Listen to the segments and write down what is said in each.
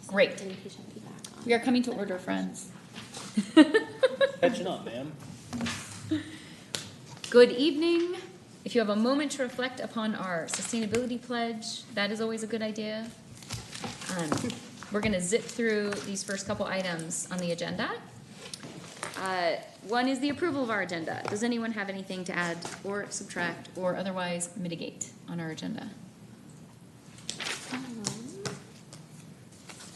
Great. Presentation feedback on. We are coming to order, friends. Catching up, ma'am. Good evening. If you have a moment to reflect upon our sustainability pledge, that is always a good idea. We're going to zip through these first couple items on the agenda. One is the approval of our agenda. Does anyone have anything to add or subtract or otherwise mitigate on our agenda?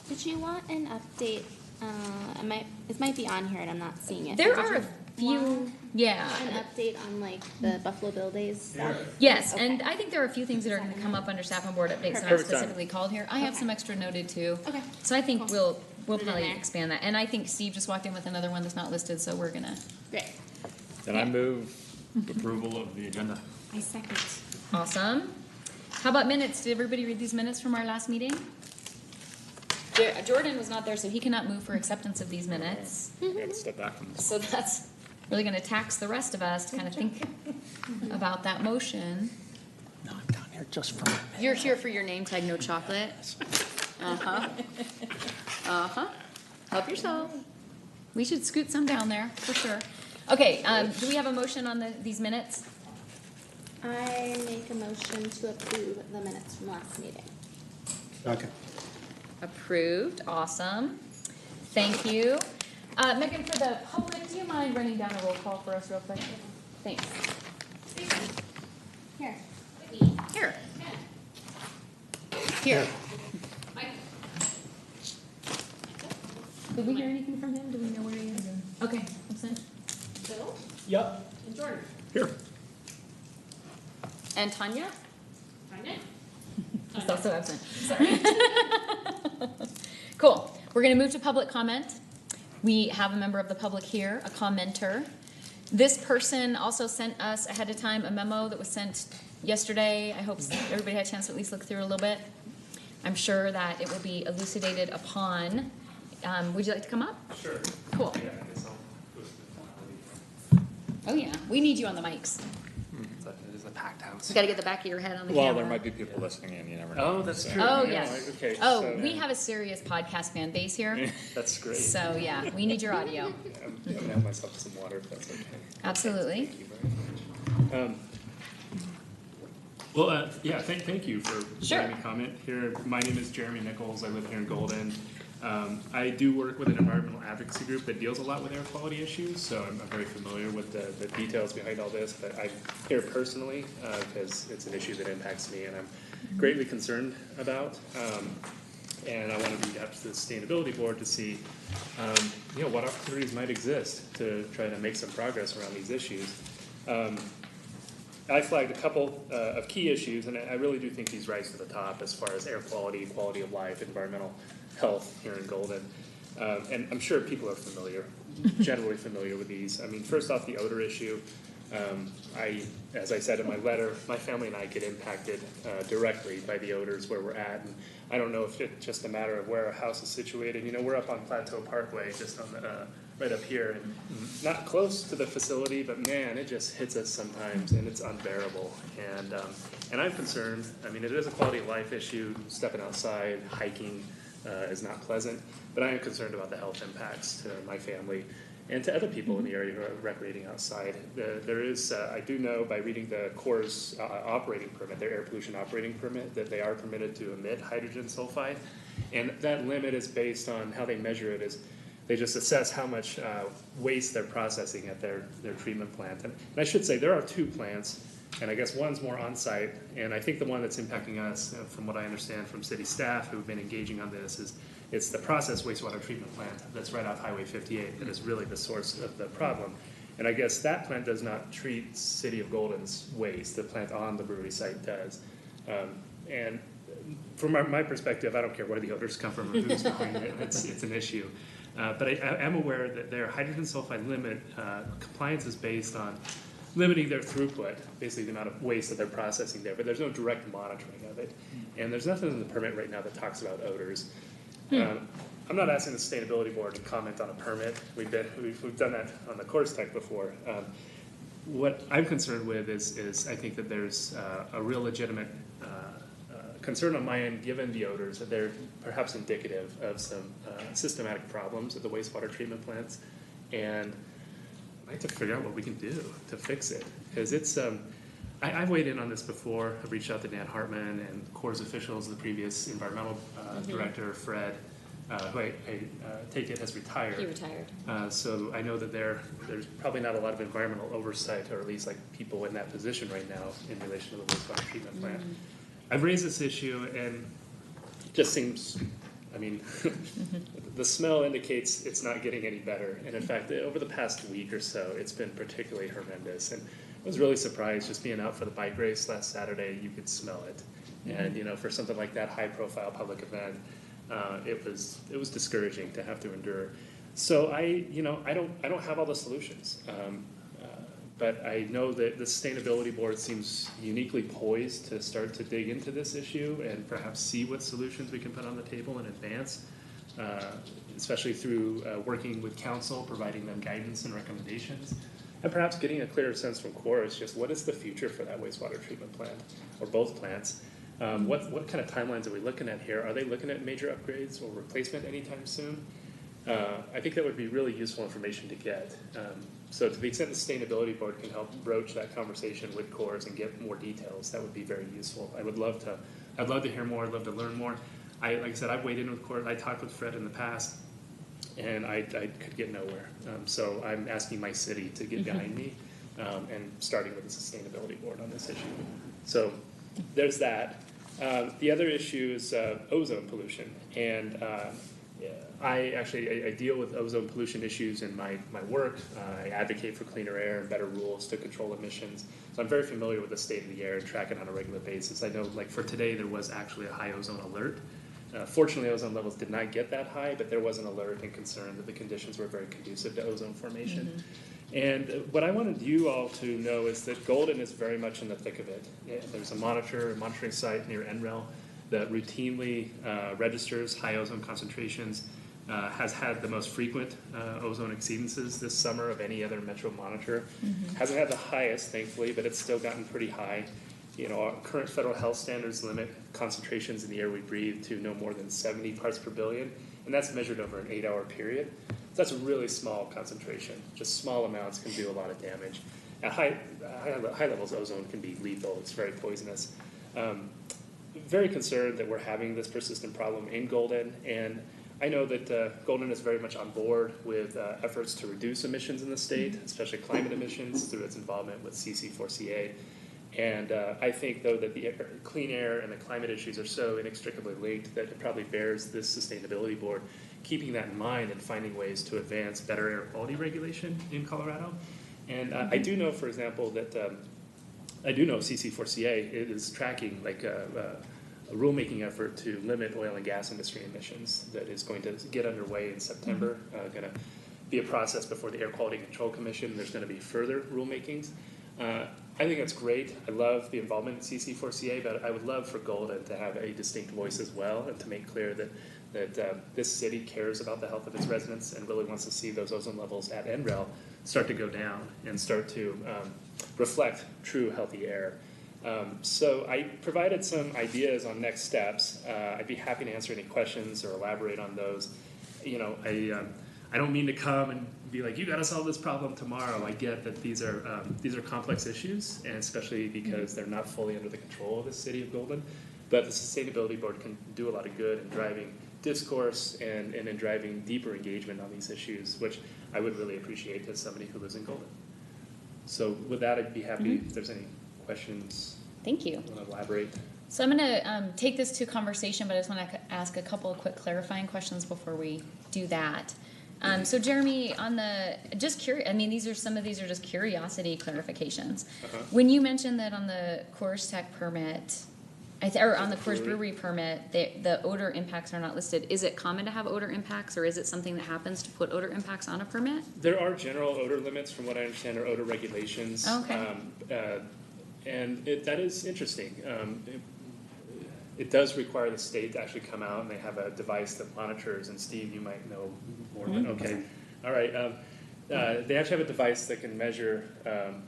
Did you want an update? It might be on here and I'm not seeing it. There Did are you a few, want yeah. An update on like the Buffalo Bill Days stuff? Yes, Okay. and I think there are a few things that are going to come up under staff and board updates that aren't Perfect time. specifically called here. I have Okay. some extra noted too. Okay. So I think Cool. we'll Put it in probably there. expand that. And I think Steve just walked in with another one that's not listed, so we're gonna, Great. Then I move approval of the agenda. I second. awesome. How about minutes? Did everybody read these minutes from our last meeting? Jordan was not there, so he cannot move for acceptance of these minutes. I gotta step back from this. So that's really gonna tax the rest of us to kind of think about that motion. No, I'm down here just for my You're here for your name tag, no chocolate. Uh-huh. Uh-huh. Help yourself. We should scoot some down there, for sure. Okay, do we have a motion on these minutes? I make a motion to approve the minutes from last meeting. Okay. Approved, awesome. Thank you. Megan, for the public, do you mind running down a roll call for us real quick? Thanks. Here. Here. Here. Did we hear anything from him? Do we know where he is? Okay, absent. Bill? Yep. And Jordan? Here. And Tanya? Tanya? He's also absent. Sorry. Cool. We're going to move to public comment. We have a member of the public here, a commenter. This person also sent us ahead of time a memo that was sent yesterday. I hope everybody had a chance to at least look through it a little bit. I'm sure that it will be elucidated upon. Would you like to come up? Sure. Cool. Yeah, I guess I'll post the formality. Oh yeah, we need you on the mics. It is a packed house. You got to get the back of your head on the Well, camera. there might be people listening in, you never know. Oh, that's true. Oh Yeah, yes. Okay. Oh, so- we have a serious podcast fan base here. That's great. So yeah, we need your audio. I'm gonna have myself some water if that's okay. Absolutely. Thank you very much. Well, yeah, thank you for Sure. letting me comment here. My name is Jeremy Nichols. I live here in Golden. I do work with an environmental advocacy group that deals a lot with air quality issues, so I'm very familiar with the details behind all this. But I'm here personally because it's an issue that impacts me and I'm greatly concerned about. And I want to reach out to the sustainability board to see, what opportunities might exist to try to make some progress around these issues. I flagged a couple of key issues, and I really do think these rise to the top as far as air quality, quality of life, environmental health here in Golden. And I'm sure people are generally familiar with these. I mean, first off, the odor issue. As I said in my letter, my family and I get impacted directly by the odors where we're at. And I don't know if it's just a matter of where our house is situated. We're up on Plateau Parkway, just on the right up here, and not close to the facility, but man, it just hits us sometimes, and it's unbearable. And I'm concerned. I mean, it is a quality of life issue. Stepping outside, hiking is not pleasant, but I am concerned about the health impacts to my family and to other people in the area who are recreating outside. There is, I do know by reading the Corps' operating permit, their air pollution operating permit, that they are permitted to emit hydrogen sulfide, and that limit is based on how they measure it is they just assess how much waste they're processing at their treatment plant. And I should say there are two plants, and I guess one's more on-site, and I think the one that's impacting us, from what I understand from city staff who've been engaging on this, is it's the process wastewater treatment plant that's right off Highway 58 that is really the source of the problem. And I guess that plant does not treat City of Golden's waste. The plant on the brewery site does. And from my perspective, I don't care where the odors come from or who's behind it. It's an issue. But I am aware that their hydrogen sulfide limit compliance is based on limiting their throughput, basically the amount of waste that they're processing there, but there's no direct monitoring of it. And there's nothing in the permit right now that talks about odors. I'm not asking the sustainability board to comment on a permit. We've done that on the Corps Tech before. What I'm concerned with is I think that there's a real legitimate concern on my end, given the odors, that they're perhaps indicative of some systematic problems at the wastewater treatment plants. And I'd like to figure out what we can do to fix it. Because it's, I've weighed in on this before. I've reached out to Dan Hartman and Corps officials, the previous environmental director, Fred, who I take it has retired. He retired. So I know that there's probably not a lot of environmental oversight, or at least like people in that position right now in relation to the wastewater treatment plant. I've raised this issue and it just seems, I mean, the smell indicates it's not getting any better. And in fact, over the past week or so, it's been particularly horrendous. And I was really surprised just being out for the bike race last Saturday, you could smell it. And, you know, for something like that high profile public event, it was discouraging to have to endure. So I don't have all the solutions. But I know that the Sustainability Board seems uniquely poised to start to dig into this issue and perhaps see what solutions we can put on the table in advance, especially through working with council, providing them guidance and recommendations, and perhaps getting a clearer sense from Corus just what is the future for that wastewater treatment plant, or both plants. What kind of timelines are we looking at here? Are they looking at major upgrades or replacement anytime soon? I think that would be really useful information to get. So to the extent the Sustainability Board can help broach that conversation with Corps and get more details, that would be very useful. I'd love to hear more, I'd love to learn more. Like I said, I've weighed in with Corps, I talked with Fred in the past, and I could get nowhere. So I'm asking my city to get behind me, and starting with the Sustainability Board on this issue. So there's that. The other issue is ozone pollution, and I deal with ozone pollution issues in my work. I advocate for cleaner air and better rules to control emissions. So I'm very familiar with the state of the air and track it on a regular basis. I know, like for today, there was actually a high ozone alert. Fortunately, ozone levels did not get that high, but there was an alert and concern that the conditions were very conducive to ozone formation. And what I wanted you all to know is that Golden is very much in the thick of it. There's a monitoring site near NREL that routinely registers high ozone concentrations, has had the most frequent ozone exceedances this summer of any other metro monitor. Hasn't had the highest, thankfully, but it's still gotten pretty high. You know, our current federal health standards limit concentrations in the air we breathe to no more than 70 parts per billion, and that's measured over an 8-hour period. So that's a really small concentration. Just small amounts can do a lot of damage. At high levels, ozone can be lethal. It's very poisonous. Very concerned that we're having this persistent problem in Golden, and I know that Golden is very much on board with efforts to reduce emissions in the state, especially climate emissions, through its involvement with CC4CA. And I think, though, that the clean air and the climate issues are so inextricably linked that it probably bears this Sustainability Board keeping that in mind and finding ways to advance better air quality regulation in Colorado. And I do know, for example, that CC4CA is tracking like a rulemaking effort to limit oil and gas industry emissions that is going to get underway in September. Going to be a process before the Air Quality Control Commission. There's going to be further rulemakings. I think that's great. I love the involvement in CC4CA, but I would love for Golden to have a distinct voice as well, and to make clear that this city cares about the health of its residents and really wants to see those ozone levels at NREL start to go down and start to reflect true healthy air. So I provided some ideas on next steps. I'd be happy to answer any questions or elaborate on those. You know, I don't mean to come and be like, you got to solve this problem tomorrow. I get that these are complex issues, and especially because they're not fully under the control of the city of Golden. But the Sustainability Board can do a lot of good in driving discourse and in driving deeper engagement on these issues, which I would really appreciate as somebody who lives in Golden. So with that, I'd be happy if there's any questions. Thank you. Want to elaborate? So I'm going to take this to conversation, but I just want to ask a couple of quick clarifying questions before we do that. So Jeremy, on the just curious, I mean, some of these are just curiosity clarifications. When you mentioned that on the Coors Tech permit, or on the Coors Brewery permit, the odor impacts are not listed. Is it common to have odor impacts, or is it something that happens to put odor impacts on a permit? There are general odor limits, from what I understand, or odor regulations. Okay. And that is interesting. It does require the state to actually come out, and they have a device that monitors. And Steve, you might know more. Okay, all right. They actually have a device that can measure,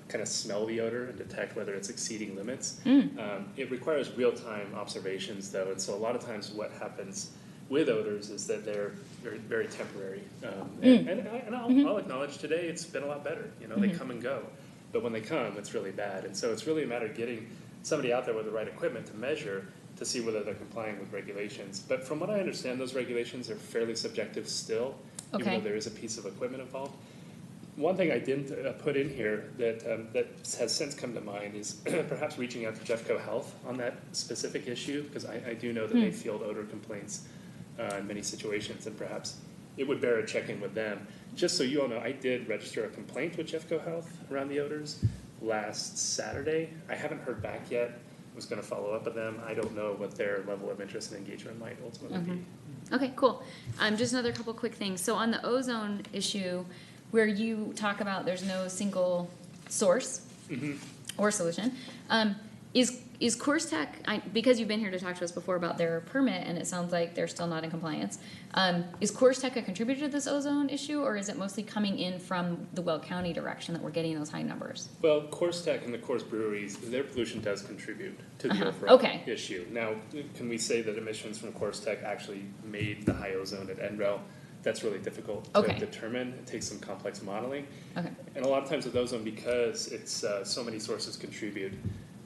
kind of smell the odor and detect whether it's exceeding limits. It requires real-time observations though, and so a lot of times what happens with odors is that they're very, very temporary. I'll acknowledge today it's been a lot better, you know, they come and go. But when they come, it's really bad. And so it's really a matter of getting somebody out there with the right equipment to measure to see whether they're complying with regulations. But from what I understand, those regulations are fairly subjective still, even Okay. though there is a piece of equipment involved. One thing I didn't put in here that has since come to mind is perhaps reaching out to Jeffco Health on that specific issue, because I do know that they field odor complaints in many situations, and perhaps it would bear a check-in with them. Just so you all know, I did register a complaint with Jeffco Health around the odors last Saturday. I haven't heard back yet. I was going to follow up with them. I don't know what their level of interest and engagement might ultimately be. Okay, cool. Just another couple quick things. So on the ozone issue, where you talk about there's no single source or solution, is Coors Tech, because you've been here to talk to us before about their permit, and it sounds like they're still not in compliance, is Coors Tech a contributor to this ozone issue, or is it mostly coming in from the Will County direction that we're getting those high numbers? Well, Coors Tech and the Coors breweries, their pollution does contribute to the overall Okay. issue. Now, can we say that emissions from Coors Tech actually made the high ozone at NREL? That's really difficult to Okay. determine. It takes some complex modeling. Okay. And a lot of times with ozone, because it's so many sources contribute,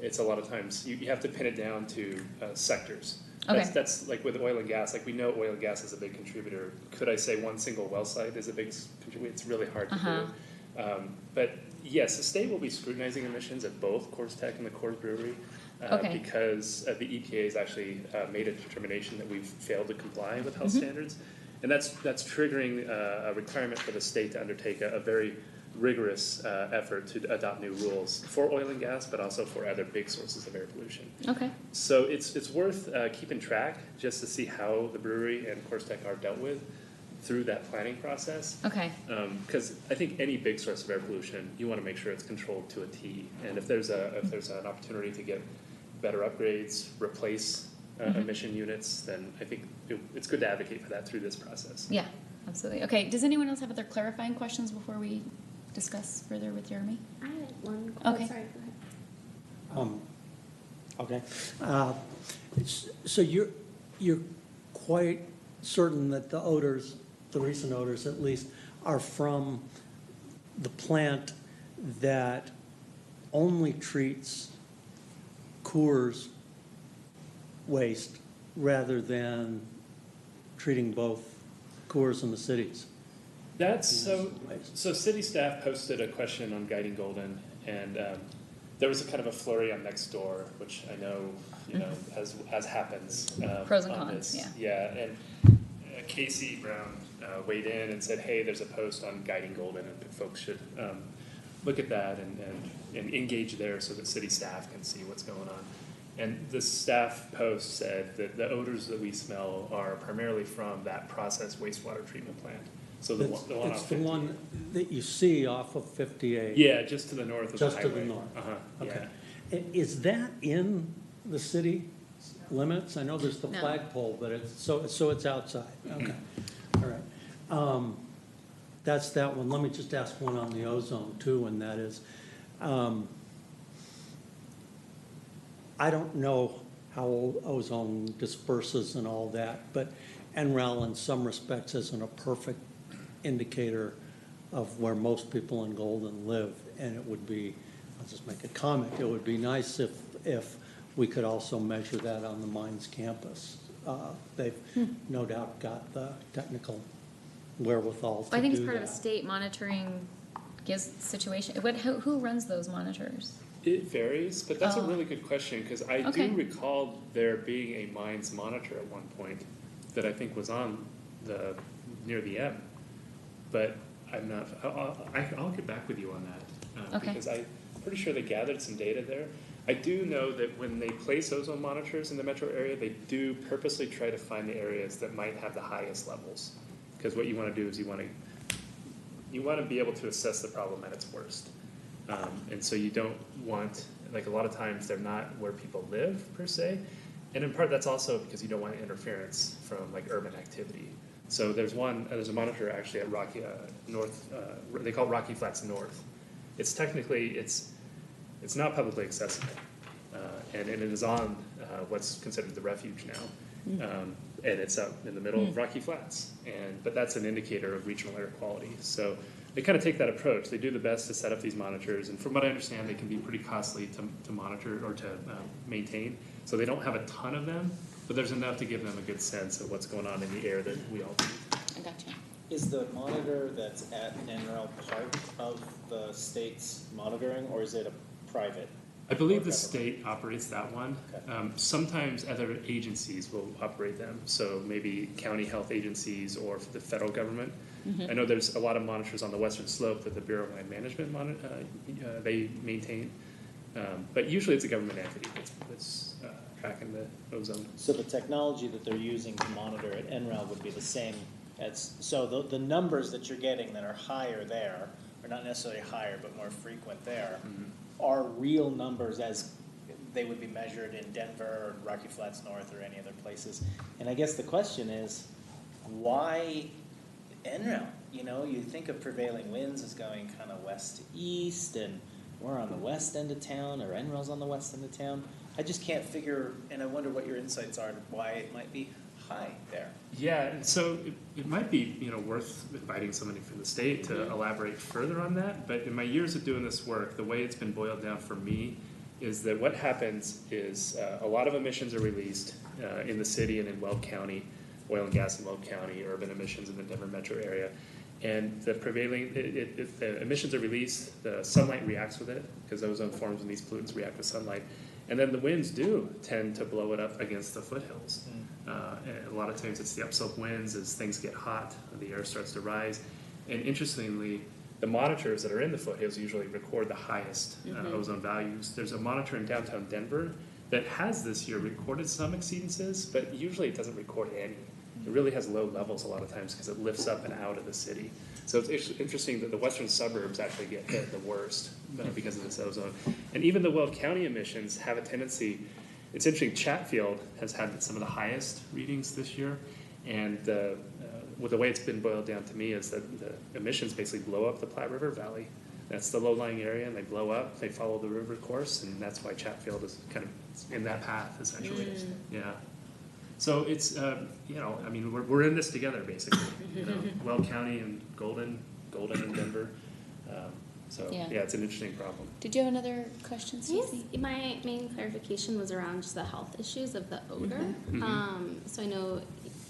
it's a lot of times you have to pin it down to sectors. Okay. That's like with oil and gas. Like we know oil and gas is a big contributor. Could I say one single well site is a big contributor? It's really hard to do. But yes, the state will be scrutinizing emissions at both Coors Tech and the Coors Brewery Okay. because the EPA has actually made a determination that we've failed to comply with health standards. And that's triggering a requirement for the state to undertake a very rigorous effort to adopt new rules for oil and gas, but also for other big sources of air pollution. Okay. So it's worth keeping track just to see how the brewery and Coors Tech are dealt with through that planning process. Okay. Because I think any big source of air pollution, you want to make sure it's controlled to a T. And if there's an opportunity to get better upgrades, replace emission units, then I think it's good to advocate for that through this process. Yeah, absolutely. Okay, does anyone else have other clarifying questions before we discuss further with Jeremy? I had one. Okay. Oh, sorry, go ahead. Okay. So you're quite certain that the odors, the recent odors at least, are from the plant that only treats Coors waste rather than treating both Coors and the cities? That's so city staff posted a question on Guiding Golden, and there was a kind of a flurry on Nextdoor, which I know, as happens. Pros and on cons, this. yeah. Yeah, and Casey Brown weighed in and said, hey, there's a post on Guiding Golden, and folks should look at that and engage there so that city staff can see what's going on. And the staff post said that the odors that we smell are primarily from that processed wastewater treatment plant. So the one on It's the 58. one that you see off of 58? Yeah, just to the north of the Just highway. to the north? Uh-huh, Okay. yeah. Is that in the city limits? I know there's the No. flagpole, but so it's outside? Okay, all right. That's that one. Let me just ask one on the ozone too, and that is, I don't know how ozone disperses and all that, but NREL in some respects isn't a perfect indicator of where most people in Golden live, and it would be, I'll just make a comment, it would be nice if we could also measure that on the Mines campus. They've no doubt got the technical wherewithal to do that. I think it's part of a state monitoring situation. Who runs those monitors? It varies, but that's a Oh. really good question, because I Okay. do recall there being a mines monitor at one point that I think was on near the M. But I'm not, I'll get back with you on that. Okay. Because I'm pretty sure they gathered some data there. I do know that when they place ozone monitors in the metro area, they do purposely try to find the areas that might have the highest levels. Because what you want to do is you want to be able to assess the problem at its worst. And so you don't want, like a lot of times they're not where people live per se. And in part that's also because you don't want interference from like urban activity. So there's a monitor actually at Rocky North, they call it Rocky Flats North. It's technically, it's not publicly accessible. And it is on what's considered the refuge now. And it's out in the middle of Rocky Flats. But that's an indicator of regional air quality. So they kind of take that approach. They do the best to set up these monitors. And from what I understand, they can be pretty costly to monitor or to maintain. So they don't have a ton of them, but there's enough to give them a good sense of what's going on in the air that we all breathe. I gotcha. Is the monitor that's at NREL part of the state's monitoring, or is it a private? I believe the Or state operates that one. Okay. Sometimes other agencies will operate them, so maybe county health agencies or the federal government. I know there's a lot of monitors on the western slope that the Bureau of Land Management they maintain, but usually it's a government entity that's tracking the ozone. So the technology that they're using to monitor at NREL would be the same as, so the numbers that you're getting that are higher there, or not necessarily higher, but more frequent there, are real numbers as they would be measured in Denver or Rocky Flats North or any other places. And I guess the question is, why NREL? You know, you think of prevailing winds as going kind of west to east, and we're on the west end of town, or NREL's on the west end of town. I just can't figure, and I wonder what your insights are to why it might be high there. Yeah, and so it might be, worth inviting somebody from the state to elaborate further on that. But in my years of doing this work, the way it's been boiled down for me is that what happens is a lot of emissions are released in the city and in Weld County, oil and gas in Weld County, urban emissions in the Denver metro area. And the prevailing, if the emissions are released, the sunlight reacts with it, because ozone forms when these pollutants react with sunlight. And then the winds do tend to blow it up against the foothills. And a lot of times it's the upslope winds as things get hot, the air starts to rise. And interestingly, the monitors that are in the foothills usually record the highest ozone values. There's a monitor in downtown Denver that has this year recorded some exceedances, but usually it doesn't record any. It really has low levels a lot of times because it lifts up and out of the city. So it's interesting that the western suburbs actually get hit the worst because of this ozone. And even the Weld County emissions have a tendency, it's interesting, Chatfield has had some of the highest readings this year. And with the way it's been boiled down to me is that the emissions basically blow up the Platte River Valley. That's the low-lying area, and they blow up, they follow the river course, and that's why Chatfield is kind of in that path, essentially. Yeah. So it's, we're in this together, basically. Weld County and Golden and Denver. It's an interesting problem. Did you have another question, Yes, Susie? my main clarification was around just the health issues of the odor. So I know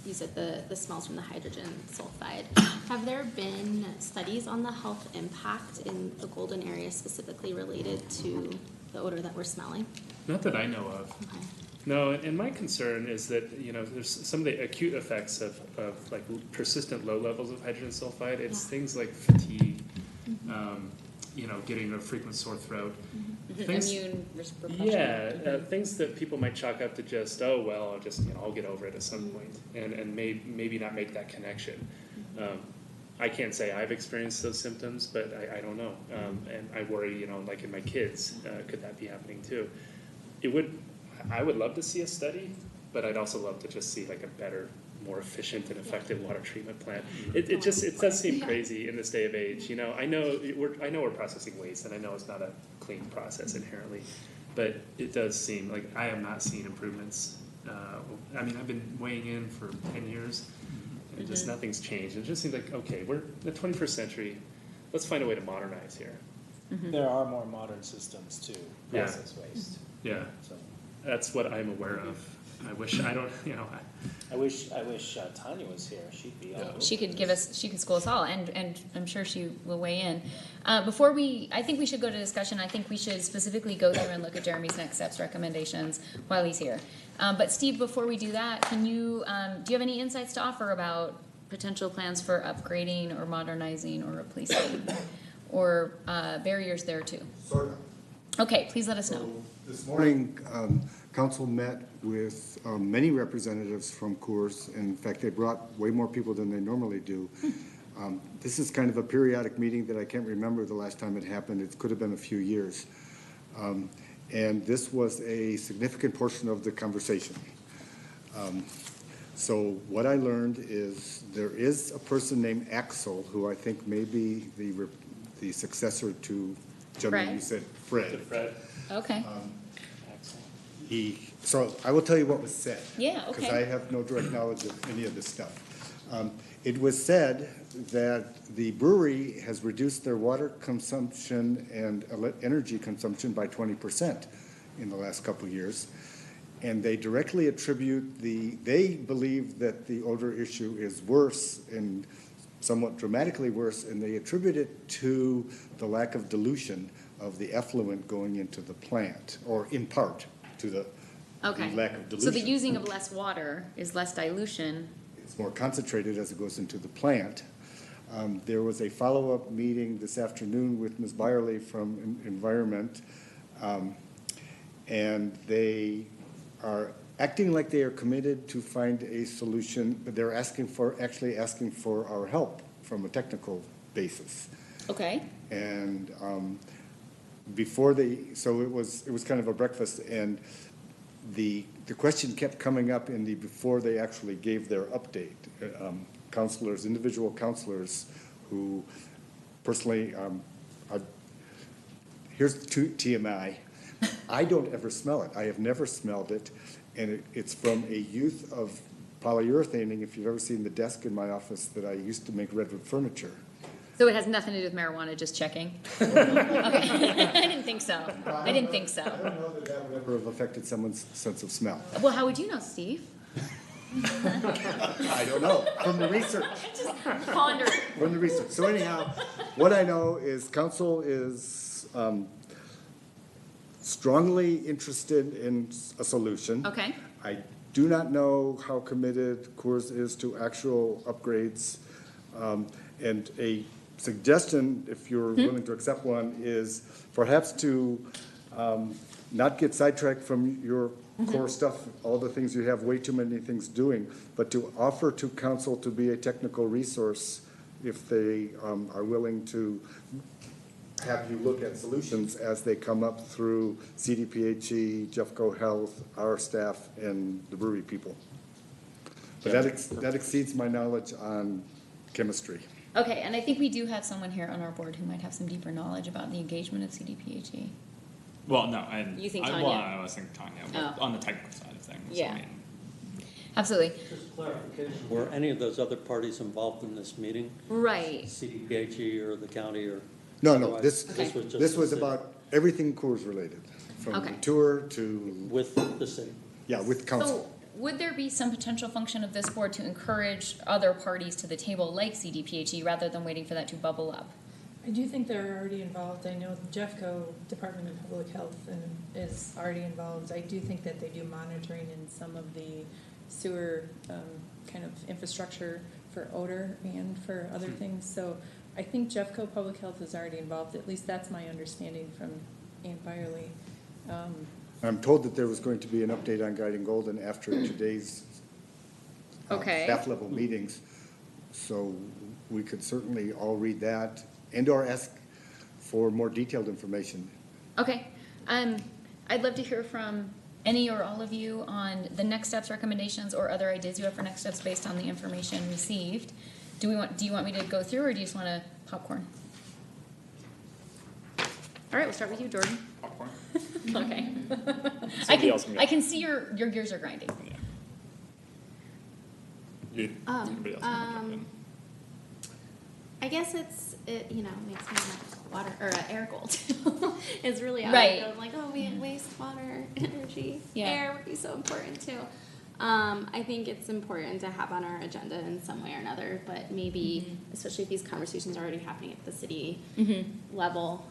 you said the smells from the hydrogen sulfide. Have there been studies on the health impact in the Golden area specifically related to the odor that we're smelling? Not that I know of. Okay. No, and my concern is that, there's some of the acute effects of like persistent low levels of hydrogen sulfide. It's things like fatigue, getting a frequent sore throat. Things, Immune repercussion. yeah, things that people might chalk up to just, oh, well, I'll get over it at some point, and maybe not make that connection. I can't say I've experienced those symptoms, but I don't know. And I worry, like in my kids, could that be happening too? I would love to see a study, but I'd also love to just see like a better, more efficient and effective water treatment plant. It does seem crazy in this day of age. I know we're processing waste, and I know it's not a clean process inherently, but it does seem like I have not seen improvements. I've been weighing in for 10 years, and just nothing's changed. It just seems like, okay, we're in the 21st century. Let's find a way to modernize here. There are more modern systems to Yeah. process waste. Yeah, So that's what I'm aware of. I wish I don't. I wish Tanya was here. She'd be all over She could this. she could school us all, and I'm sure she will weigh in. I think we should go to discussion. I think we should specifically go through and look at Jeremy's next steps recommendations while he's here. But Steve, before we do that, can you, do you have any insights to offer about potential plans for upgrading or modernizing or replacing, or barriers there too? Sort of. Okay, please let us know. So this morning, council met with many representatives from Coors. In fact, they brought way more people than they normally do. This is kind of a periodic meeting that I can't remember the last time it happened. It could have been a few years. And this was a significant portion of the conversation. So what I learned is there is a person named Axel, who I think may be the successor to, gentleman, you said Fred. Fred? Okay. So I will tell you what was said. Yeah, Because okay. I have no direct knowledge of any of this stuff. It was said that the brewery has reduced their water consumption and energy consumption by 20% in the last couple of years. And they directly attribute they believe that the odor issue is worse and somewhat dramatically worse, and they attribute it to the lack of dilution of the effluent going into the plant, or in part to the Okay. lack of So the dilution. using of less water is less dilution. It's more concentrated as it goes into the plant. There was a follow-up meeting this afternoon with Ms. Byerly from Environment, and they are acting like they are committed to find a solution, but they're actually asking for our help from a technical basis. Okay. And so it was kind of a breakfast, and the question kept coming up before they actually gave their update. Counselors, individual counselors who personally, here's TMI. I don't ever smell it. I have never smelled it. And it's from a youth of polyurethaning, if you've ever seen the desk in my office that I used to make redwood furniture. So it has nothing to do with marijuana, just checking? Okay. I didn't think so. I didn't think I so. don't know that that would ever have affected someone's sense of smell. Well, how would you know, Steve? I don't know, from the research. Ponder. From the research. So anyhow, what I know is council is strongly interested in a solution. Okay. I do not know how committed Coors is to actual upgrades. And a suggestion, if you're willing to accept one, is perhaps to not get sidetracked from your core stuff, all the things you have way too many things doing, but to offer to council to be a technical resource if they are willing to have you look at solutions as they come up through CDPHE, Jeffco Health, our staff, and the brewery people. But that exceeds my knowledge on chemistry. Okay, and I think we do have someone here on our board who might have some deeper knowledge about the engagement of CDPHE. Well, no, and. You think Well, Tanya? I was thinking Tanya, but Oh. on the technical side of things. Yeah. I mean, Absolutely. Just clarification, were any of those other parties involved in this meeting? Right. CDPHE or the county or? No, otherwise? this just this the was city. about everything Coors related, from the Okay. tour to, With the city. yeah, with council. So would there be some potential function of this board to encourage other parties to the table like CDPHE rather than waiting for that to bubble up? I do think they're already involved. I know Jeffco, Department of Public Health, is already involved. I do think that they do monitoring in some of the sewer kind of infrastructure for odor and for other things. So I think Jeffco Public Health is already involved. At least that's my understanding from Ann Byerly. I'm told that there was going to be an update on Guiding Golden after today's Okay. staff level meetings. So we could certainly all read that and/or ask for more detailed information. Okay. I'd love to hear from any or all of you on the next steps recommendations or other ideas you have for next steps based on the information received. Do you want me to go through, or do you just want to popcorn? All right, we'll start with you, Jordan. popcorn. Okay. Somebody else can go. I can see your gears are grinding. Yeah. Everybody else can jump in. I guess it makes me like water or air gold. It's really odd. Right. I'm like, oh, we wastewater, energy, Yeah. air would be so important too. I think it's important to have on our agenda in some way or another, but maybe, especially if these conversations are already happening at the city level,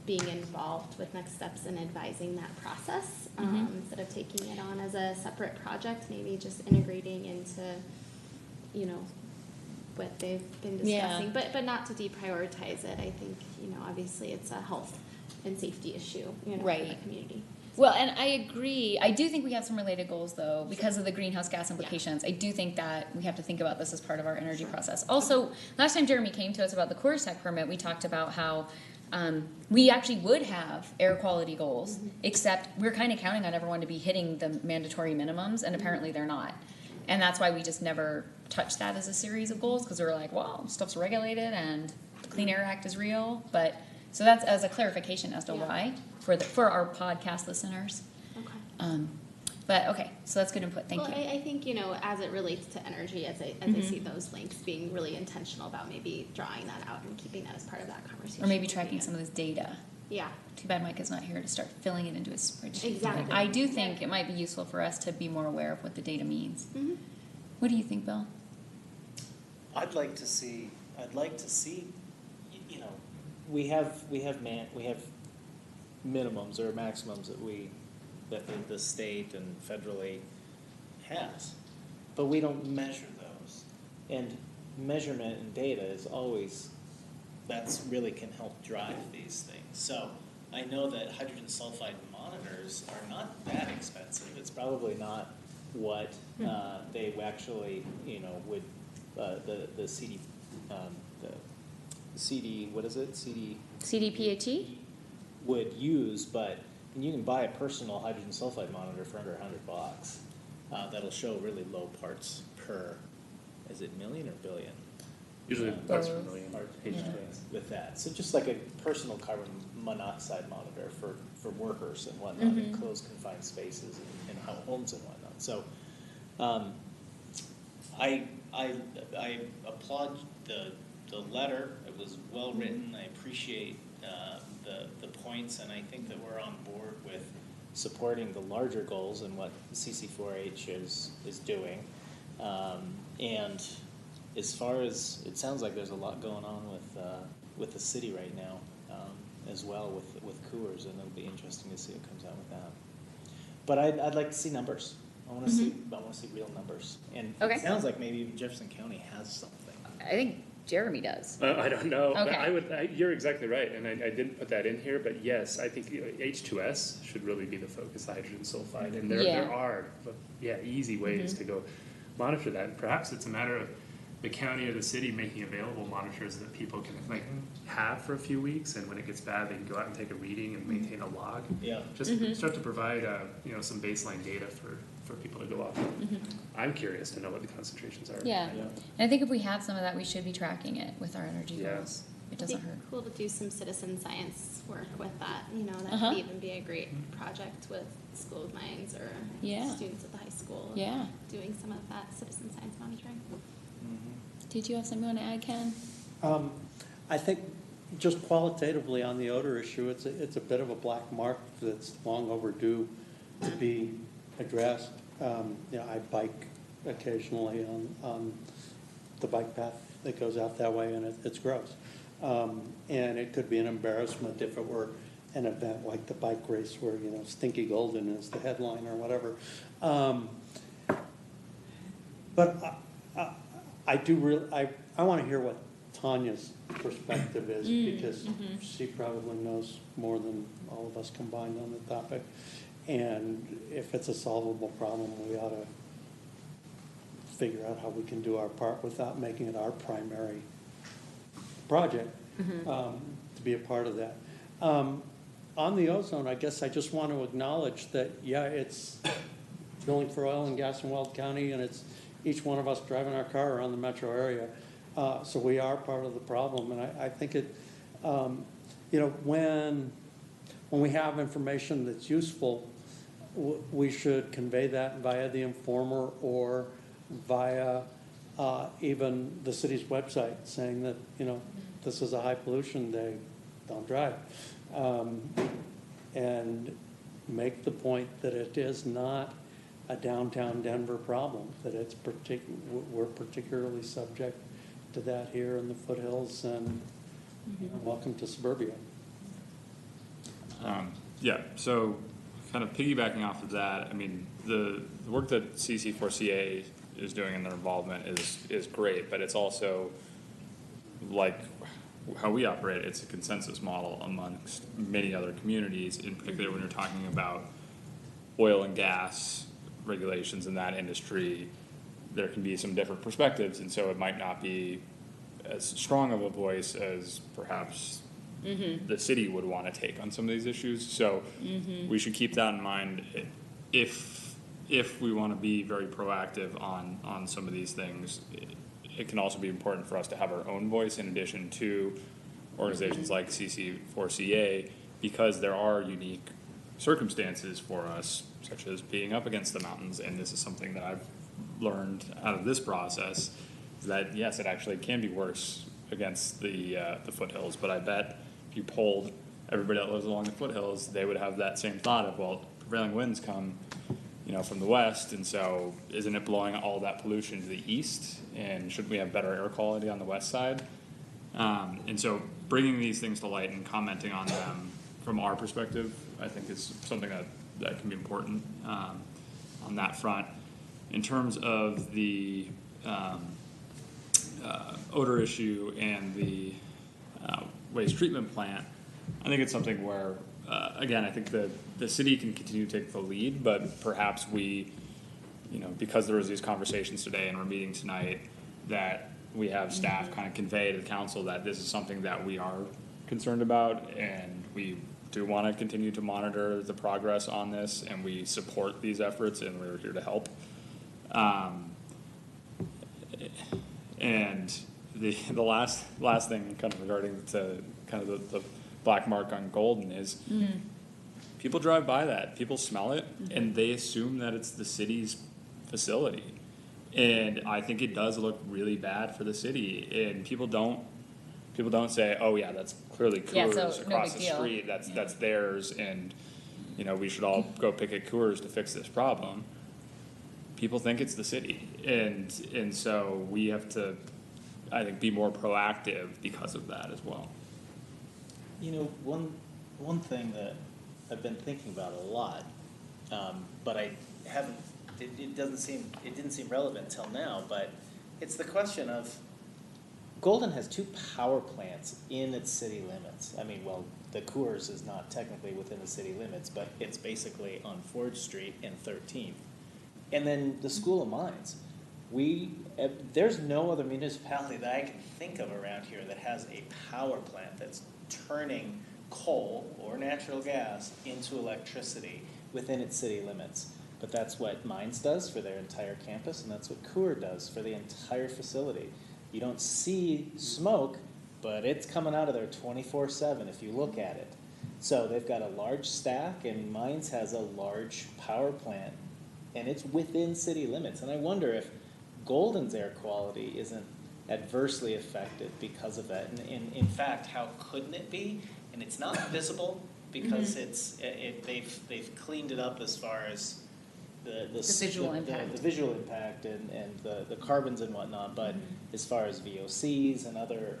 being involved with next steps and advising that process instead of taking it on as a separate project, maybe just integrating into, what they've been discussing, Yeah. but not to deprioritize it. I think, obviously it's a health and safety issue, for the Right. community. Well, and I agree. I do think we have some related goals, though, because of the greenhouse gas implications. I do think that we have to think about this as part of our energy process. Also, last time Jeremy came to us about the Coors Tech permit, we talked about how we actually would have air quality goals, except we're kind of counting on everyone to be hitting the mandatory minimums, and apparently they're not. And that's why we just never touched that as a series of goals, because we were like, well, stuff's regulated and the Clean Air Act is real. But, so that's as a clarification as to Yeah. why, for our podcast listeners. Okay. But, okay, so that's good input, thank Well, you. I think, as it relates to energy, as I see those links, being really intentional about maybe drawing that out and keeping that as part of that conversation. Or maybe would be tracking good. some of this data. Yeah, Too bad Mike is not here to start filling it into his spreadsheet. Exactly. But I do think it might be useful for us to be more aware of what the data means. Mhm. What do you think, Bill? I'd like to see, you know, we have minimums or maximums that the state and federally has, but we don't measure those. And measurement and data is always, that's really can help drive these things. So I know that hydrogen sulfide monitors are not that expensive. It's probably not what they actually, would, the CD, the CD, what is it? CDPHE? Would use, but you can buy a personal hydrogen sulfide monitor for under $100. That'll show really low parts per, is it million or billion? Usually parts per million. With that. So just like a personal carbon monoxide monitor for workers and whatnot in closed confined spaces and homes and whatnot. So I applaud the letter. It was well written. I appreciate the points, and I think that we're on board with supporting the larger goals and what CC4H is doing. And as far as, it sounds like there's a lot going on with the city right now, as well with Coors, and it'll be interesting to see what comes out with that. But I'd like to see numbers. I want to see real numbers. And Okay. it sounds like maybe Jefferson County has something. I think Jeremy does. I don't know, but Okay. you're exactly right, and I didn't put that in here, but yes, I think H2S should really be the focus, hydrogen sulfide, and there Yeah. are, easy ways to go monitor that, and perhaps it's a matter of the county or the city making available monitors that people can have for a few weeks, and when it gets bad, they can go out and take a reading and maintain a log. Yeah. Just start to provide, some baseline data for people to go off of. I'm curious to know what the concentrations are. Yeah. Yeah. And I think if we have some of that, we should be tracking it with our energy Yeah. goals. It It'd doesn't be hurt. cool to do some citizen science work with that, that Uh-huh. could even be a great project with School of Mines or Yeah. students at the high school. Yeah. Doing some of that citizen science monitoring. Did you have something you want to add, Ken? I think just qualitatively on the odor issue, it's a bit of a black mark that's long overdue to be addressed. I bike occasionally on the bike path that goes out that way, and it's gross. And it could be an embarrassment if it were an event like the bike race where, Stinky Golden is the headline or whatever. But I do really, I want to hear what Tanya's perspective is, because she probably knows more than all of us combined on the topic. And if it's a solvable problem, we ought to figure out how we can do our part without making it our primary project, to be a part of that. On the ozone, I guess I just want to acknowledge that, it's drilling for oil and gas in Weld County, and it's each one of us driving our car around the metro area. So we are part of the problem, and I think it, when we have information that's useful, we should convey that via the Informer or via even the city's website, saying that, this is a high pollution day, don't drive. And make the point that it is not a downtown Denver problem, that it's we're particularly subject to that here in the foothills, and welcome to suburbia. So kind of piggybacking off of that, I mean, the work that CC4CA is doing in their involvement is great, but it's also like how we operate. It's a consensus model amongst many other communities, in particular when you're talking about oil and gas regulations in that industry. There can be some different perspectives, and so it might not be as strong of a voice as perhaps the city would want to take on some of these issues. So we should keep that in mind. If if we want to be very proactive on some of these things, it can also be important for us to have our own voice in addition to organizations like CC4CA, because there are unique circumstances for us, such as being up against the mountains, and this is something that I've learned out of this process, is that yes, it actually can be worse against the foothills, but I bet if you polled everybody that lives along the foothills, they would have that same thought of, well, prevailing winds come, from the west, and so isn't it blowing all that pollution to the east, and shouldn't we have better air quality on the west side? And so bringing these things to light and commenting on them from our perspective, I think is something that can be important on that front. In terms of the odor issue and the waste treatment plant, I think it's something where, again, I think the city can continue to take the lead, but perhaps we, because there was these conversations today and we're meeting tonight, that we have staff kind of convey to the council that this is something that we are concerned about, and we do want to continue to monitor the progress on this, and we support these efforts, and we're here to help. And the last thing kind of regarding the black mark on Golden is people drive by that, people smell it, and they assume that it's the city's facility. And I think it does look really bad for the city, and people don't say, oh yeah, that's clearly Coors so no across big the deal. street, that's theirs, and we should all go picket Coors to fix this problem. People think it's the city, and so we have to, I think, be more proactive because of that as well. One thing that I've been thinking about a lot, but I haven't, it didn't seem relevant till now, but it's the question of, Golden has 2 power plants in its city limits. I mean, well, the Coors is not technically within the city limits, but it's basically on Ford Street and 13th. And then the School of Mines. There's no other municipality that I can think of around here that has a power plant that's turning coal or natural gas into electricity within its city limits. But that's what Mines does for their entire campus, and that's what Coors does for the entire facility. You don't see smoke, but it's coming out of there 24/7 if you look at it. So they've got a large stack, and Mines has a large power plant, and it's within city limits. And I wonder if Golden's air quality isn't adversely affected because of that. And in fact, how couldn't it be? And it's not visible because they've cleaned it up as far as the visual impact. The visual impact and the carbons and whatnot, but as far as VOCs and other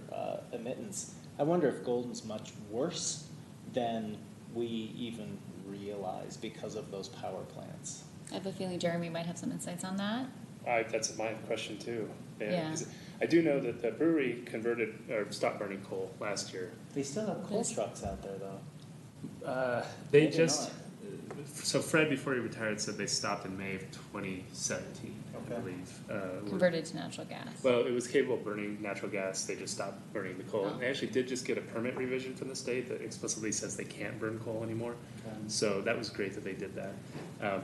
emittance, I wonder if Golden's much worse than we even realize because of those power plants. I have a feeling Jeremy might have some insights on that. That's my question too. Yeah. 'Cause I do know that the brewery converted or stopped burning coal last year. They still have coal trucks out there though. They Maybe just, not. so Fred, before he retired, said they stopped in May of 2017, I Okay. believe. Converted to natural gas. Well, it was capable of burning natural gas, they just stopped burning the coal. Oh. They actually did just get a permit revision from the state that explicitly says they can't burn coal anymore. Okay. So that was great that they did that.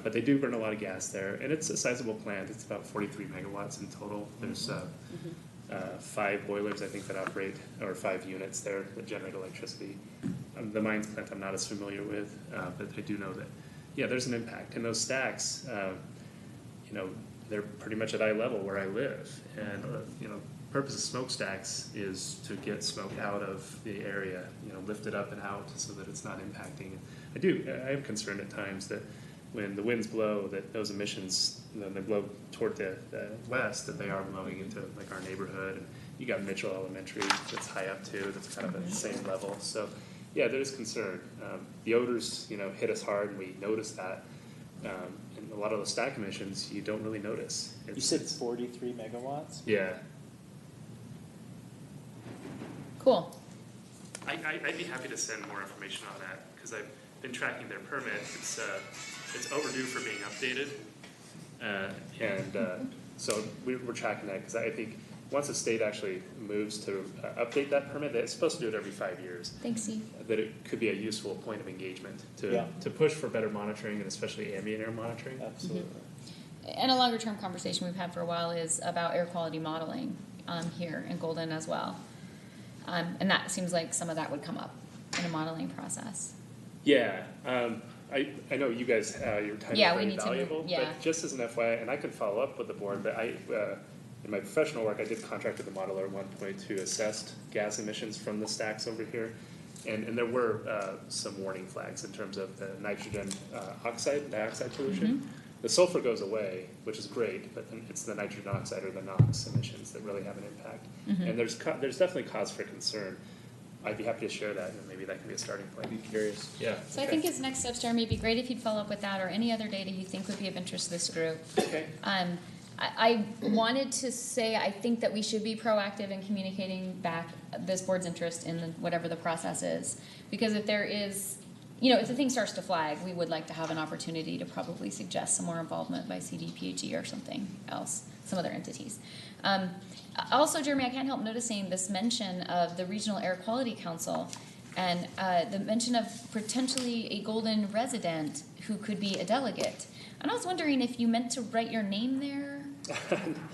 But they do burn a lot of gas there, and it's a sizable plant, it's about 43 megawatts in total. There's 5 boilers, I think, that operate, or 5 units there that generate electricity. The Mines plant I'm not as familiar with, but I do know that, yeah, there's an impact. And those stacks, they're pretty much at eye level where I live. And, purpose of smokestacks is to get smoke out of the area, lift it up and out so that it's not impacting. I am concerned at times that when the winds blow, that those emissions, they blow toward the west, that they are blowing into like our neighborhood. And you got Mitchell Elementary that's high up too, that's kind of at the same level. So yeah, there's concern. The odors, hit us hard, and we notice that. And a lot of those stack emissions, you don't really notice. You said 43 megawatts? Yeah. Cool. I'd be happy to send more information on that, because I've been tracking their permit. It's overdue for being updated. So we're tracking that, because I think once the state actually moves to update that permit, it's supposed to do it every 5 years. Thanks, Steve. That it could be a useful point of engagement Yeah. to push for better monitoring, and especially ambient air monitoring. Absolutely. and a longer term conversation we've had for a while is about air quality modeling, here in Golden as well. And that seems like some of that would come up in a modeling process. Yeah, I know you guys, your time is Yeah, we very need to move- valuable, yeah. but just as an FYI, and I could follow up with the board, but in my professional work, I did contract with the modeler at one point to assess gas emissions from the stacks over here. And there were some warning flags in terms of the nitrogen dioxide pollution. The sulfur goes away, which is great, but then it's the nitrogen oxide or the NOx emissions that really have an impact. And there's definitely cause for concern. I'd be happy to share that, and maybe that can be a starting point. I'd be curious. Yeah. So I think as next steps, Jeremy, it'd be great if you'd follow up with that or any other data you think would be of interest to this group. Okay. I wanted to say, I think that we should be proactive in communicating back this board's interest in whatever the process is. Because if there is, if the thing starts to flag, we would like to have an opportunity to probably suggest some more involvement by CDPHE or something else, some other entities. Also, Jeremy, I can't help noticing this mention of the Regional Air Quality Council and the mention of potentially a Golden resident who could be a delegate. And I was wondering if you meant to write your name there?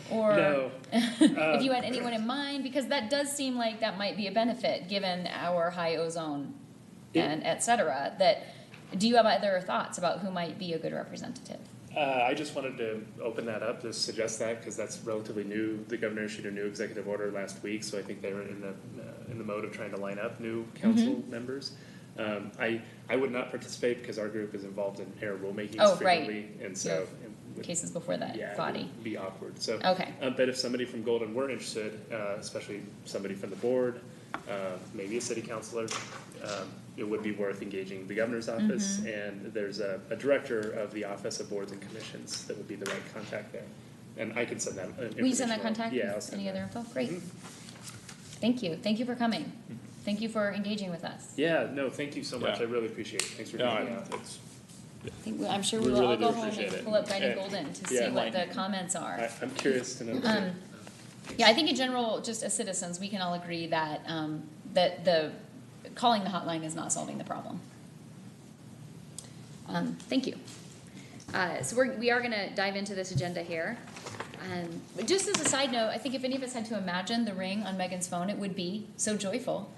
Or No. if you had anyone in mind, because that does seem like that might be a benefit given our high ozone and et cetera. Do you have other thoughts about who might be a good representative? I just wanted to open that up to suggest that because that's relatively new. The governor issued a new executive order last week, so I think they were in the mode of trying to line up new council members. I would not participate because our group is involved in air rulemakings frequently, and so Cases before that it body. would be awkward. So, Okay. but if somebody from Golden were interested, especially somebody from the board, maybe a city councilor, it would be worth engaging the governor's office. And there's a director of the Office of Boards and Commissions that would be the right contact there. And I can send that information. Will you send that along. contact? Yeah, I'll send Any that. other info? Great. Thank you. Thank you for coming. Thank you for engaging with us. Yeah, no, thank you so much. Yeah. I really appreciate it. Thanks for No, taking me out. I'm sure We we will all really go do home appreciate and it. pull up Guiding And- Golden to yeah, see what like- the comments are. I'm curious to know. Yeah, I think in general, just as citizens, we can all agree that that calling the hotline is not solving the problem. Thank you. So we are going to dive into this agenda here. Just as a side note, I think if any of us had to imagine the ring on Megan's phone, it would be so joyful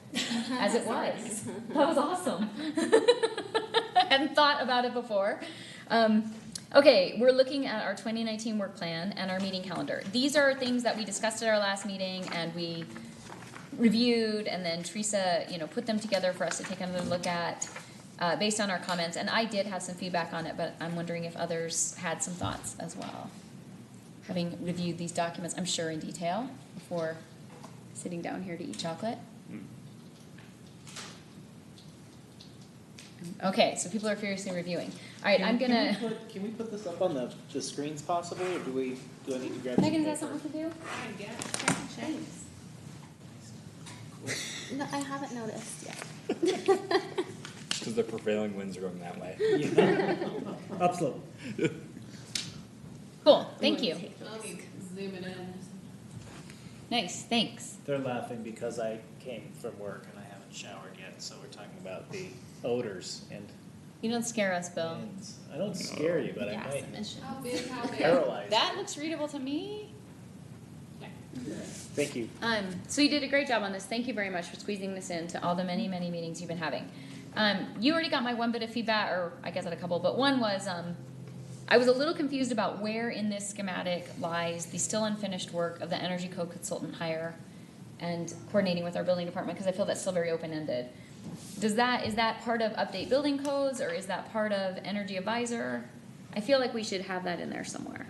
as it was. That was awesome. I hadn't thought about it before. Okay, we're looking at our 2019 work plan and our meeting calendar. These are things that we discussed at our last meeting and we reviewed, and then Teresa, put them together for us to take another look at based on our comments. And I did have some feedback on it, but I'm wondering if others had some thoughts as well. Having reviewed these documents, I'm sure in detail before sitting down here to eat chocolate. Okay, so people are furiously reviewing. All right, I'm gonna. Can we put this up on the screens possibly, or do I need to grab? Megan, some is that paper? something we can do? No, I haven't noticed yet. Because the prevailing winds are going that way. Upslope. Cool, thank you. Zoom it in. Nice, thanks. They're laughing because I came from work and I haven't showered yet, so we're talking about the odors and You don't scare us, Bill. winds. I don't scare you, but I Gas might emissions. How big, how big? paralyze. That looks readable to me. Thank you. So you did a great job on this. Thank you very much for squeezing this into all the many, many meetings you've been having. You already got my one bit of feedback, or I guess I had a couple, but one was I was a little confused about where in this schematic lies the still unfinished work of the energy code consultant hire and coordinating with our building department, because I feel that's still very open-ended. Is that part of update building codes, or is that part of energy advisor? I feel like we should have that in there somewhere.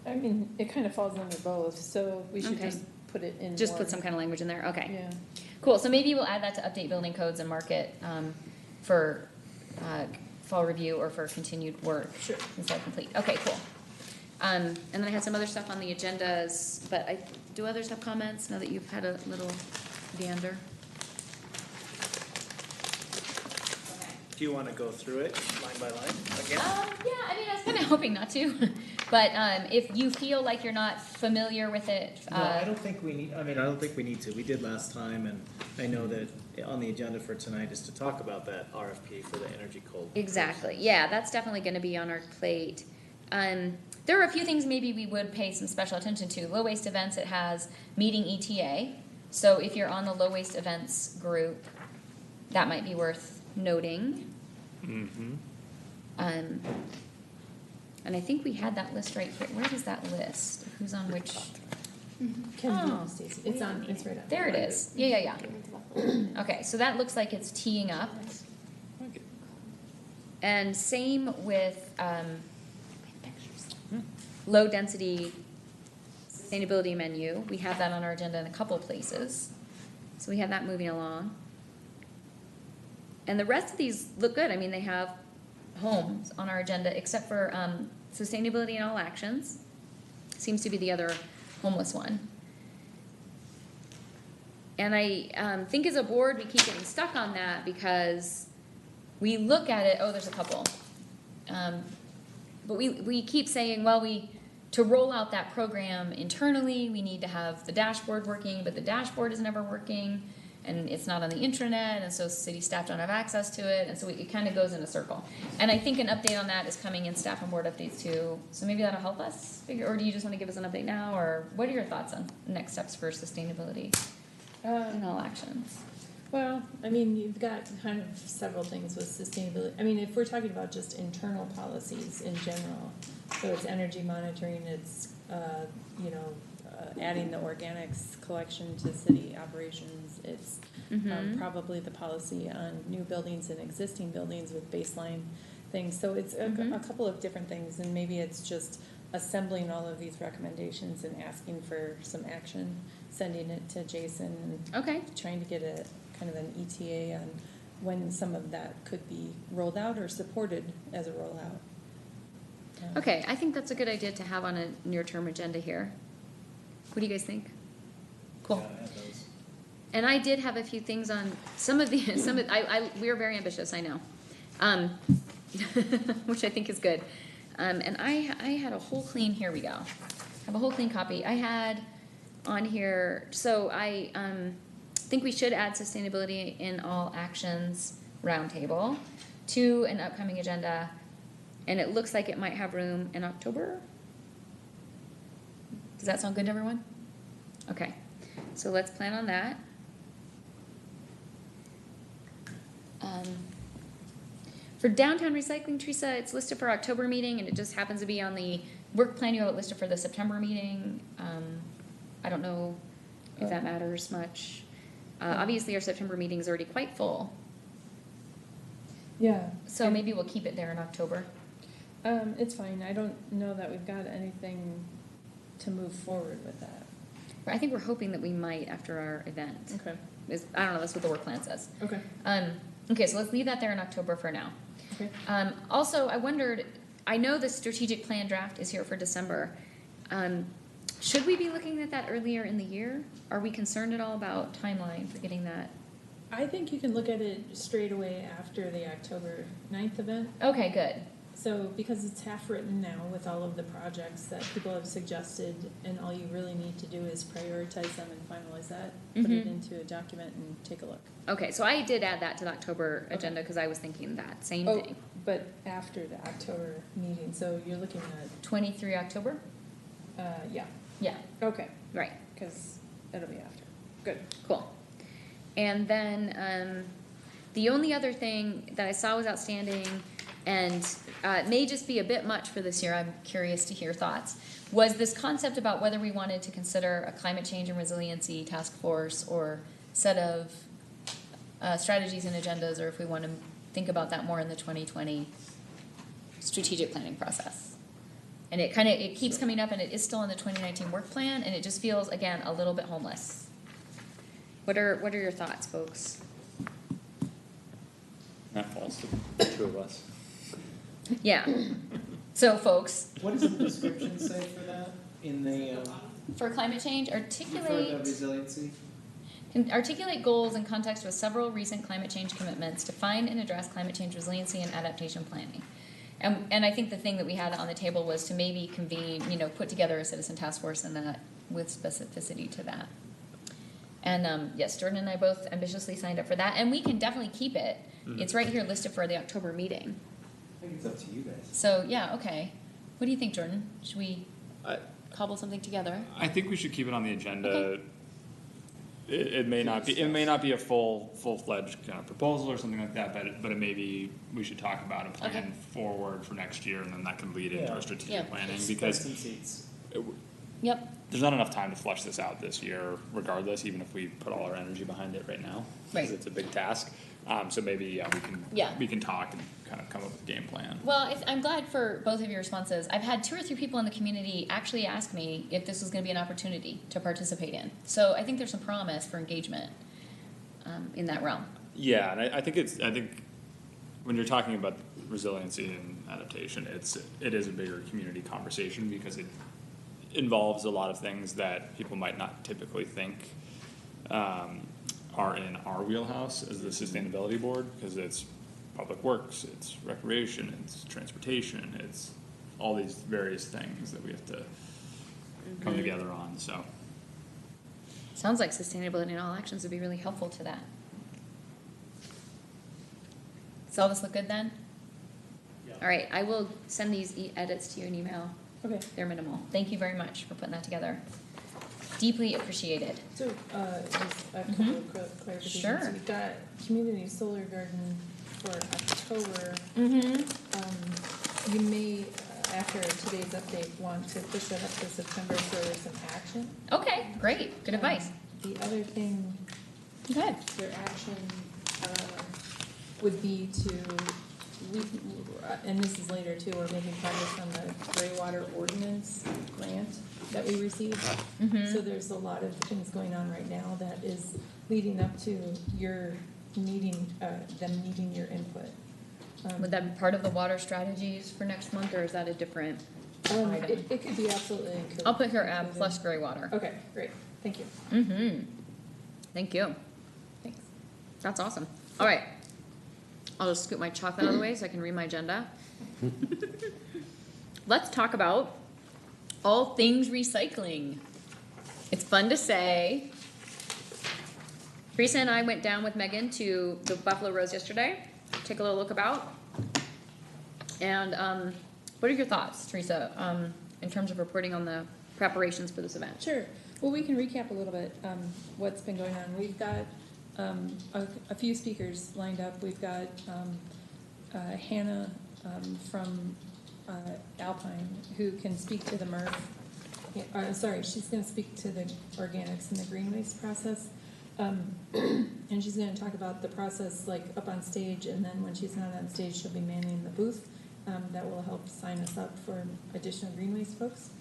I mean, it kind of falls under both, so we should Okay. just put it in. Just one. put some kind of language in there, okay. Yeah. Cool, so maybe we'll add that to update building codes and mark it for fall review or for continued work. Sure. Instead of complete, okay, cool. And then I had some other stuff on the agendas, but do others have comments now that you've had a little gander? Do you want to go through it line by line again? Yeah, I mean, I was kind of hoping not to, but if you feel like you're not familiar with it, No, I don't think we need, I don't think we need to. We did last time, and I know that on the agenda for tonight is to talk about that RFP for the energy code. Exactly. Yeah, that's definitely going to be on our plate. there are a few things maybe we would pay some special attention to. Low waste events, it has meeting ETA. So if you're on the low waste events group, that might be worth noting. Mm-hmm. And I think we had that list right here. Where is that list? Who's on which? Can Oh. you, Stacy? It's on, it's right up. There it is. Yeah. Okay, so that looks like it's teeing up. And same with low density sustainability menu. We have that on our agenda in a couple places. So we have that moving along. And the rest of these look good. I mean, they have homes on our agenda, except for sustainability in all actions. Seems to be the other homeless one. And I think as a board, we keep getting stuck on that because we look at it, oh, there's a couple. But we keep saying, well, to roll out that program internally, we need to have the dashboard working, but the dashboard is never working, and it's not on the intranet, and so city staff don't have access to it, and so it kind of goes in a circle. And I think an update on that is coming in staff and board updates too, so maybe that'll help us figure, or do you just want to give us an update now, or what are your thoughts on next steps for sustainability in all actions? Well, I mean, you've got kind of several things with sustainability. I mean, if we're talking about just internal policies in general, so it's energy monitoring, it's, adding the organics collection to city operations. It's probably the policy on new buildings and existing buildings with baseline things. So it's a couple of different things, and maybe it's just assembling all of these recommendations and asking for some action, sending it to Jason, and Okay. trying to get a kind of an ETA on when some of that could be rolled out or supported as a rollout. Okay, I think that's a good idea to have on a near-term agenda here. What do you guys think? Cool. Yeah, I have those. And I did have a few things on some of the, we are very ambitious, I know. Which I think is good. And I had a whole clean, here we go. I have a whole clean copy. I had on here, so I think we should add sustainability in all actions roundtable to an upcoming agenda. And it looks like it might have room in October. Does that sound good to everyone? Okay, so let's plan on that. For downtown recycling, Teresa, it's listed for October meeting, and it just happens to be on the work plan. You have it listed for the September meeting. I don't know if that matters much. Obviously, our September meeting is already quite full, Yeah. so maybe we'll keep it there in October. It's fine. I don't know that we've got anything to move forward with that. I think we're hoping that we might after our event. Okay. I don't know, that's what the work plan says. Okay. Okay, so let's leave that there in October for now. Okay. Also, I wondered, I know the strategic plan draft is here for December. Should we be looking at that earlier in the year? Are we concerned at all about timeline for getting that? I think you can look at it straight away after the October 9th event. Okay, good. So, because it's half written now with all of the projects that people have suggested, and all you really need to do is prioritize them and finalize that, put it into a document and take a look. Okay, so I did add that to the October agenda because I was thinking that same Oh, thing. but after the October meeting, so you're looking 23 October? at, yeah, Yeah, okay, right. because it'll be after. Good. Cool. And then the only other thing that I saw was outstanding, and it may just be a bit much for this year, I'm curious to hear thoughts, was this concept about whether we wanted to consider a climate change and resiliency task force or set of strategies and agendas, or if we want to think about that more in the 2020 strategic planning process. And it keeps coming up, and it is still in the 2019 work plan, and it just feels, again, a little bit homeless. What are your thoughts, folks? That falls to the two of us. Yeah. So, folks, What does the description say for that in the, for climate change, for the resiliency? articulate goals in context with several recent climate change commitments, define and address climate change resiliency and adaptation planning. And I think the thing that we had on the table was to maybe convene, put together a citizen task force and that with specificity to that. And yes, Jordan and I both ambitiously signed up for that, and we can definitely keep it. It's right here listed for the October meeting. I think it's up to you guys. So, yeah, okay. What do you think, Jordan? Should we I, cobble something together? I think we should keep it on the agenda. Okay. It may not be a full-fledged kind of proposal or something like that, but it may be, we should talk about a plan Okay. forward for next year, and then that can lead into Yeah. our strategic Yeah. planning, Butts because and seats. Yep. there's not enough time to flush this out this year regardless, even if we put all our energy behind it right now. Right. Because it's a big task. So maybe, Yeah. we can talk and kind of come up with a game plan. Well, I'm glad for both of your responses. I've had 2 or 3 people in the community actually ask me if this was going to be an opportunity to participate in. So I think there's some promise for engagement in that realm. Yeah, and I think when you're talking about resiliency and adaptation, it is a bigger community conversation because it involves a lot of things that people might not typically think are in our wheelhouse as the sustainability board, because it's public works, it's recreation, it's transportation, it's all these various things that we have to come together on, so. Sounds like sustainability in all actions would be really helpful to that. Does all this look good then? Yeah. All right, I will send these edits to you in email. Okay, They're minimal. Thank you very much for putting that together. Deeply appreciated. so, just a couple of clarifications. Sure. We've got community solar garden for October. You may, after today's update, want to push that up to September for some action. Okay, great. Good advice. The other thing, Good. their action, would be to, we, and this is later too, we're making progress on the gray water ordinance grant that we received. So there's a lot of things going on right now that is leading up to your needing, them needing your input. Would that be part of the water strategies for next month, or is that a different item? It could be absolutely included. I'll put here add plus gray water. Okay, great, thank you. Mm-hmm. Thank you. Thanks. That's awesome. All right. I'll just scoot my chocolate out of the way so I can read my agenda. Let's talk about all things recycling. It's fun to say. Teresa and I went down with Megan to the Buffalo Rose yesterday. Take a little look about. And what are your thoughts, Teresa, in terms of reporting on the preparations for this event? Sure. Well, we can recap a little bit what's been going on. We've got a few speakers lined up. We've got Hannah from Alpine, who can speak to the MRF. Sorry, she's going to speak to the organics and the green waste process. And she's going to talk about the process like up on stage, and then when she's not on stage, she'll be manning the booth. That will help sign us up for additional green waste folks.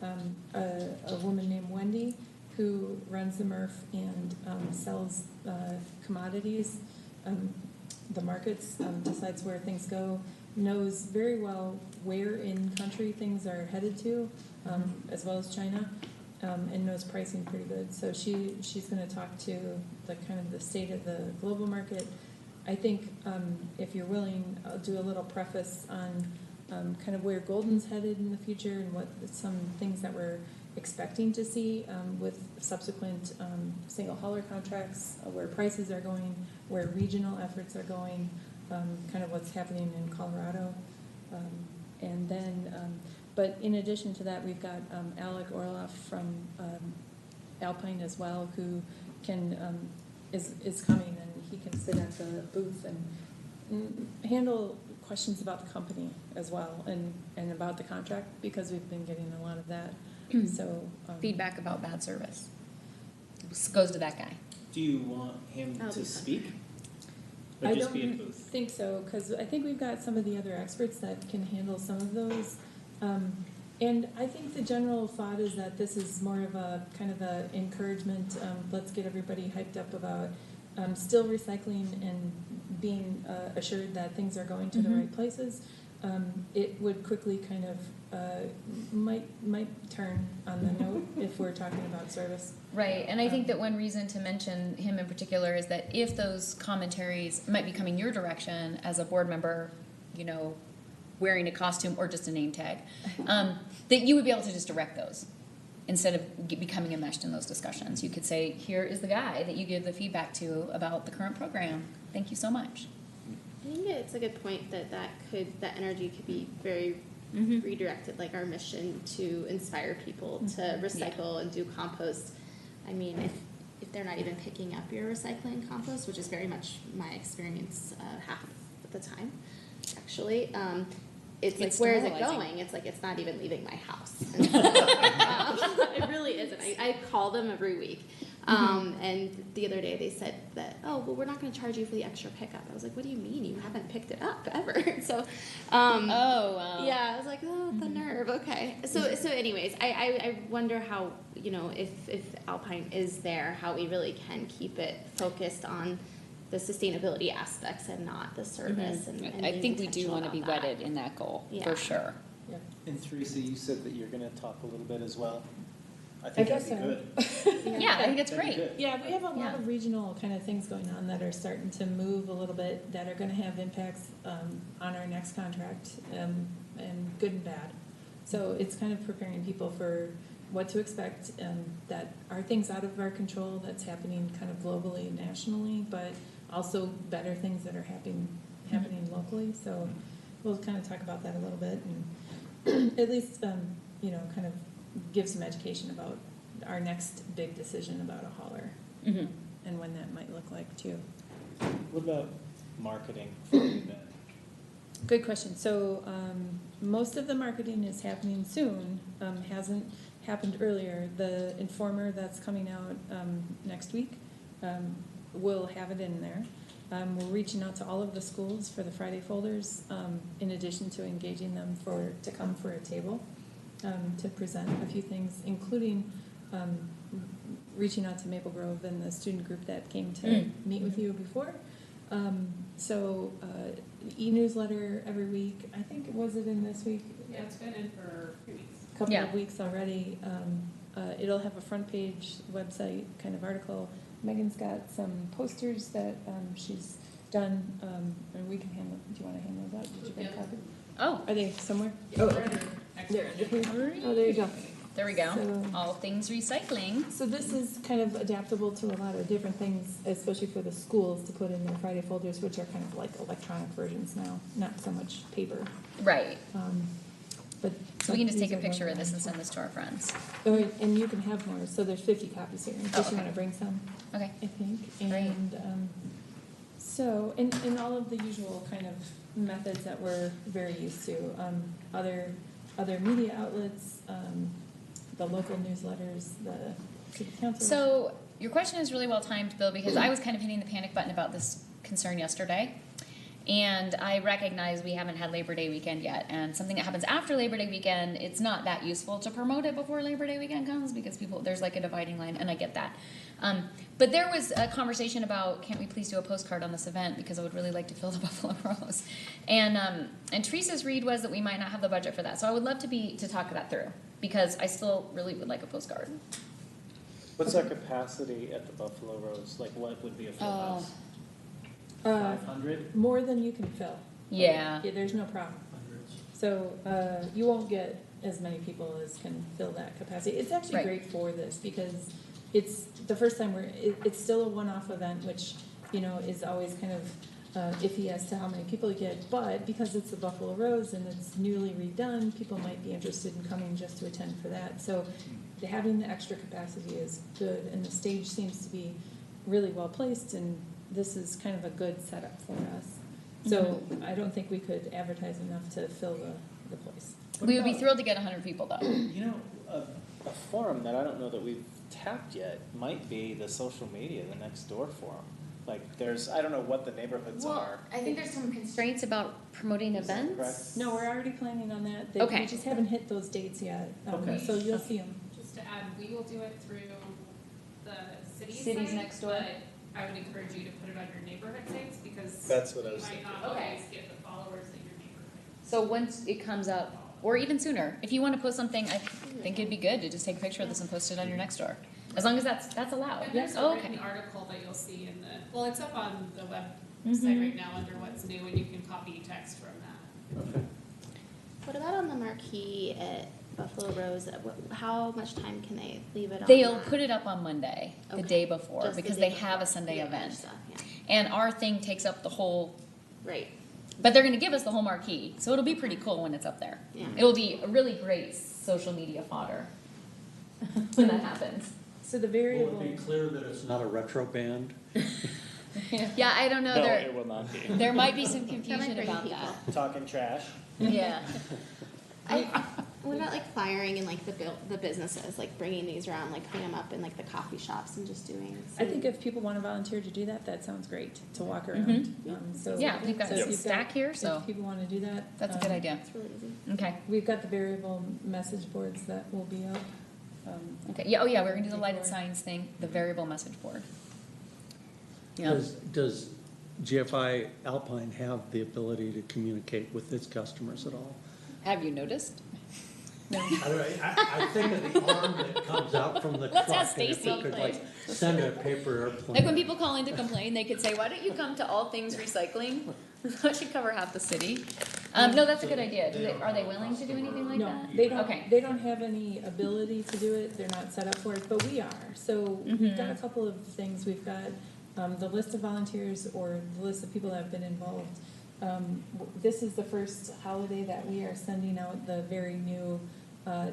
A woman named Wendy, who runs the MRF and sells commodities, the markets, decides where things go, knows very well where in country things are headed to, as well as China, and knows pricing pretty good. So she's going to talk to the kind of the state of the global market. I think if you're willing, I'll do a little preface on kind of where Golden's headed in the future and what some things that we're expecting to see with subsequent single hauler contracts, where prices are going, where regional efforts are going, kind of what's happening in Colorado. And then, but in addition to that, we've got Alec Orloff from Alpine as well, who can is coming, and he can sit at the booth and handle questions about the company as well, and about the contract, because we've been getting a lot of that. So Feedback about bad service. This goes to that guy. Do you want him That'll to be fun. speak? Or I just be in don't booth? think so, because I think we've got some of the other experts that can handle some of those. And I think the general thought is that this is more of a kind of a encouragement. Let's get everybody hyped up about still recycling and being assured that things are going to the right places. It would quickly kind of might turn on the note if we're talking about service. Right, and I think that one reason to mention him in particular is that if those commentaries might be coming your direction as a board member, you know, wearing a costume or just a name tag, that you would be able to just direct those instead of becoming enmeshed in those discussions. You could say, here is the guy that you give the feedback to about the current program. Thank you so much. I think it's a good point that that energy could be very redirected, like our mission to inspire people to recycle and do compost. I mean, if they're not even picking up your recycling compost, which is very much my experience half of the time, actually, it's like, where is it going? It's like, it's not even leaving my house. And so, it really isn't. I call them every week. And the other day they said that, oh, well, we're not going to charge you for the extra pickup. I was like, what do you mean? You haven't picked it up ever. So, Oh, wow. yeah, I was like, oh, the nerve. Okay. So anyways, I wonder how, you know, if Alpine is there, how we really can keep it focused on the sustainability aspects and not the service. And I being think we do intentional want to be about that. wedded in that goal, Yeah. for sure. And Teresa, you said that you're gonna talk a little bit as well. I think guess that'd be so. good. Yeah, I think it's That'd be great. good. Yeah, we have a lot Yeah. of regional kind of things going on that are starting to move a little bit, that are gonna have impacts on our next contract, and good and bad. So it's kind of preparing people for what to expect, that are things out of our control that's happening kind of globally, nationally, but also better things that are happening locally. So we'll kind of talk about that a little bit, and at least, you know, kind of give some education about our next big decision about a hauler Mhm. and when that might look like too. What about marketing for the event? Good question. So, most of the marketing is happening soon, hasn't happened earlier. The Informer that's coming out, next week, will have it in there. We're reaching out to all of the schools for the Friday folders, in addition to engaging them to come for a table, to present a few things, including, reaching out to Maple Grove and the student group that came to meet with you before. So, e-newsletter every week, I think, was it in this week? Yeah, it's been in for a few weeks. Couple Yeah. of weeks already. It'll have a front page website kind of article. Megan's got some posters that she's done, and we can hand them. Do you want to hand those out? Did you get a copy? Oh, Are they somewhere? Yeah, they're under They're extra. under here. Oh, there you go. there we go. So- All things recycling. So this is kind of adaptable to a lot of different things, especially for the schools to put in their Friday folders, which are kind of like electronic versions now, not so much paper. Right. But So we can just these take a are picture more of this and than- send this to our friends. Oh, and you can have more, so there's 50 copies here, in case okay. you wanna bring some, Okay. I think. Great. And, so, and all of the usual kind of methods that we're very used to, other media outlets, the local newsletters, the city council. So your question is really well timed, Bill, because I was kind of hitting the panic button about this concern yesterday. And I recognize we haven't had Labor Day weekend yet, and something that happens after Labor Day weekend, it's not that useful to promote it before Labor Day weekend comes because there's like a dividing line, and I get that. But there was a conversation about, can't we please do a postcard on this event because I would really like to fill the Buffalo Rose. And Teresa's read was that we might not have the budget for that, so I would love to talk that through because I still really would like a postcard. What's our capacity at the Buffalo Rose? Like, what would be a full Oh. house? 500? More than you can fill. Yeah. Yeah, there's no problem. So, you won't get as many people as can fill that capacity. It's actually Right. great for this because it's the first time it's still a one-off event, which, you know, is always kind of iffy as to how many people you get. But because it's the Buffalo Rose and it's newly redone, people might be interested in coming just to attend for that. So having the extra capacity is good, and the stage seems to be really well placed, and this is kind of a good setup for us. So I don't think we could advertise enough to fill the place. We would be thrilled to get 100 people though. You know, a forum that I don't know that we've tapped yet might be the social media, the Next Door forum. Like, I don't know what the neighborhoods are. I think there's some constraints about promoting Is that events. correct? No, we're already planning on that. Okay. We just haven't hit those dates yet. Okay. So you'll see them. Just to add, we will do it through the city Cities site, next door. but I would encourage you to put it on your neighborhood sites because That's what I you was might thinking. not Okay. always get the followers that your neighborhood. So once it comes up, or even sooner, if you want to post something, I think it'd be good to just take a picture of this and post it on your next door. As long as that's allowed. And there's a Oh, written okay. article that you'll see in well, it's up on the website Mhm. right now under what's new, and you can copy text from that. Okay. What about on the marquee at Buffalo Rose? How much time can they leave it on? They'll that? put it up on Monday, the Okay. day before, Just the because day they have a before. Sunday Yeah, other event. stuff, yeah. And our thing takes up the whole Right. But they're gonna give us the whole marquee, so it'll be pretty cool when it's up there. Yeah. It'll be a really great social media fodder when that happens. So the Will variable, it be clear that it's not a retro band? Yeah, I don't know, No, there, it will not be. there might be some That might confusion bring about people. that. Talking trash. Yeah. What about like flyering and like the businesses, like bringing these around, like putting them up in like the coffee shops and just doing? I think if people wanna volunteer to do that, that sounds great, to walk around. So- Yeah, we've got so a if you've stack got- here, so If people wanna do that. that's a good idea. It's really easy. Okay, We've got the variable message boards that will be up. okay, yeah, oh yeah, we're gonna do the lighted signs thing, the variable message board. Yeah, Does GFI Alpine have the ability to communicate with its customers at all? have you noticed? I think of the arm that comes out from the truck. Let's ask and if Stacy. it could, like, send a paper airplane. Like when people call in to complain, they could say, why don't you come to All Things Recycling? That should cover half the city. No, that's a good idea. Are they willing to do anything like No, that? they don't, Okay. they don't have any ability to do it, they're not set up for it, but we are. So we've got a couple of things, we've got, the list of volunteers or the list of people that have been involved. This is the first holiday that we are sending out the very new,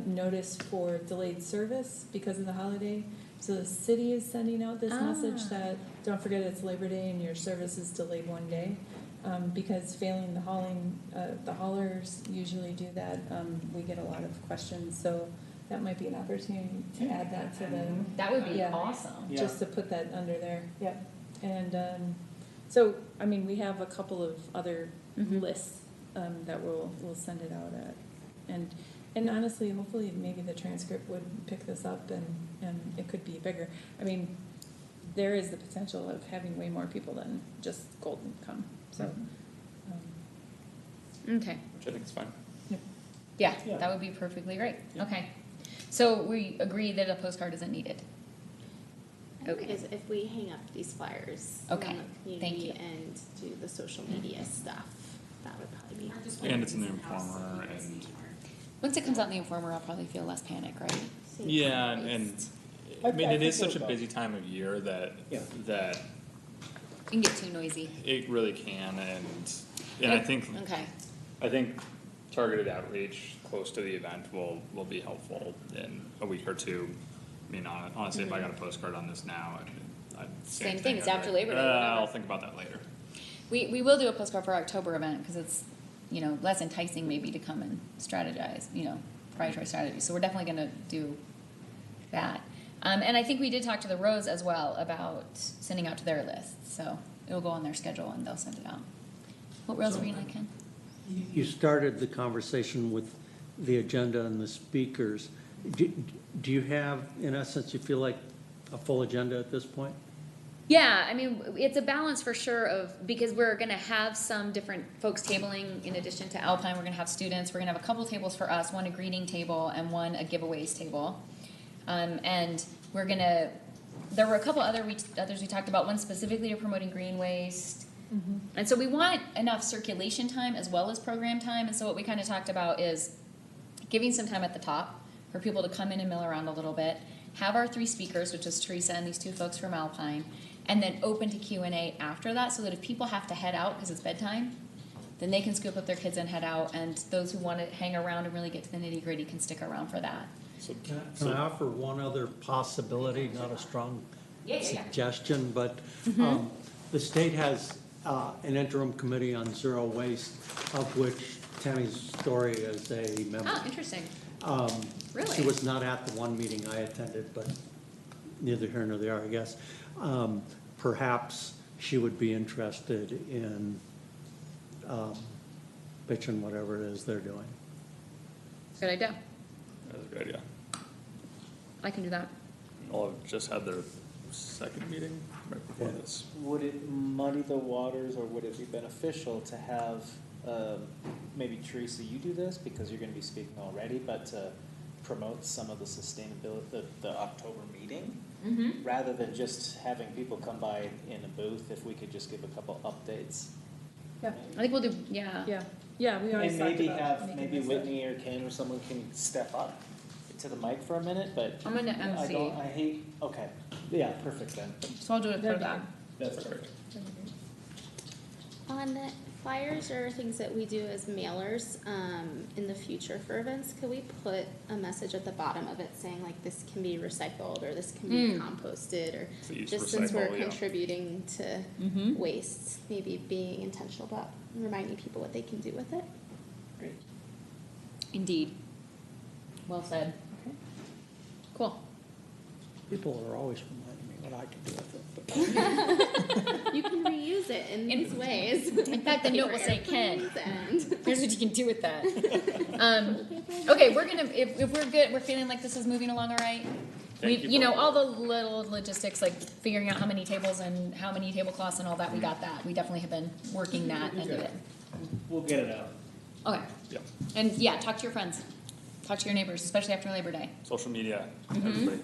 notice for delayed service because of the holiday. So the city is sending out this message that, don't forget it's Labor Day and your service is delayed one day. Because failing the hauling, the haulers usually do that, we get a lot of questions, so that might be an opportunity to add that to the. That would be Yeah. awesome. Just to put that under there, yeah. And, so, I mean, we have a couple of other lists, that we'll send it out at. And honestly, hopefully, maybe the transcript would pick this up and it could be bigger. I mean, there is the potential of having way more people than just Golden come, so. Okay, Which I think is fine. yeah, Yeah. that would be perfectly great. Okay. So we agree that a postcard isn't needed. I think Okay. is if we hang up these flyers Okay, around the thank community you. and do the social media stuff, that would probably be. And it's in the Informer and, Once it comes out in the Informer, I'll probably feel less panic, right? yeah, and, I mean, I it is think such a it'll go. busy time of year that, Yeah. that It can get too noisy. it really can, and I think, Okay. I think targeted outreach close to the event will be helpful in a week or two. I mean, honestly, if I got a postcard on this now, I'd. Same thing, it's I'd after be Labor Day, whatever. I'll think about that later. We will do a postcard for our October event, because it's, you know, less enticing maybe to come and strategize, you know, prioritize strategy. So we're definitely gonna do that. And I think we did talk to the Rose as well about sending out to their list, so it'll go on their schedule and they'll send it out. What Rose were you like, Ken? You started the conversation with the agenda and the speakers. Do you have, in essence, you feel like a full agenda at this point? Yeah, I mean, it's a balance for sure of, because we're gonna have some different folks tabling in addition to Alpine, we're gonna have students, we're gonna have a couple tables for us, one a greeting table and one a giveaways table. And we're gonna, there were a couple others we talked about, one specifically to promoting green waste. And so we want enough circulation time as well as program time, and so what we kind of talked about is giving some time at the top for people to come in and mill around a little bit, have our 3 speakers, which is Teresa and these 2 folks from Alpine, and then open to Q&A after that, so that if people have to head out because it's bedtime, then they can scoop up their kids and head out, and those who want to hang around and really get to the nitty-gritty can stick around for that. So, Can I offer one other possibility, not a strong Yeah. suggestion, but the state has an interim committee on zero waste, of which Tammy Story is a member. Oh, interesting. She Really? was not at the one meeting I attended, but neither here nor there, I guess. Perhaps she would be interested in pitching whatever it is they're doing. Good idea. that's a good idea. I can do that. I'll have just had their second meeting right before Yeah. this. Would it muddy the waters, or would it be beneficial to have, maybe Teresa, you do this, because you're gonna be speaking already, but to promote some of the sustainability, the October meeting? Rather than just having people come by in a booth, if we could just give a couple updates. Yeah, I think we'll do, yeah. yeah, we always And talked maybe about have, making maybe this Whitney or Ken or someone can step up to the mic for a minute, but. I'm gonna MC. I hate, okay, yeah, perfect then. So I'll do it for That'd be that. That's perfect. On flyers or things that we do as mailers, in the future for events, could we put a message at the bottom of it saying like this can be recycled or this can be composted, or Please just since we're recycle, yeah. contributing to waste, maybe being intentional about reminding people what they can do with it? Indeed. Well said. Cool. People are always reminding me what I can do with it. But You can reuse it in these ways. In fact, the note will say Paper can. airplanes and Here's what you can do with that. Okay, we're gonna, if we're good, we're feeling like this is moving along all right? We, Thank you you know, both. all the little logistics, like figuring out how many tables and how many tablecloths and all that, we got that. We definitely have been working that end of it. We'll get it out. Okay. Yep. And yeah, talk to your friends. Talk to your neighbors, especially after Labor Day. Social media, Mm-hmm. everybody.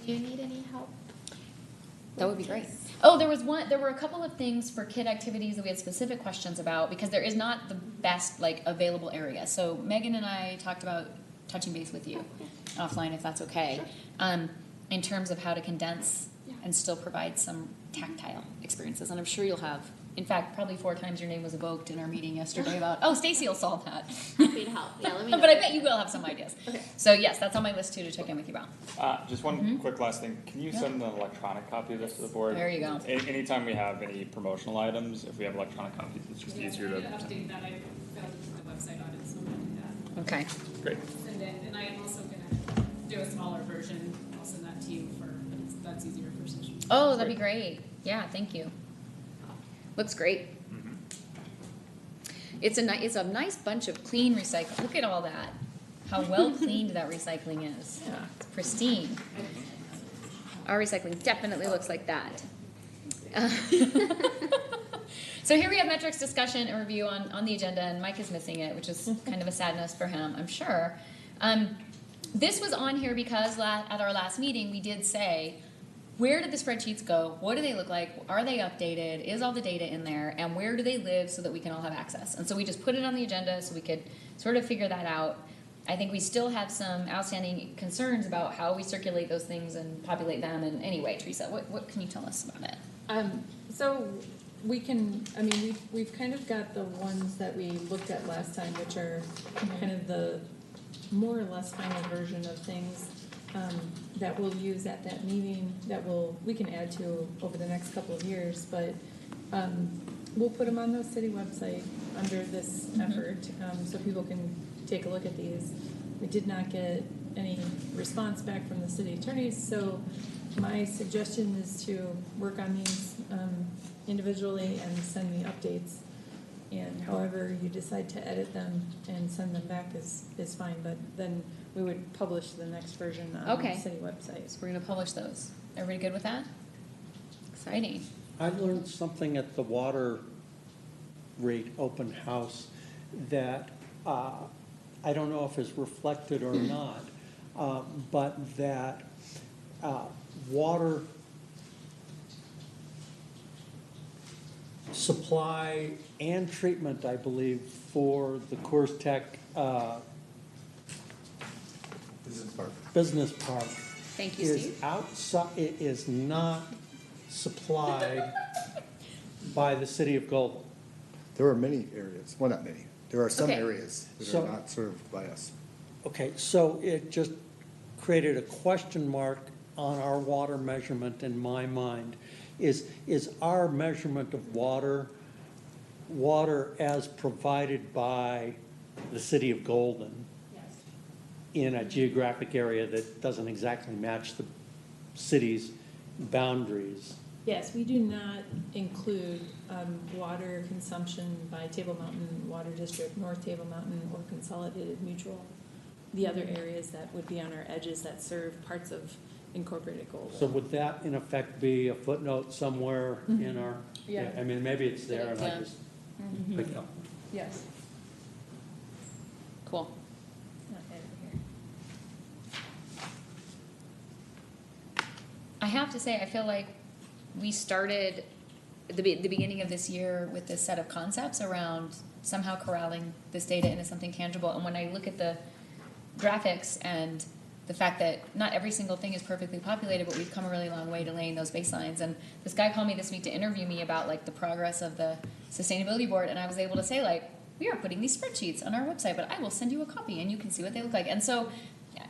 do you need any help? That would be great. Oh, there were a couple of things for kid activities that we had specific questions about, because there is not the best, like, available area. So Megan and I talked about touching base with you offline, if that's okay, in terms of how to condense and still provide some tactile experiences. And I'm sure you'll have, in fact, probably 4 times your name was evoked in our meeting yesterday about, oh, Stacy will solve that. Happy to help. Yeah, let me know. But I bet you will have some ideas. Okay. So yes, that's on my list too, to check in with you about. Just one quick last thing, can you Yeah. send an electronic copy of this to the board? There you go. Anytime we have any promotional items, if we have electronic copies, it's just Yeah, easier I need to. to update that, I failed to put the website on it, so I'm gonna do Okay. Great. that. Send it, and I am also gonna do a smaller version, I'll send that to you for, but that's easier for social. Oh, that'd be great. Yeah, thank you. Looks great. It's a nice bunch of clean recycle. Look at all that. How well cleaned that recycling is. It's pristine. Our recycling definitely looks like that. So here we have metrics discussion and review on the agenda, and Mike is missing it, which is kind of a sadness for him, I'm sure. This was on here because at our last meeting, we did say, where did the spreadsheets go? What do they look like? Are they updated? Is all the data in there? And where do they live so that we can all have access? And so we just put it on the agenda so we could sort of figure that out. I think we still have some outstanding concerns about how we circulate those things and populate them. And anyway, Teresa, what can you tell us about it? So we can, I mean, we've kind of got the ones that we looked at last time, which are kind of the more or less final version of things that we'll use at that meeting, that we can add to over the next couple of years, but we'll put them on the city website under this effort, so people can take a look at these. We did not get any response back from the city attorneys, so my suggestion is to work on these individually and send me updates. And however you decide to edit them and send them back is fine, but then we would publish the next version on Okay. the city website. So we're going to publish those. Everybody good with that? Exciting. I learned something at the water rate open house that I don't know if it's reflected or not, but that water supply and treatment, I believe, for the Coors Tech Business Park Thank you, is Steve. outside, it is not supplied by the city of Golden. There are many areas, well, not many, there are some Okay. areas that So- are not served by us. Okay, so it just created a question mark on our water measurement in my mind. Is our measurement of water as provided by the city of Golden in a geographic area that doesn't exactly match the city's boundaries? Yes, we do not include water consumption by Table Mountain Water District, North Table Mountain, or Consolidated Mutual. The other areas that would be on our edges that serve parts of Incorporated Golden. So would that in effect be a footnote somewhere in our? Yeah. I mean, maybe it's there and I Yeah. just picked it up. Yes. Cool. I have to say, I feel like we started at the beginning of this year with this set of concepts around somehow corralling this data into something tangible. And when I look at the graphics and the fact that not every single thing is perfectly populated, but we've come a really long way to laying those baselines. And this guy called me this week to interview me about like the progress of the sustainability board, and I was able to say like, we are putting these spreadsheets on our website, but I will send you a copy and you can see what they look like. And so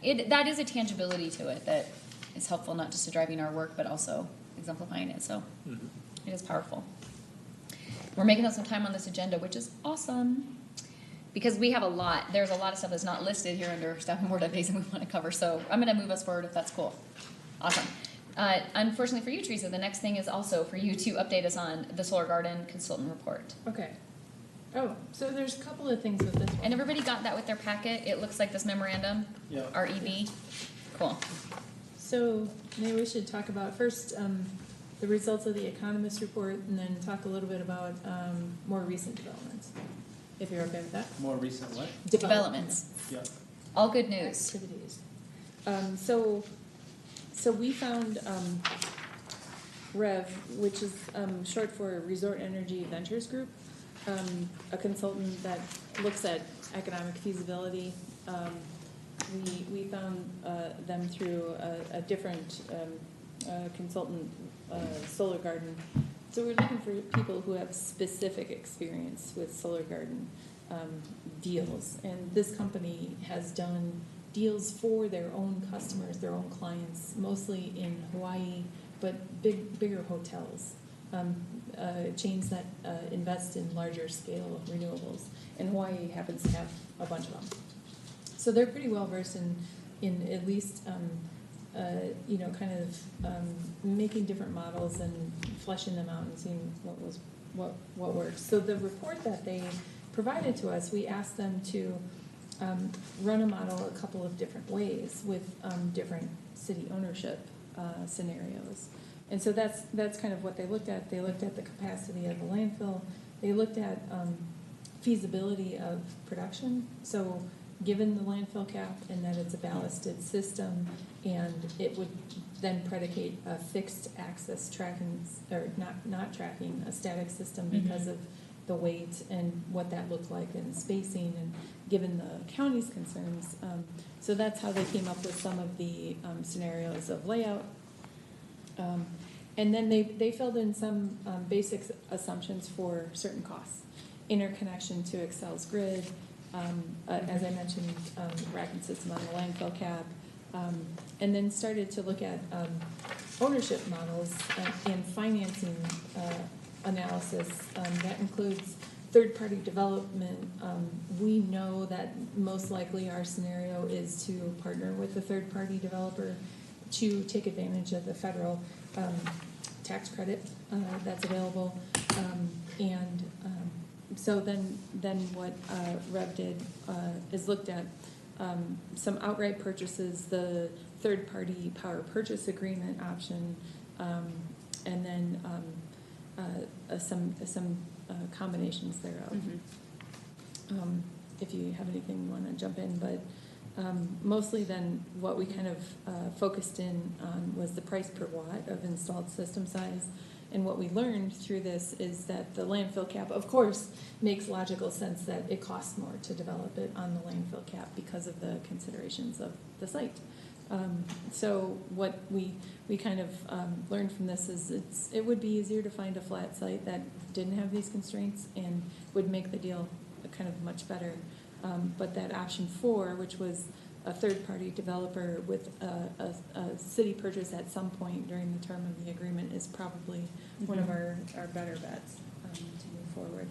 that is a tangibility to it that is helpful, not just to driving our work, but also exemplifying it. So it is powerful. We're making up some time on this agenda, which is awesome. Because we have a lot, there's a lot of stuff that's not listed here under staff and board updates that we want to cover. So I'm going to move us forward if that's cool. Awesome. Unfortunately for you, Teresa, the next thing is also for you to update us on the Solar Garden consultant report. Okay. Oh, so there's a couple of things with this one. And everybody got that with their packet? It looks like this memorandum? Yeah. REB? Cool. So maybe we should talk about first the results of the economist report, and then talk a little bit about more recent developments, if you're okay with that. More recent what? Developments. Yeah. All good news. Activities. So we found REV, which is short for Resort Energy Ventures Group, a consultant that looks at economic feasibility. We found them through a different consultant, Solar Garden. So we're looking for people who have specific experience with Solar Garden deals. And this company has done deals for their own customers, their own clients, mostly in Hawaii, but bigger hotels, chains that invest in larger scale renewables. And Hawaii happens to have a bunch of them. So they're pretty well versed in at least kind of making different models and fleshing them out and seeing what works. So the report that they provided to us, we asked them to run a model a couple of different ways with different city ownership scenarios. And so that's kind of what they looked at. They looked at the capacity of the landfill. They looked at feasibility of production. So given the landfill cap and that it's a ballasted system, and it would then predicate a fixed access tracking, or not tracking, a static system because of the weight and what that looked like and spacing, and given the county's concerns. So that's how they came up with some of the scenarios of layout. And then they filled in some basic assumptions for certain costs. Interconnection to Excel's grid, as I mentioned, racking system on the landfill cap, and then started to look at ownership models and financing analysis. That includes third-party development. We know that most likely our scenario is to partner with a third-party developer to take advantage of the federal tax credit that's available. So then what REV did is looked at some outright purchases, the third-party power purchase agreement option, and then some combinations thereof. If you have anything you want to jump in, but mostly then what we kind of focused in on was the price per watt of installed system size. And what we learned through this is that the landfill cap, of course, makes logical sense that it costs more to develop it on the landfill cap because of the considerations of the site. So what we kind of learned from this is it would be easier to find a flat site that didn't have these constraints and would make the deal kind of much better. But that option 4, which was a third-party developer with a city purchase at some point during the term of the agreement, is probably one of our better bets to move forward.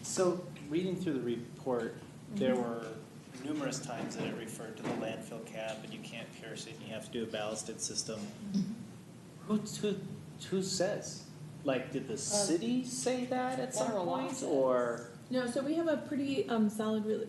So, reading through the report, there were numerous times that it referred to the landfill cap, and you can't pierce it, and you have to do a ballasted system. Who says? Like, did the city say that at some point, or? No, so we have a pretty solid,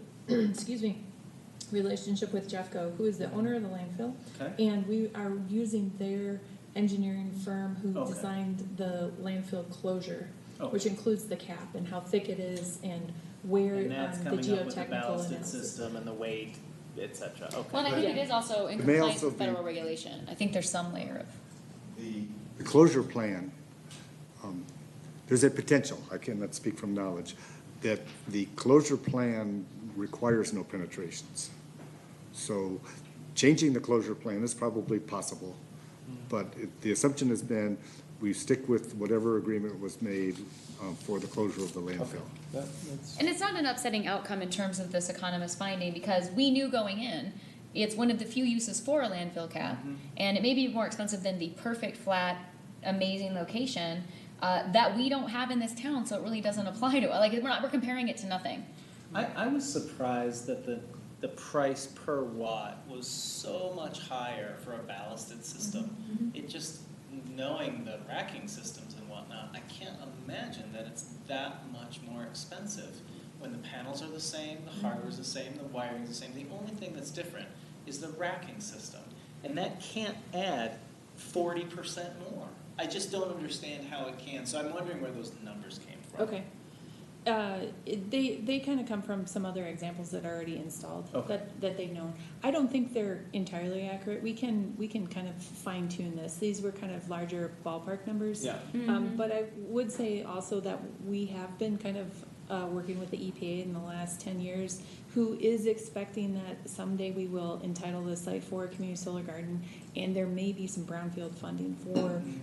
relationship with Jeffco, who is the owner of the landfill. Okay. And we are using their engineering firm who Okay. designed the landfill closure, Okay. which includes the cap and how thick it is and where And that's the coming up with the geotechnical ballasted analysis. system and the weight, et cetera, okay. Well, and I think it is also in It may compliance also with federal be- regulation. I think there's some layer of. The closure plan, there's a potential, I cannot speak from knowledge, that the closure plan requires no penetrations. So changing the closure plan is probably possible. But the assumption has been, we stick with whatever agreement was made for the closure of the landfill. And it's not an upsetting outcome in terms of this economist finding, because we knew going in, it's one of the few uses for a landfill cap, and it may be more expensive than the perfect, flat, amazing location that we don't have in this town, so it really doesn't apply to it. Like, we're comparing it to nothing. I was surprised that the price per watt was so much higher for a ballasted system. It just, knowing the racking systems and whatnot, I can't imagine that it's that much more expensive when the panels are the same, the hardware's the same, the wiring's the same. The only thing that's different is the racking system. And that can't add 40% more. I just don't understand how it can. So I'm wondering where those numbers came from. Okay. They kind of come from some other examples that are already installed, Okay. that they've known. I don't think they're entirely accurate. We can kind of fine tune this. These were kind of larger ballpark numbers. Yeah. But I would say also that we have been kind of working with the EPA in the last 10 years, who is expecting that someday we will entitle the site for a community solar garden, and there may be some brownfield funding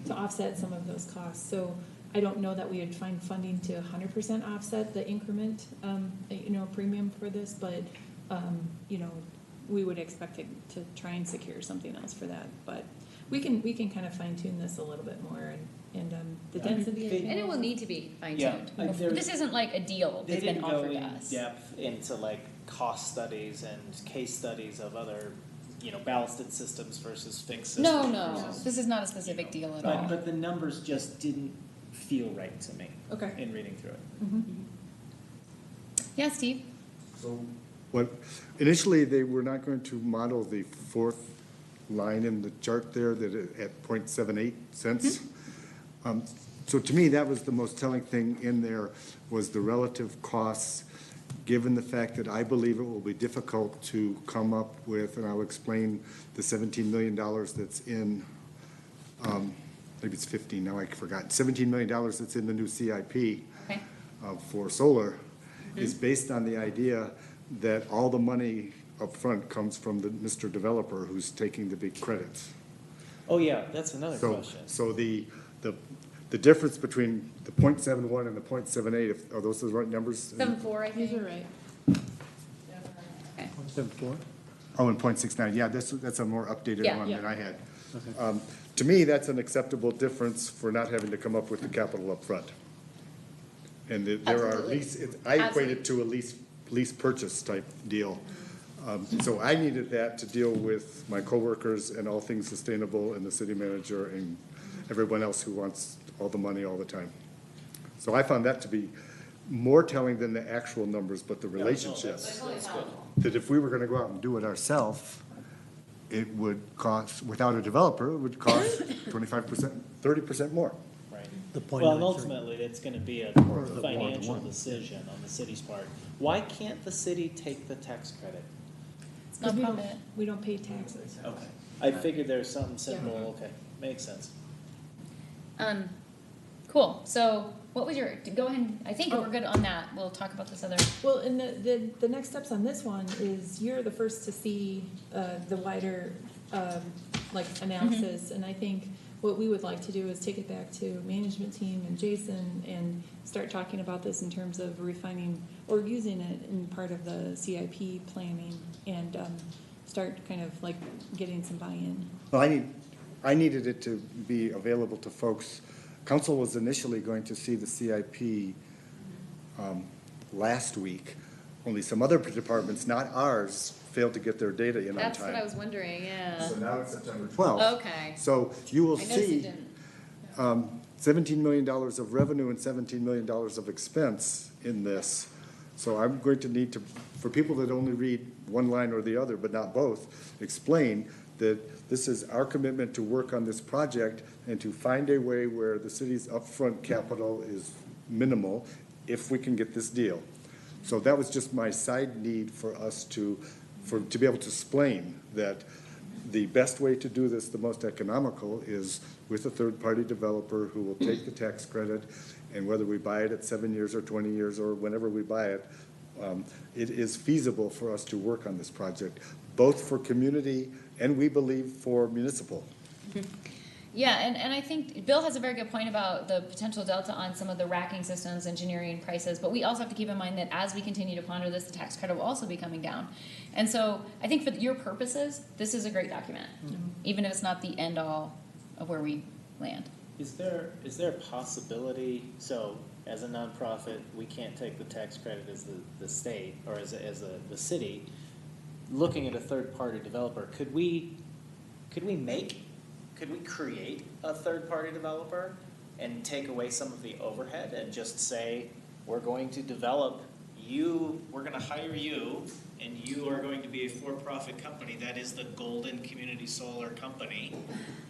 to offset some of those costs. So I don't know that we would find funding to 100% offset the increment, premium for this, but, we would expect to try and secure something else for that. But we can kind of fine tune this a little bit more and the density. of And it will need to be fine-tuned. Yeah, This isn't like a deal They that's been didn't go offered to in us. depth into like cost studies and case studies of other, ballasted systems versus fixed systems. No, this is not a specific deal at all. But the numbers just didn't feel right to me Okay. in reading through it. Yeah, Steve? So initially, they were not going to model the fourth line in the chart there that at 0.78 cents. So to me, that was the most telling thing in there, was the relative costs, given the fact that I believe it will be difficult to come up with, and I'll explain the $17 million that's in, maybe it's 15, now I forgot, $17 million that's in the new CIP Okay. for solar is based on the idea that all the money up front comes from the Mr. Developer who's taking the big credits. Oh, yeah, that's another So, question. so the difference between the 0.71 and the 0.78, are those the right numbers? 7.4, I think. These are right. 0.74? Oh, and 0.69, yeah, that's a more updated Yeah. one Yeah. than I had. To me, that's an acceptable difference for not having to come up with the capital up front. And there are Absolutely. I equate it to a lease purchase type deal. So I needed that to deal with my coworkers and all things sustainable and the city manager and everyone else who wants all the money all the time. So I found that to be more telling than the actual numbers, but the relationship. That's good. That if we were gonna go out and do it ourselves, it would cost, without a developer, it would cost 25%, 30% more. Right. The Well, and 0.93. ultimately, it's gonna be a Or the financial 1. decision on the city's part. Why can't the city take the tax credit? It's not Because permanent. we don't pay taxes. Okay. I figured there's something simple, okay, makes sense. Cool. So what was go ahead, I think we're good on that. We'll talk about this other. Well, and the next steps on this one is you're the first to see the wider, analysis. And I think what we would like to do is take it back to management team and Jason and start talking about this in terms of refining or using it in part of the CIP planning and start kind of like getting some buy-in. Well, I needed it to be available to folks. Council was initially going to see the CIP last week, only some other departments, not ours, failed to get their data in on time. That's what I was wondering, yeah. So now it's September 12th. Okay. So you will I noticed it see didn't. $17 million of revenue and $17 million of expense in this. So I'm going to need to, for people that only read one line or the other, but not both, explain that this is our commitment to work on this project and to find a way where the city's upfront capital is minimal if we can get this deal. So that was just my side need for us to be able to explain that the best way to do this, the most economical, is with a third-party developer who will take the tax credit, and whether we buy it at 7 years or 20 years or whenever we buy it, it is feasible for us to work on this project, both for community and we believe for municipal. Yeah, and I think Bill has a very good point about the potential delta on some of the racking systems, engineering prices, but we also have to keep in mind that as we continue to ponder this, the tax credit will also be coming down. And so I think for your purposes, this is a great document, even if it's not the end all of where we land. Is there a possibility, so as a nonprofit, we can't take the tax credit as the state, or as the city, looking at a third-party developer, could we create a third-party developer and take away some of the overhead and just say, we're going to develop you, we're gonna hire you, and you are going to be a for-profit company that is the Golden Community Solar Company,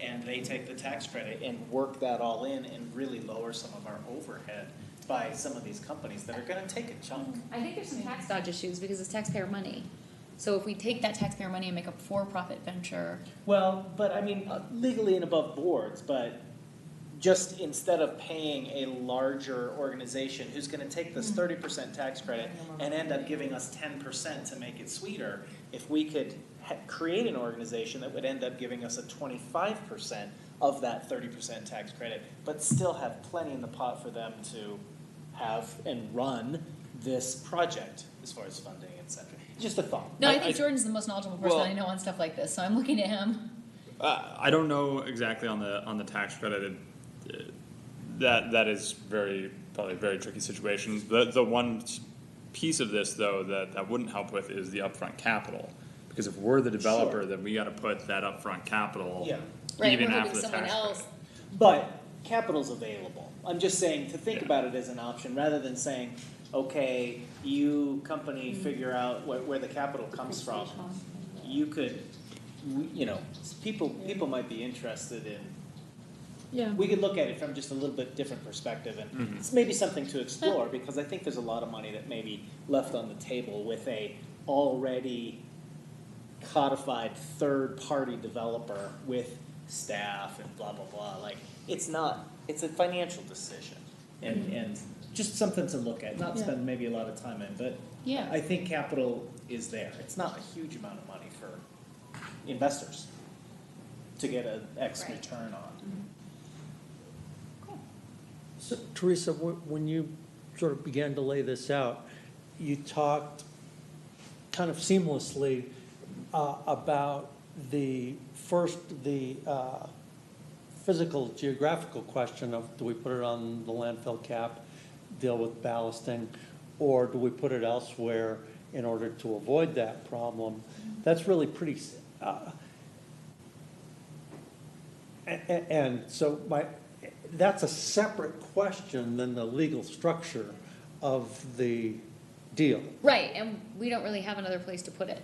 and they take the tax credit and work that all in and really lower some of our overhead by some of these companies that are gonna take a chunk. I think there's some tax dodge issues because it's taxpayer money. So if we take that taxpayer money and make a for-profit venture, Well, but I mean, legally and above boards, but just instead of paying a larger organization who's gonna take this 30% tax credit and end up giving us 10% to make it sweeter, if we could create an organization that would end up giving us a 25% of that 30% tax credit, but still have plenty in the pot for them to have and run this project as far as funding, et cetera. Just a thought. no, I think Jordan's the most knowledgeable person Well- I know on stuff like this, so I'm looking at him. I don't know exactly on the tax credit. That is probably a very tricky situation. The one piece of this though that wouldn't help with is the upfront capital, because if we're the developer, Sure. then we got to put that upfront capital Yeah. Right, even we're after hoping the someone tax else. credit. But capital's available. I'm just saying to think Yeah. about it as an option rather than saying, okay, you company figure out where the capital comes from. You could, you know, people might be interested in, Yeah. we could look at it from just a little bit different perspective, and it's maybe something to explore, because I think there's a lot of money that may be left on the table with a already codified third-party developer with staff and blah, blah, blah. Like, it's a financial decision, and just something to look at, not Yeah. spend maybe a lot of time in, but Yeah. I think capital is there. It's not a huge amount of money for investors to get an X Right. return on. So Teresa, when you sort of began to lay this out, you talked kind of seamlessly about the physical geographical question of do we put it on the landfill cap, deal with ballasting, or do we put it elsewhere in order to avoid that problem? That's really pretty, and so that's a separate question than the legal structure of the deal. Right, and we don't really have another place to put it.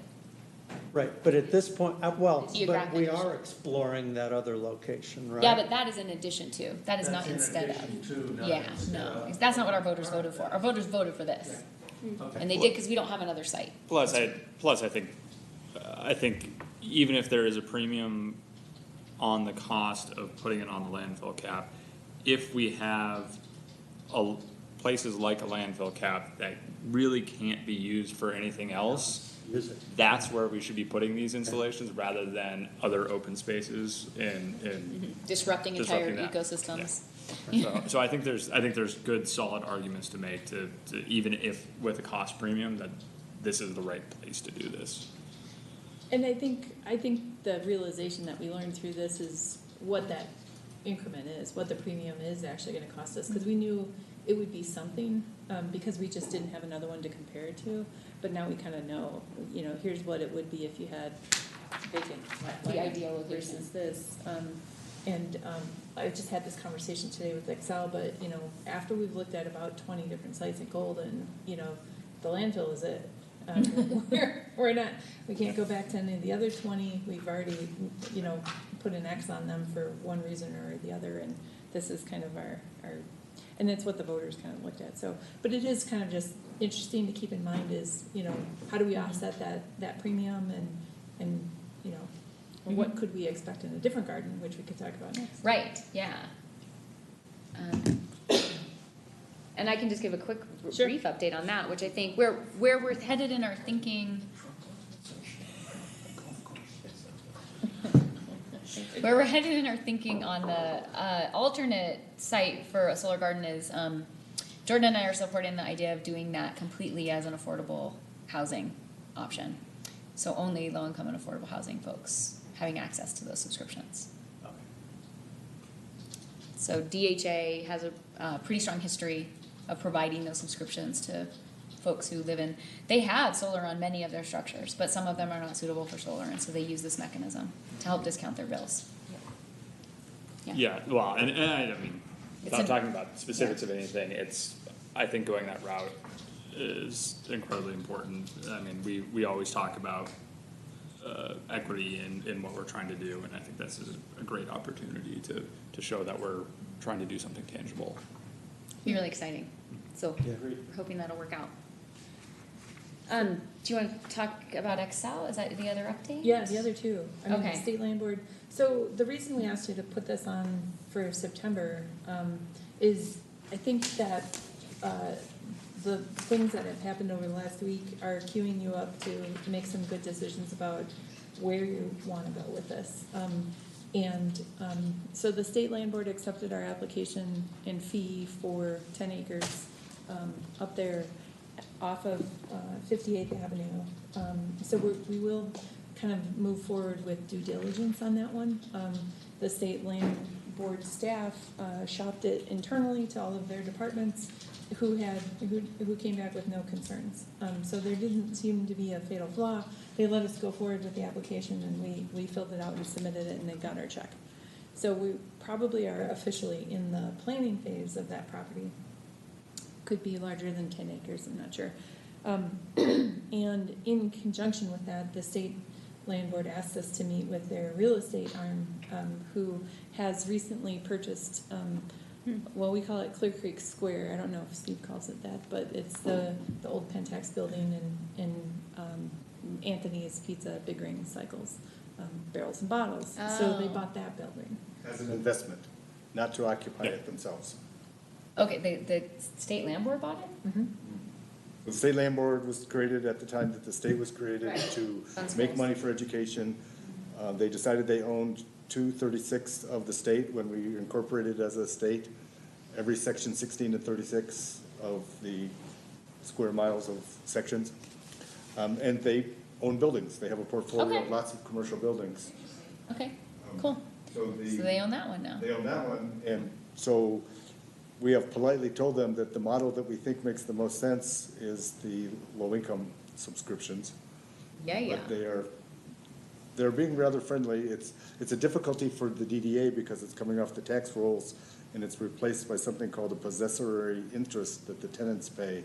Right, but at this point, well, but Geographic we issue. are exploring that other location, right? Yeah, but that is in addition to, that is not instead of. Yeah, no, that's not what our voters voted for. Our voters voted for this. And they did because we don't have another site. Plus, I think even if there is a premium on the cost of putting it on the landfill cap, if we have places like a landfill cap that really can't be used for anything else, Is it? that's where we should be putting these installations rather than other open spaces in Disrupting entire Disrupting that. ecosystems. So I think there's good solid arguments to make to even if with a cost premium that this is the right place to do this. And I think the realization that we learned through this is what that increment is, what the premium is actually gonna cost us, because we knew it would be something, because we just didn't have another one to compare it to, but now we kinda know, you know, here's what it would be if you had vacant The land ideal location. versus this. I just had this conversation today with Excel, but, you know, after we've looked at about 20 different sites in Golden, you know, the landfill is it. We're not, we can't go back to any of the other 20, we've already, you know, put an X on them for one reason or the other, and this is kind of our, and that's what the voters kind of looked at, so, but it is kind of just interesting to keep in mind is, you know, how do we offset that premium, and, you know, what could we expect in a different garden, which we could talk about next. Right, yeah. And I can just give a quick Sure. brief update on that, which I think where we're headed in our thinking. Where we're headed in our thinking on the alternate site for a solar garden is Jordan and I are supporting the idea of doing that completely as an affordable housing option. So only low-income and affordable housing folks having access to those subscriptions. Okay. So DHA has a pretty strong history of providing those subscriptions to folks who live in, they have solar on many of their structures, but some of them are not suitable for solar, and so they use this mechanism to help discount their bills. Yeah, well, and I mean, It's without an- talking about specifics of anything, I think going that route is incredibly important. I mean, we always talk about equity in what we're trying to do, and I think this is a great opportunity to show that we're trying to do something tangible. Be really exciting. So Yeah. we're hoping that'll work out. Do you want to talk about Excel? Is that the other update? Yeah, the other two. I mean, Okay. State Land Board. So the reason we asked you to put this on for September is I think that the things that have happened over the last week are queuing you up to make some good decisions about where you want to go with this. So the State Land Board accepted our application and fee for 10 acres up there off of 58th Avenue. So we will kind of move forward with due diligence on that one. The State Land Board staff shopped it internally to all of their departments who came back with no concerns. So there didn't seem to be a fatal flaw. They let us go forward with the application, and we filled it out and submitted it, and they got our check. So we probably are officially in the planning phase of that property. Could be larger than 10 acres, I'm not sure. And in conjunction with that, the State Land Board asked us to meet with their real estate arm, who has recently purchased, well, we call it Clear Creek Square. I don't know if Steve calls it that, but it's the old Pentax building in Anthony's Pizza, Big Ring Cycles, Barrels and Bottles. So they Oh. bought that building. As an investment, not to occupy it themselves. Okay, the State Land Board bought it? The State Land Board was created at the time that the state was created Right. to Funds make schools. money for education. They decided they owned 2/36 of the state when we incorporated as a state. Every section 16 to 36 of the square miles of sections. And they own buildings. They have a portfolio of Okay. lots of commercial buildings. Okay, cool. So So they own that one now. They own that one, and so we have politely told them that the model that we think makes the most sense is the low-income subscriptions. Yeah. But they're being rather friendly. It's a difficulty for the DDA because it's coming off the tax rolls, and it's replaced by something called a possessory interest that the tenants pay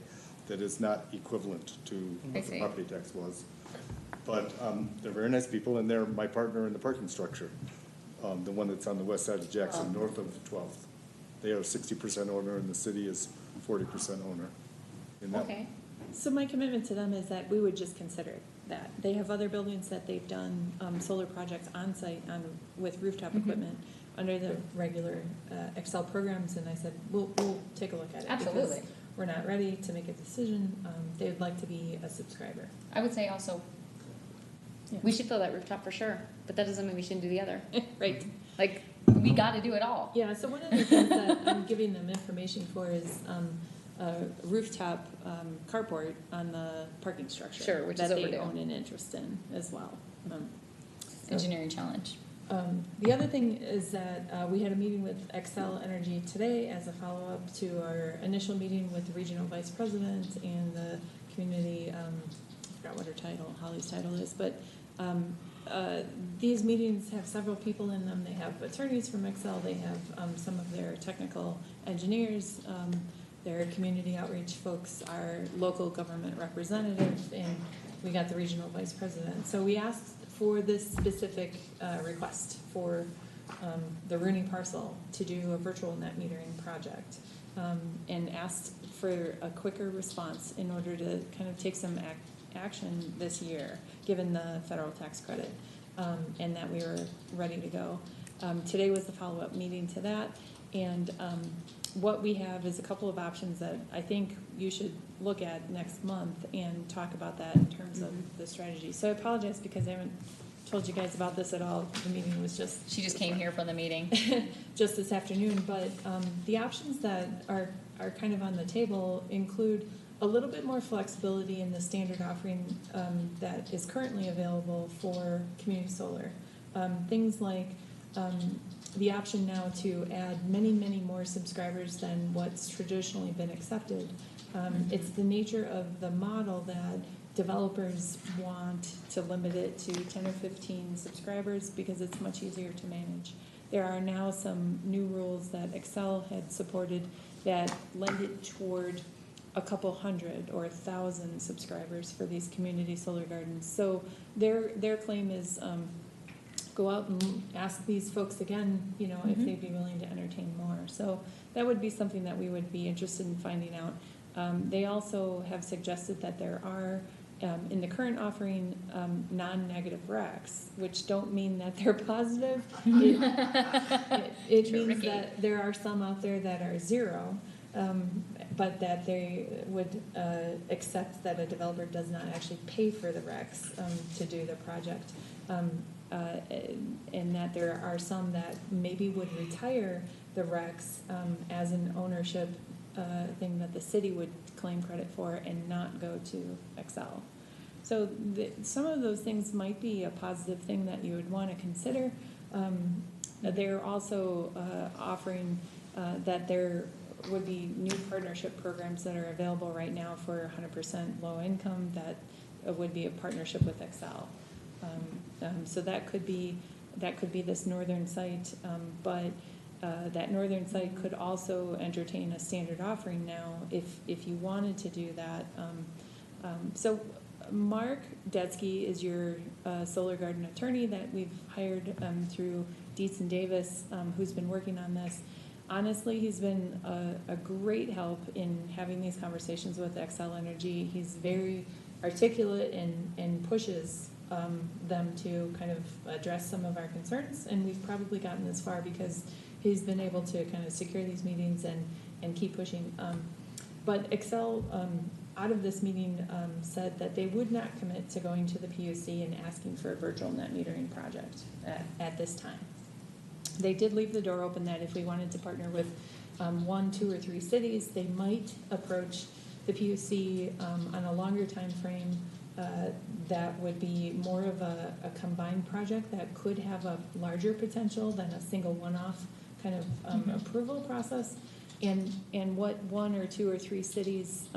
that is not equivalent to I what the see. property tax was. But they're very nice people, and they're my partner in the parking structure, the one that's on the west side of Jackson, north of 12th. They are 60% owner, and the city is 40% owner in that. Okay. So my commitment to them is that we would just consider that. They have other buildings that they've done solar projects on site with rooftop equipment under the regular Excel programs, and I said, we'll take a look at it. because Absolutely. We're not ready to make a decision. They would like to be a subscriber. I would say also, Yeah. we should fill that rooftop for sure, but that doesn't mean we shouldn't do the other. Right. Like, we gotta do it all. Yeah, so one of the things that I'm giving them information for is a rooftop carport on the parking structure. Sure, which is that they overdue. own an interest in as well. So- Engineering challenge. The other thing is that we had a meeting with Xcel Energy today as a follow-up to our initial meeting with the regional vice president and the community, I forgot what her title, Holly's title is, but these meetings have several people in them. They have attorneys from Xcel, they have some of their technical engineers, their community outreach folks, our local government representative, and we got the regional vice president. So we asked for this specific request for the Rooney parcel to do a virtual net metering project, and asked for a quicker response in order to kind of take some action this year, given the federal tax credit, and that we were ready to go. Today was the follow-up meeting to that, and what we have is a couple of options that I think you should look at next month and talk about that in terms of the strategy. So I apologize because I haven't told you guys about this at all. The meeting was just She just came here from the meeting. just this afternoon, but the options that are kind of on the table include a little bit more flexibility in the standard offering that is currently available for community solar. Things like the option now to add many, many more subscribers than what's traditionally been accepted. It's the nature of the model that developers want to limit it to 10 or 15 subscribers because it's much easier to manage. There are now some new rules that Excel had supported that lend it toward a couple hundred or 1,000 subscribers for these community solar gardens. So their claim is go out and ask these folks again, you know, if they'd be willing to entertain more. So that would be something that we would be interested in finding out. They also have suggested that there are, in the current offering, non-negative RECs, which don't mean that they're positive. It means Tricky. that there are some out there that are zero, but that they would accept that a developer does not actually pay for the RECs to do the project. And that there are some that maybe would retire the RECs as an ownership thing that the city would claim credit for and not go to Excel. So some of those things might be a positive thing that you would want to consider. They're also offering that there would be new partnership programs that are available right now for 100% low income that would be a partnership with Excel. So that could be this northern site, but that northern site could also entertain a standard offering now if you wanted to do that. So Mark Detsky is your solar garden attorney that we've hired through Dietz and Davis, who's been working on this. Honestly, he's been a great help in having these conversations with Xcel Energy. He's very articulate and pushes them to kind of address some of our concerns, and we've probably gotten this far because he's been able to kind of secure these meetings and keep pushing. But Xcel, out of this meeting, said that they would not commit to going to the PUC and asking for a virtual net metering project at this time. They did leave the door open that if we wanted to partner with 1, 2, or 3 cities, they might approach the PUC on a longer time frame that would be more of a combined project that could have a larger potential than a single one-off kind of approval process. And what 1 or 2 or 3 cities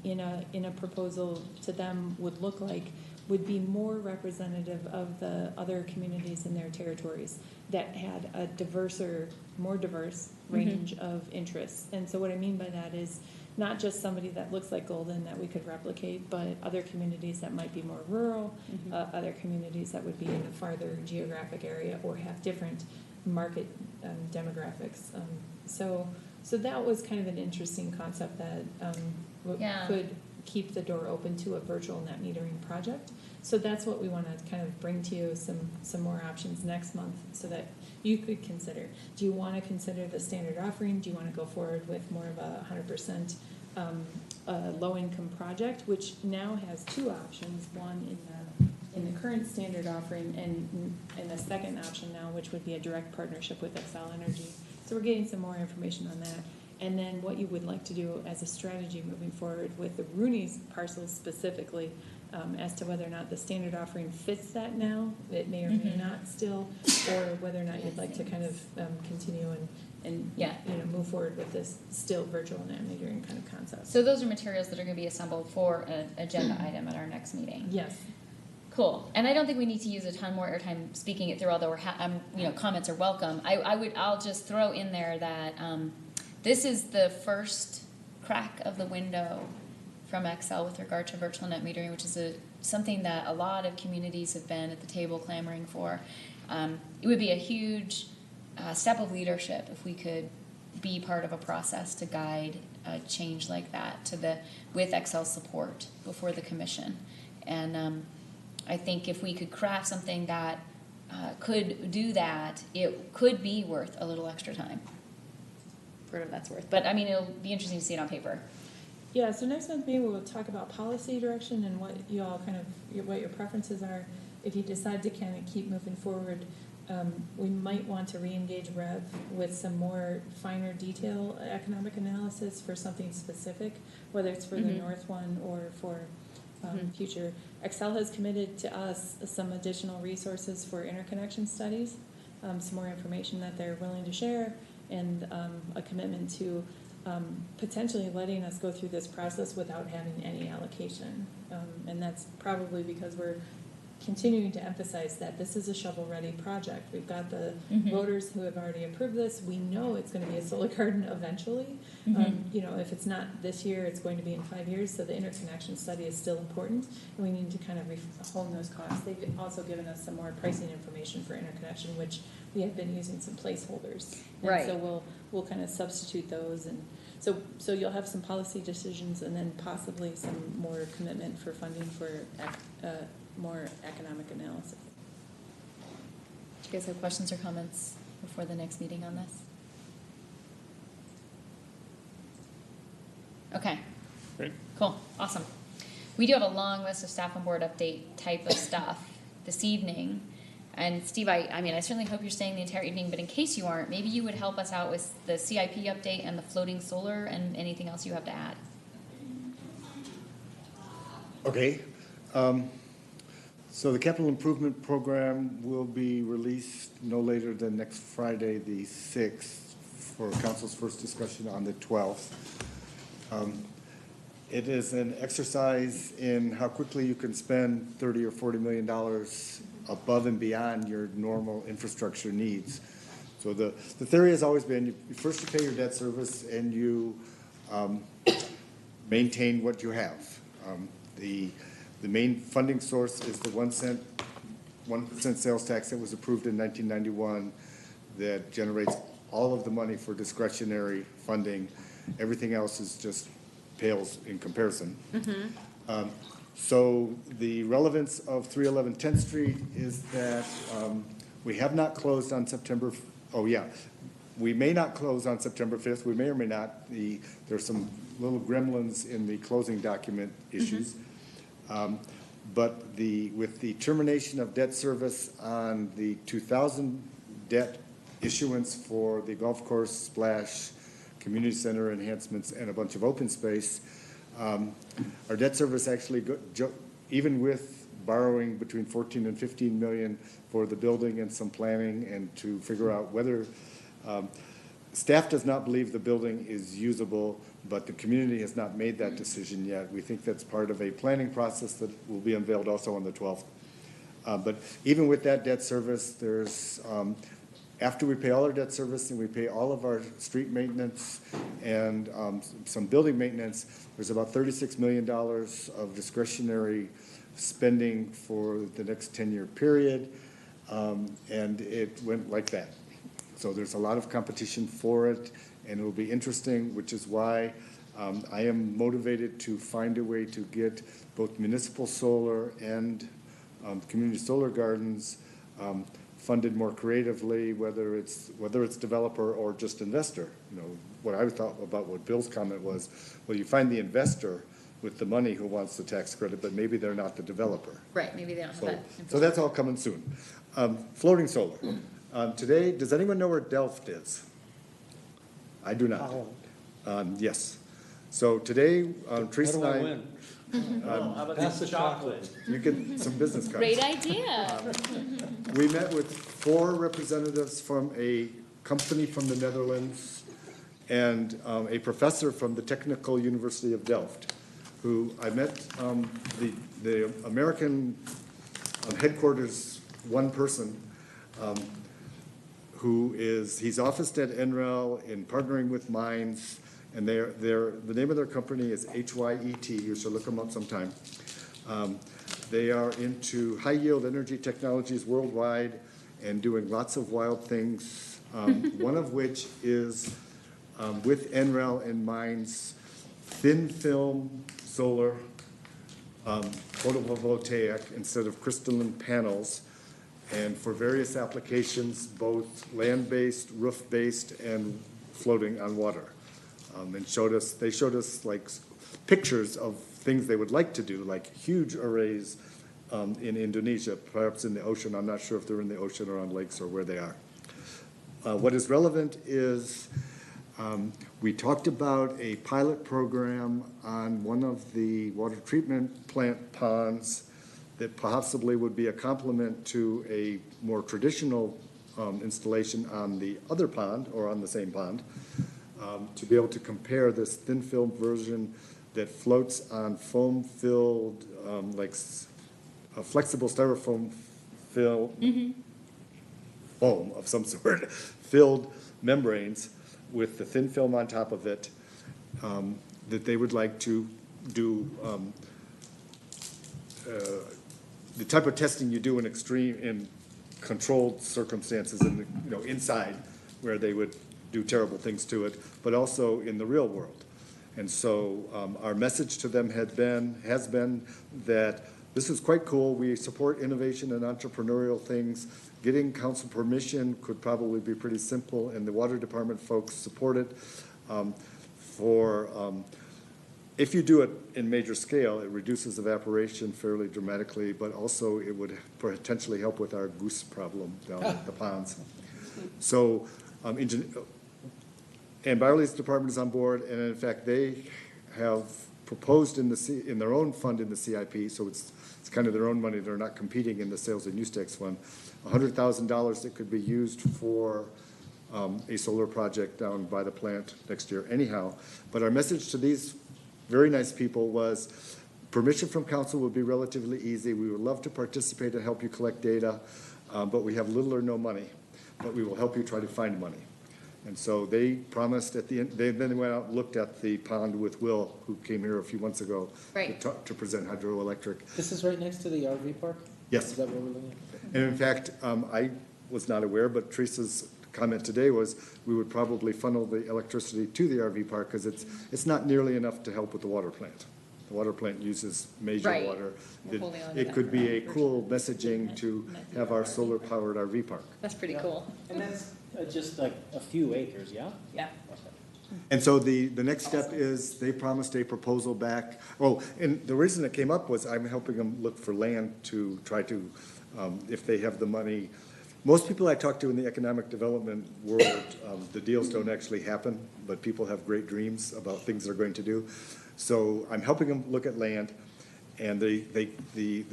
in a proposal to them would look like would be more representative of the other communities in their territories that had a more diverse range of interests. And so what I mean by that is not just somebody that looks like Golden that we could replicate, but other communities that might be more rural, other communities that would be in a farther geographic area or have different market demographics. So that was kind of an interesting concept that could keep the door open to a virtual net metering project. So that's what we want to kind of bring to you, some more options next month so that you could consider. Do you want to consider the standard offering? Do you want to go forward with more of a 100% low-income project, which now has 2 options, one in the current standard offering and the second option now, which would be a direct partnership with Xcel Energy. So we're getting some more information on that. And then what you would like to do as a strategy moving forward with the Rooney's parcels specifically, as to whether or not the standard offering fits that now, it may or may not still, or whether or not you'd like to kind of continue and move forward with this still virtual net metering kind of concept. So those are materials that are going to be assembled for an agenda item at our next meeting. Yes. Cool. And I don't think we need to use a ton more airtime speaking it through, although comments are welcome. I'll just throw in there that this is the first crack of the window from Xcel with regard to virtual net metering, which is something that a lot of communities have been at the table clamoring for. It would be a huge step of leadership if we could be part of a process to guide a change like that with Xcel's support before the commission. And I think if we could craft something that could do that, it could be worth a little extra time. For what that's worth. But I mean, it'll be interesting to see it on paper. Yeah, so next month maybe we'll talk about policy direction and what you all what your preferences are. if you decide to kind of keep moving forward, we might want to re-engage Rev with some more finer detail economic analysis for something specific, whether it's for the north one or for future. Excel has committed to us some additional resources for interconnection studies, some more information that they're willing to share, and a commitment to potentially letting us go through this process without having any allocation. And that's probably because we're continuing to emphasize that this is a shovel-ready project. We've got the voters who have already approved this. We know it's going to be a solar garden eventually. You know, if it's not this year, it's going to be in 5 years. So the interconnection study is still important, and we need to kind of hone those costs. They've also given us some more pricing information for interconnection, which we have been using some placeholders. And Right. so we'll kind of substitute those, and so you'll have some policy decisions, and then possibly some more commitment for funding for more economic analysis. Do you guys have questions or comments before the next meeting on this? Okay, Great. cool, awesome. We do have a long list of staff and board update type of stuff this evening. And Steve, I mean, I certainly hope you're staying the entire evening, but in case you aren't, maybe you would help us out with the CIP update and the floating solar and anything else you have to add. Okay. So the capital improvement program will be released no later than next Friday, the 6th, for council's first discussion on the 12th. It is an exercise in how quickly you can spend $30 or $40 million above and beyond your normal infrastructure needs. So the theory has always been, first you pay your debt service and you maintain what you have. The main funding source is the 1% sales tax that was approved in 1991 that generates all of the money for discretionary funding. Everything else is just pales in comparison. So the relevance of 311 10th Street is that we have not closed on September, we may not close on September 5th. We may or may not. There's some little gremlins in the closing document issues. But with the termination of debt service on the 2000 debt issuance for the golf course splash, community center enhancements, and a bunch of open space, our debt service actually, even with borrowing between 14 and 15 million for the building and some planning and to figure out whether, staff does not believe the building is usable, but the community has not made that decision yet. We think that's part of a planning process that will be unveiled also on the 12th. But even with that debt service, there's, after we pay all our debt service and we pay all of our street maintenance and some building maintenance, there's about $36 million of discretionary spending for the next 10-year period, and it went like that. So there's a lot of competition for it, and it will be interesting, which is why I am motivated to find a way to get both municipal solar and community solar gardens funded more creatively, whether it's developer or just investor. You know, what I thought about what Bill's comment was, well, you find the investor with the money who wants the tax credit, but maybe they're not the developer. Right, maybe they don't have that. So that's all coming soon. Floating solar. Today, does anyone know where Delft is? I do not. Yes. So today, Teresa and I. win? How about Pass the the chocolate? You get some business cards. Great idea. We met with 4 representatives from a company from the Netherlands and a professor from the Technical University of Delft, who I met the American headquarters one person he's officed at NREL in partnering with Mines, and the name of their company is HYET. You should look them up sometime. They are into high-yield energy technologies worldwide and doing lots of wild things, one of which is with NREL and Mines, thin film solar photovoltaic instead of crystalline panels, and for various applications, both land-based, roof-based, and floating on water. And they showed us like pictures of things they would like to do, like huge arrays in Indonesia, perhaps in the ocean. I'm not sure if they're in the ocean or on lakes or where they are. What is relevant is we talked about a pilot program on one of the water treatment plant ponds that possibly would be a complement to a more traditional installation on the other pond or on the same pond, to be able to compare this thin film version that floats on foam-filled, like a flexible styrofoam foam of some sort, filled membranes with the thin film on top of it, that they would like to do the type of testing you do in controlled circumstances inside where they would do terrible things to it, but also in the real world. And so our message to them has been that this is quite cool. We support innovation and entrepreneurial things. Getting council permission could probably be pretty simple, and the water department folks support it. If you do it in major scale, it reduces evaporation fairly dramatically, but also it would potentially help with our goose problem down at the ponds. So, and Byerly's department is on board, and in fact, they have proposed in their own fund in the CIP, so it's kind of their own money. They're not competing in the sales and use tax fund. $100,000 that could be used for a solar project down by the plant next year anyhow. But our message to these very nice people was permission from council would be relatively easy. We would love to participate and help you collect data, but we have little or no money. But we will help you try to find money. And so they promised at the end, then went out and looked at the pond with Will, who came here a few months ago Right. to present hydroelectric. This is right next to the RV park? Yes. Is that what we're looking at? And in fact, I was not aware, but Teresa's comment today was we would probably funnel the electricity to the RV park because it's not nearly enough to help with the water plant. The water plant uses major Right. water. We're holding on to It that could for be now. a cool messaging to have our solar-powered RV park. That's pretty cool. And that's just like a few acres, yeah? Yeah. And so the next step is they promised a proposal back. Oh, and the reason it came up was I'm helping them look for land to try to, if they have the money. Most people I talk to in the economic development world, the deals don't actually happen, but people have great dreams about things they're going to do. So I'm helping them look at land. And the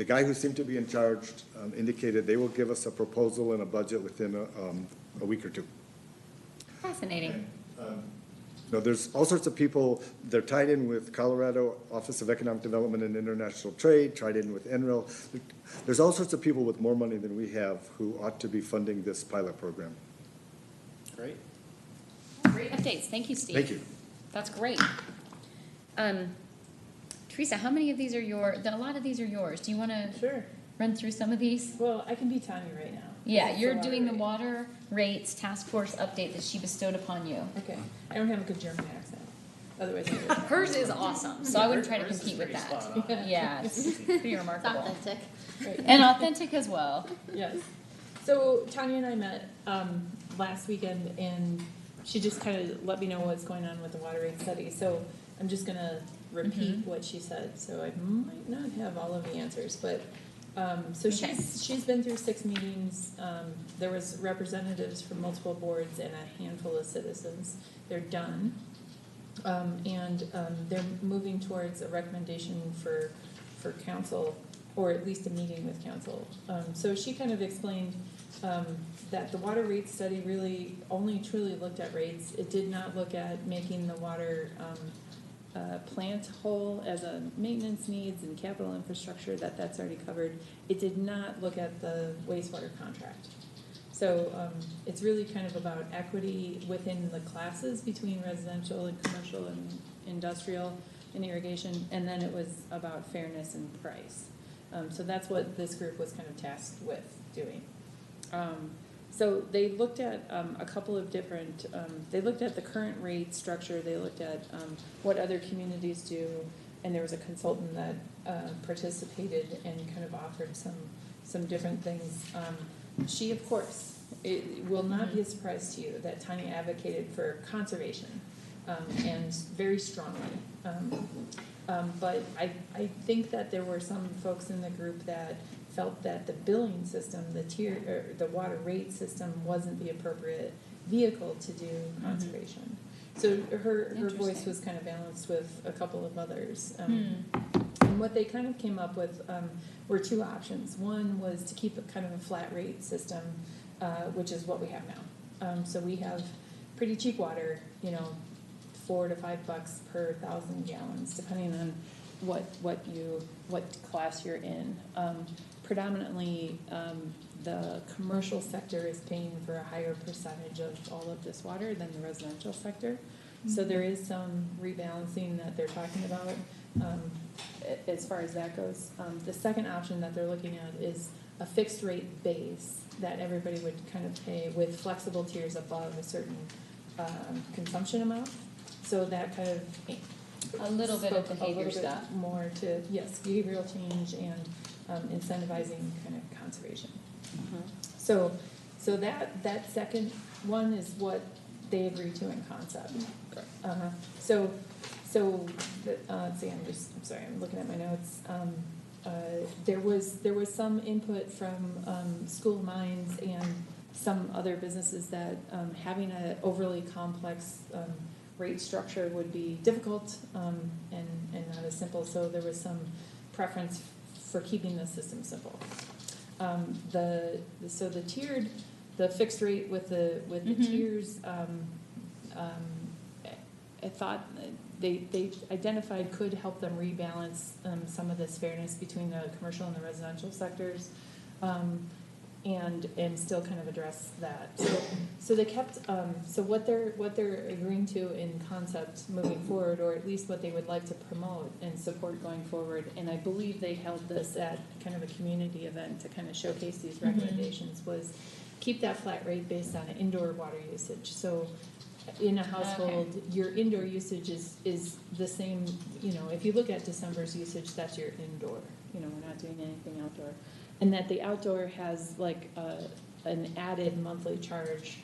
guy who seemed to be in charge indicated they will give us a proposal and a budget within a week or two. Fascinating. No, there's all sorts of people, they're tied in with Colorado Office of Economic Development and International Trade, tied in with NREL. There's all sorts of people with more money than we have who ought to be funding this pilot program. Great. Great updates. Thank you, Steve. Thank you. That's great. Teresa, how many of these are yours? A lot of these are yours. Do you want to Sure. run through some of these? Well, I can be Tanya right now. Yeah, It's you're water doing the rate. water rates task force update that she bestowed upon you. Okay, I don't have a good German accent, otherwise I would. Hers is awesome, so I wouldn't try to Hers is compete with pretty that. spot on. Yeah, it's pretty It's remarkable. authentic. Right. And authentic as well. Yes. So Tanya and I met last weekend, and she just kind of let me know what's going on with the water rate study. So I'm just gonna repeat what she said. So I might not have all of the answers, but so Okay. she's been through 6 meetings. There was representatives from multiple boards and a handful of citizens. They're done. And they're moving towards a recommendation for council, or at least a meeting with council. So she kind of explained that the water rate study really only truly looked at rates. It did not look at making the water plant whole as a maintenance needs and capital infrastructure, that's already covered. It did not look at the wastewater contract. So it's really kind of about equity within the classes between residential and commercial and industrial and irrigation, and then it was about fairness and price. So that's what this group was kind of tasked with doing. So they looked at a couple of different, they looked at the current rate structure, they looked at what other communities do, and there was a consultant that participated and kind of offered some different things. She, of course, it will not be a surprise to you that Tanya advocated for conservation, and very strongly. But I think that there were some folks in the group that felt that the billing system, the tier, or the water rate system wasn't the appropriate vehicle to do conservation. So her voice Interesting. was kind of balanced with a couple of others. And what they kind of came up with were two options. One was to keep a kind of a flat rate system, which is what we have now. So we have pretty cheap water, you know, $4 to $5 per 1,000 gallons, depending on what class you're in. Predominantly, the commercial sector is paying for a higher percentage of all of this water than the residential sector. So there is some rebalancing that they're talking about as far as that goes. The second option that they're looking at is a fixed rate base that everybody would kind of pay with flexible tiers above a certain consumption amount. So that kind of A little bit of spoke behavior little bit stuff. more to, yes, behavioral change and incentivizing kind of conservation. So that second one is what they agree to in concept. Uh-huh. So, let's see, I'm sorry, I'm looking at my notes. There was some input from School of Mines and some other businesses that having an overly complex rate structure would be difficult and not as simple. So there was some preference for keeping the system simple. So the tiered, the fixed rate with the tiers, I thought they identified could help them rebalance some of this fairness between the commercial and the residential sectors, and still kind of address that. So they kept so what they're agreeing to in concept moving forward, or at least what they would like to promote and support going forward. And I believe they held this at kind of a community event to kind of showcase these recommendations. Was keep that flat rate based on indoor water usage. So in a household, your indoor usage is the same, you know, if you look at December's usage, that's your indoor, you know, we're not doing anything outdoor. And that the outdoor has like an added monthly charge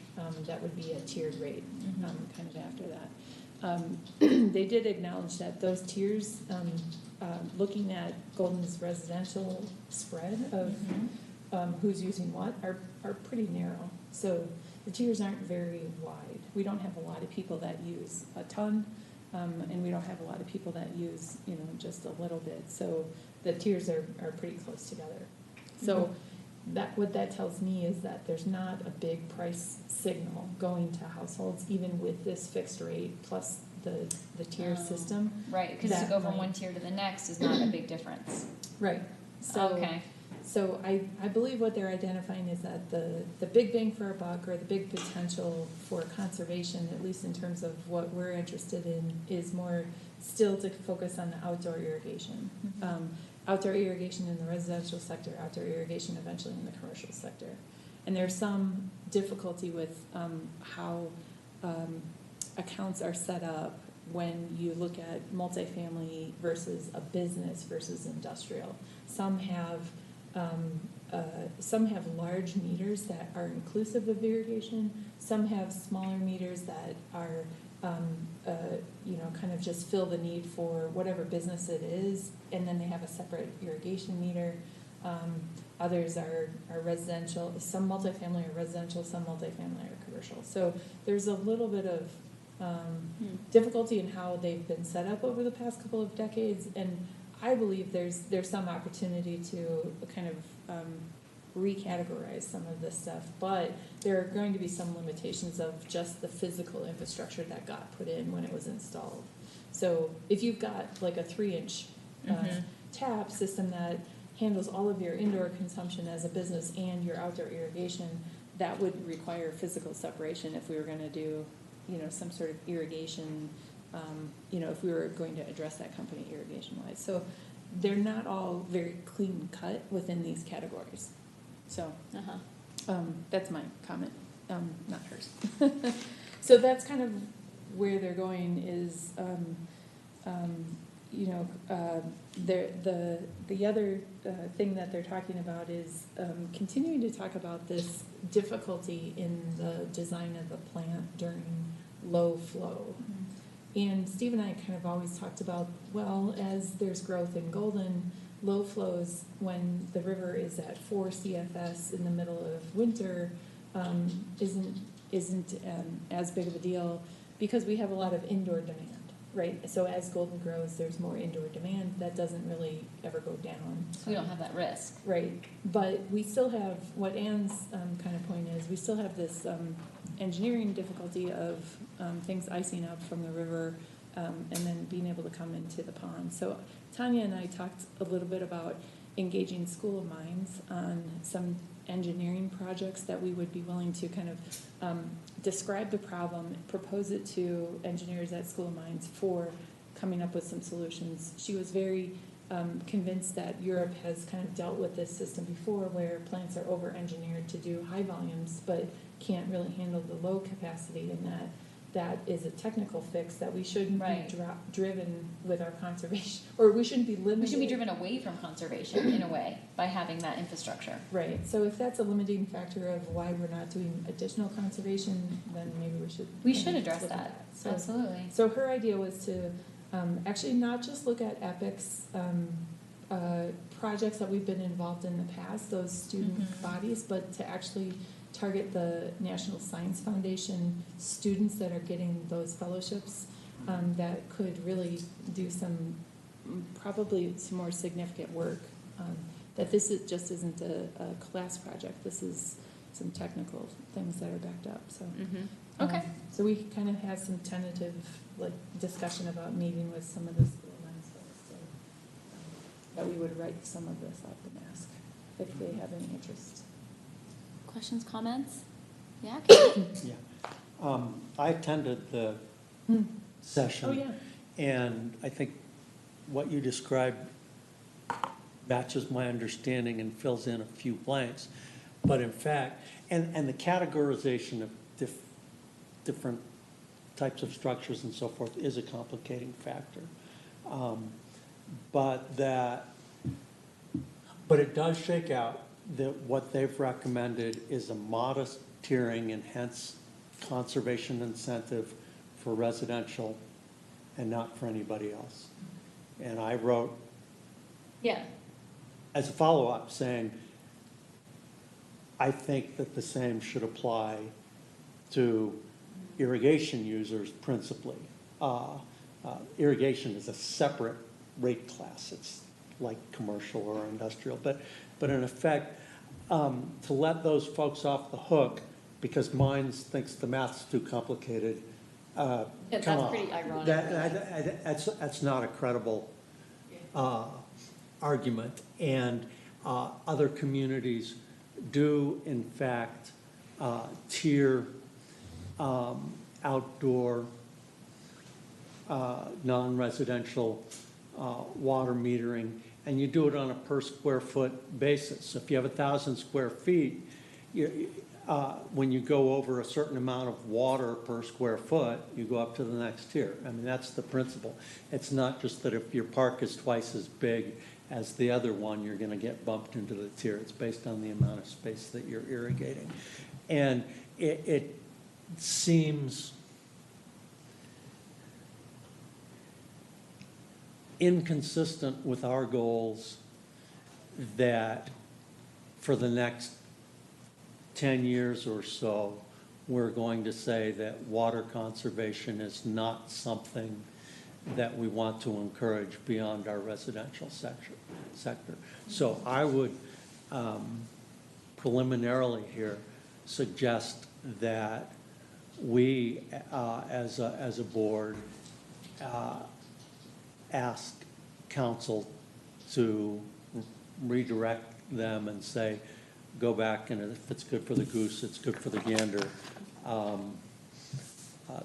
that would be a tiered rate, kind of after that. They did acknowledge that those tiers, looking at Golden's residential spread of who's using what, are pretty narrow. So the tiers aren't very wide. We don't have a lot of people that use a ton, and we don't have a lot of people that use, you know, just a little bit. So the tiers are pretty close together. So what that tells me is that there's not a big price signal going to households, even with this fixed rate plus the tier system. Right, because to That go from might- one tier to the next is not a big difference. Right. So, Okay. So I believe what they're identifying is that the big bang for a buck, or the big potential for conservation, at least in terms of what we're interested in, is more still to focus on the outdoor irrigation. Outdoor irrigation in the residential sector, outdoor irrigation eventually in the commercial sector. And there's some difficulty with how accounts are set up when you look at multifamily versus a business versus industrial. Some have large meters that are inclusive of irrigation. Some have smaller meters that are, you know, kind of just fill the need for whatever business it is, and then they have a separate irrigation meter. Others are residential. Some multifamily are residential. Some multifamily are commercial. So there's a little bit of difficulty in how they've been set up over the past couple of decades, and I believe there's some opportunity to kind of recategorize some of this stuff, but there are going to be some limitations of just the physical infrastructure that got put in when it was installed. So if you've got like a 3-inch tap system that handles all of your indoor consumption as a business and your outdoor irrigation, that would require physical separation if we were going to do, you know, some sort of irrigation, you know, if we were going to address that company irrigation-wise. So they're not all very clean cut within these categories. So that's my comment, not hers. So that's kind of where they're going is, you know, the other thing that they're talking about is continuing to talk about this difficulty in the design of the plant during low flow. And Steve and I kind of always talked about, well, as there's growth in Golden, low flows when the river is at 4 CFS in the middle of winter isn't as big of a deal because we have a lot of indoor demand, right? So as Golden grows, there's more indoor demand. That doesn't really ever go down. So we don't have that risk. Right, but we still have, what Ann's kind of point is, we still have this engineering difficulty of things icing up from the river and then being able to come into the pond. So Tanya and I talked a little bit about engaging School of Mines on some engineering projects that we would be willing to kind of describe the problem, propose it to engineers at School of Mines for coming up with some solutions. She was very convinced that Europe has kind of dealt with this system before where plants are over-engineered to do high volumes but can't really handle the low capacity, and that is a technical fix that we shouldn't Right. be driven with our conservation, or we shouldn't be limited. We should be driven away from conservation in a way by having that infrastructure. Right, so if that's a limiting factor of why we're not doing additional conservation, then maybe we should. We should address look at that, So- absolutely. So her idea was to actually not just look at EPIC's projects that we've been involved in the past, those student Mhm. bodies, but to actually target the National Science Foundation students that are getting those fellowships that could really do some, probably some more significant work. That this just isn't a class project, this is some technical things that are backed up, so. Okay. So we kind of had some tentative, like, discussion about meeting with some of the School of Mines folks, so, that we would write some of this up and ask if they have any interest. Questions, comments? Yeah? Yeah. I attended the session. Oh, yeah. And I think what you described matches my understanding and fills in a few blanks. But in fact, and the categorization of different types of structures and so forth is a complicating factor. But it does shake out that what they've recommended is a modest tiering and hence conservation incentive for residential and not for anybody else. And I wrote Yeah. as a follow-up saying, I think that the same should apply to irrigation users principally. Irrigation is a separate rate class. It's like commercial or industrial. But in effect, to let those folks off the hook because Mines thinks the math's too complicated, come That's on. pretty ironic. That's not a credible argument. And other communities do, in fact, tier outdoor non-residential water metering, and you do it on a per square foot basis. So if you have 1,000 square feet, when you go over a certain amount of water per square foot, you go up to the next tier. I mean, that's the principle. It's not just that if your park is twice as big as the other one, you're going to get bumped into the tier. It's based on the amount of space that you're irrigating. And it seems inconsistent with our goals that for the next 10 years or so, we're going to say that water conservation is not something that we want to encourage beyond our residential sector. So I would preliminarily here suggest that we, as a board, ask council to redirect them and say, go back, and if it's good for the goose, it's good for the gander.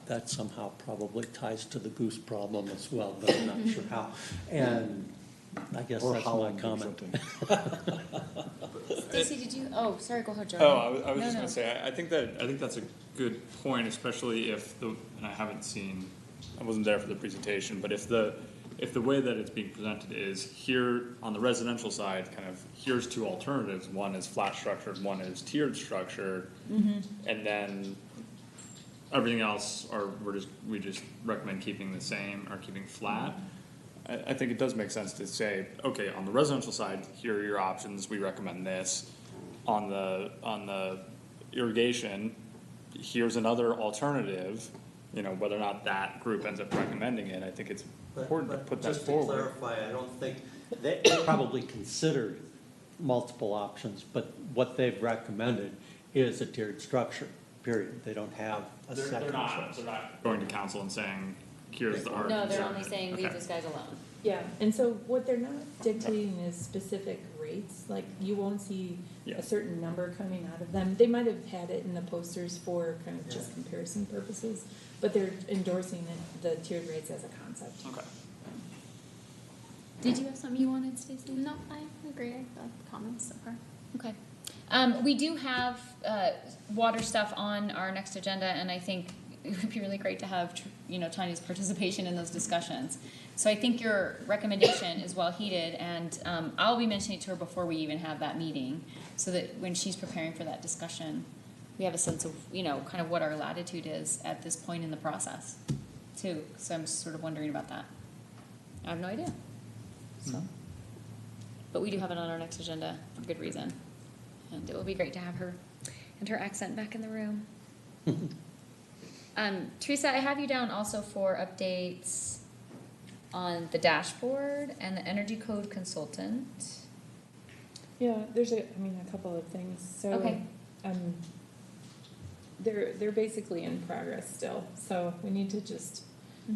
That somehow probably ties to the goose problem as well, but I'm not sure how. And I guess Or that's my Holland or comment. something. Stacy, did you, oh, sorry, go ahead, Joe. Oh, I was No, just no. gonna say, I think that's a good point, especially if and I haven't seen, I wasn't there for the presentation, but if the way that it's being presented is here on the residential side, kind of, here's two alternatives, one is flat structured, one is tiered structured, and then everything else, or we just recommend keeping the same or keeping flat. I think it does make sense to say, okay, on the residential side, here are your options, we recommend this. On the irrigation, here's another alternative, you know, whether or not that group ends up recommending it, I think it's important to put that Just to forward. clarify, I don't think, they probably considered multiple options, but what they've recommended is a tiered structure, period. They don't have a They're second not choice. going to council and saying, here's the our No, they're concern. only saying leave Okay. this guys alone. Yeah, and so what they're not dictating is specific rates, like you won't see Yeah. a certain number coming out of them. They might have had it in the posters for kind of just comparison purposes, but they're endorsing it, the tiered rates as a concept. Okay. Did you have something you wanted, Stacy? No, I agree with the comments so far. Okay. We do have water stuff on our next agenda, and I think it would be really great to have, you know, Tanya's participation in those discussions. So I think your recommendation is well heeded, and I'll be mentioning it to her before we even have that meeting, so that when she's preparing for that discussion, we have a sense of, you know, kind of what our latitude is at this point in the process, too. So I'm sort of wondering about that. I have no idea. So, but we do have it on our next agenda for good reason. And it will be great to have her and her accent back in the room. Teresa, I have you down also for updates on the dashboard and the energy code consultant. Yeah, there's a couple of things, so. Okay. They're basically in progress still, so we need to just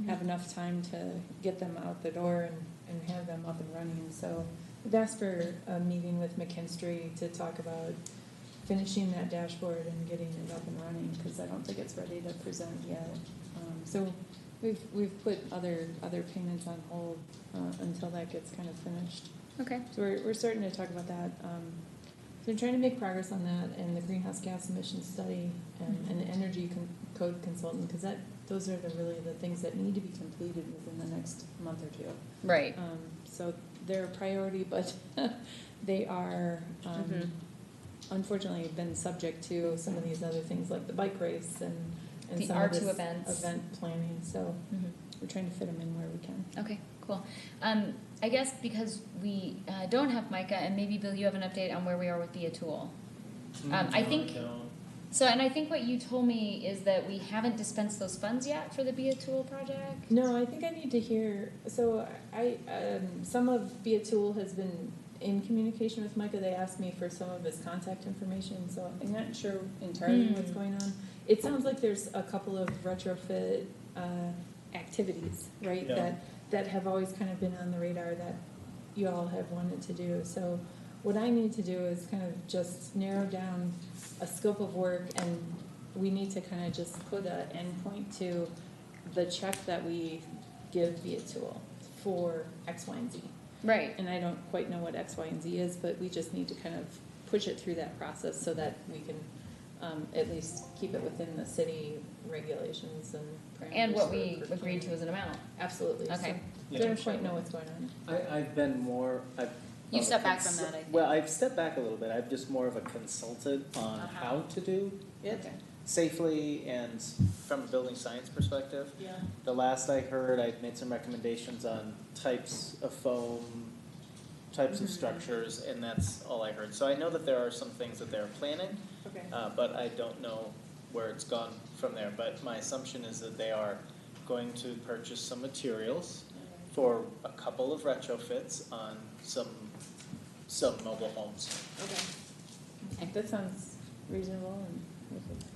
have enough time to get them out the door and have them up and running, so. I've asked for a meeting with McKinstry to talk about finishing that dashboard and getting it up and running, because I don't think it's ready to present yet. So we've put other payments on hold until that gets kind of finished. Okay. So we're starting to talk about that. So we're trying to make progress on that and the greenhouse gas emission study and the energy code consultant, because those are really the things that need to be completed within the next month or two. Right. So they're a priority, but they are, unfortunately been subject to some of these other things like the bike race and The some of R2 this events. event planning, so we're trying to fit them in where we can. Okay, cool. I guess because we don't have Micah, and maybe Bill, you have an update on where we are with Be a Tool. I think, so, and I think what you told me is that we haven't dispensed those funds yet for the Be a Tool project? No, I think I need to hear, so some of Be a Tool has been in communication with Micah. They asked me for some of his contact information, so I'm not sure entirely what's going on. It sounds like there's a couple of retrofit activities, right? Yeah. That have always kind of been on the radar that you all have wanted to do. So what I need to do is kind of just narrow down a scope of work, and we need to kind of just put an endpoint to the check that we give Be a Tool for X, Y, and Z. Right. And I don't quite know what X, Y, and Z is, but we just need to kind of push it through that process so that we can at least keep it within the city regulations and parameters. And what for we agreed procurement. to as an amount. Absolutely. Okay. So I don't quite know what's going on. I've been more, You stepped back from that, I think. Well, I've stepped back a little bit. I'm just more of a consultant on how to do it Okay. safely and from a building science perspective. Yeah. The last I heard, I'd made some recommendations on types of foam, types of structures, and that's all I heard. So I know that there are some things that they're planning, Okay. but I don't know where it's gone from there. But my assumption is that they are going to purchase some materials for a couple of retrofits on some mobile homes. Okay. That sounds reasonable and.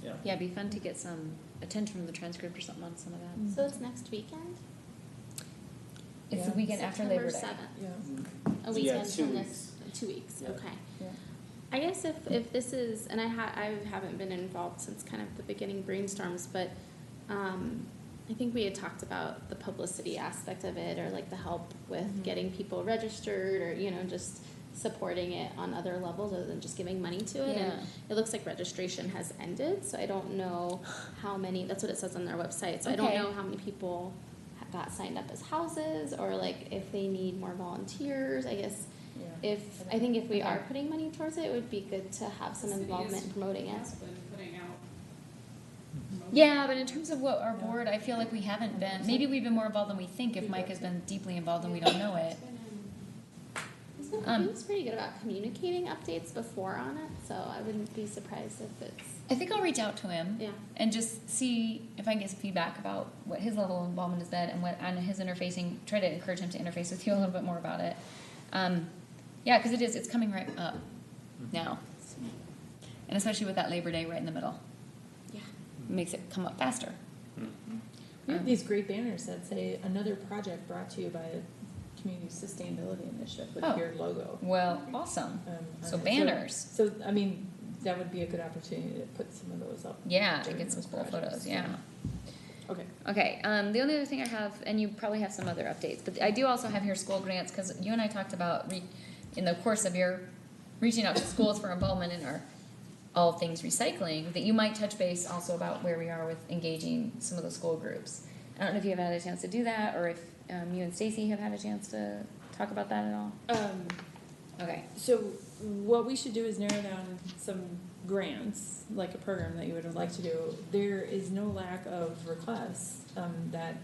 Yeah. Yeah, it'd be fun to get some attention from the transcript or something on some of that. So it's next weekend? It's the weekend after Labor Day. September 7th. Yeah. A Yeah, weekend 2 from weeks. this, 2 weeks, Yeah. okay. Yeah. I guess if this is, and I haven't been involved since kind of the beginning brainstorms, but I think we had talked about the publicity aspect of it, or like the help with getting people registered, or, you know, just supporting it on other levels other than just giving money to it. And Yeah. it looks like registration has ended, so I don't know how many, that's what it says on their website, so I don't Okay. know how many people got signed up as houses, or like if they need more volunteers. I guess Yeah. I think if we Okay. are putting money towards it, it would be good to have some The city involvement is- in promoting it. has been putting out Yeah, but in terms of what our board, I feel like we haven't been, maybe we've been more involved than we think if Mike has been deeply involved and we don't know it. He was pretty good about communicating updates before on it, so I wouldn't be surprised if it's, I think I'll reach out to him. yeah. And just see if I can get some feedback about what his level of involvement is then and what, on his interfacing, try to encourage him to interface with you a little bit more about it. Yeah, because it's coming right up now. And especially with that Labor Day right in the middle. Yeah. It makes it come up faster. We have these great banners that say, another project brought to you by a community sustainability initiative with Oh. your logo. Well, awesome. on So it. banners. So, I mean, that would be a good opportunity to put some of those up. Yeah, to during get some those cool projects. photos, yeah. Okay. Okay, the only other thing I have, and you probably have some other updates, but I do also have here school grants, because you and I talked about, in the course of your reaching out to schools for involvement in our all things recycling, that you might touch base also about where we are with engaging some of the school groups. I don't know if you have had a chance to do that, or if you and Stacy have had a chance to talk about that at all? Okay. So what we should do is narrow down some grants, like a program that you would like to do. There is no lack of requests that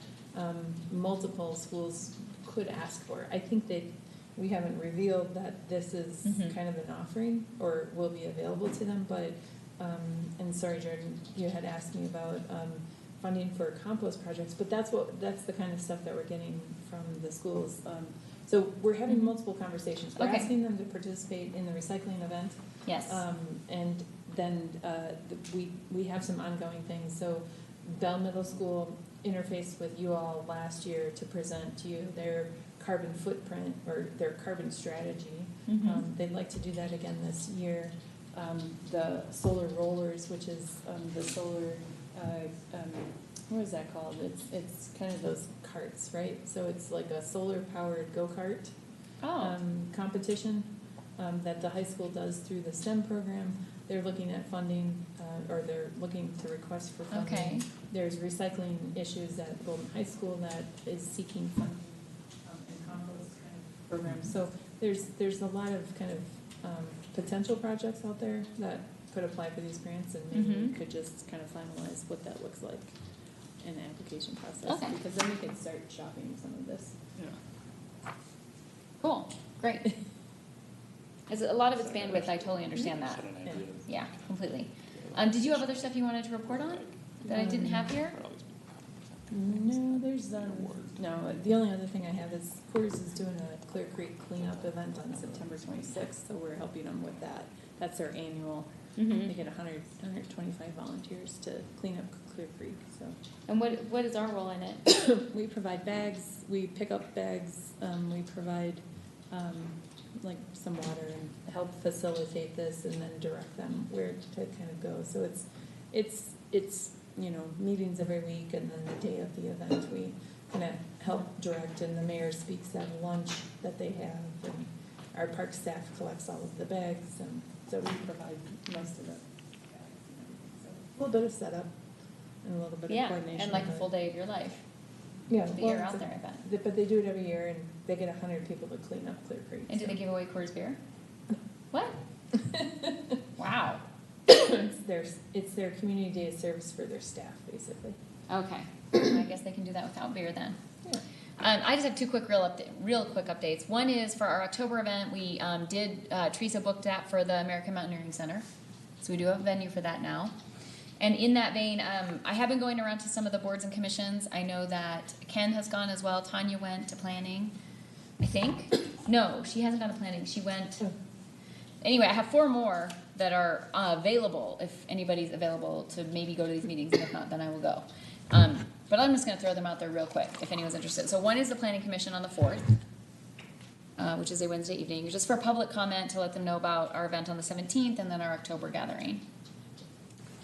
multiple schools could ask for. I think that we haven't revealed that this is kind of an offering or will be available to them, but, and sorry, Jordan, you had asked me about funding for compost projects, but that's the kind of stuff that we're getting from the schools. So we're having multiple conversations. We're Okay. asking them to participate in the recycling event. Yes. And then we have some ongoing things. So Bell Middle School interfaced with you all last year to present to you their carbon footprint or their carbon strategy. They'd like to do that again this year. The solar rollers, which is the solar, what is that called? It's kind of those carts, right? So it's like a solar powered go-kart Oh, competition that the high school does through the STEM program. They're looking at funding, or they're looking to request for funding. okay. There's recycling issues at Golden High School that is seeking funding and compost kind of programs. So there's a lot of kind of potential projects out there that could apply for these grants, and maybe we could just kind of finalize what that looks like in the application process. Okay. Because then we can start shopping some of this. Cool, great. As a lot of it's bandwidth, I totally understand that. Yeah, completely. Did you have other stuff you wanted to report on that I didn't have here? No, there's, no, the only other thing I have is Coors is doing a Clear Creek cleanup event on September 26th, so we're helping them with that. That's their annual, they get 125 volunteers to clean up Clear Creek, so. And what is our role in it? We provide bags, we pick up bags, we provide, like some water and help facilitate this and then direct them where to kind of go. So it's, you know, meetings every week, and then the day of the event, we kind of help direct, and the mayor speaks at a lunch that they have, and our park staff collects all of the bags, and so we provide most of it. A little bit of setup and a little bit of Yeah, coordination. and like a but- full day of your life. Yeah, that well, you're out it's a- there, I bet. But they do it every year, and they get 100 people to clean up Clear Creek. And do so. they give away Coors beer? What? Wow. It's their community day of service for their staff, basically. Okay. I guess they can do that without beer then. Yeah. I just have two quick real quick updates. One is for our October event, we Teresa booked that for the American Mountaineering Center. So we do have a venue for that now. And in that vein, I have been going around to some of the boards and commissions. I know that Ken has gone as well. Tanya went to planning, I think. No, she hasn't gone to planning. She went. Anyway, I have 4 more that are available if anybody's available to maybe go to these meetings. And if not, then I will go. But I'm just going to throw them out there real quick if anyone's interested. So one is the Planning Commission on the 4th, which is a Wednesday evening, just for public comment to let them know about our event on the 17th and then our October gathering.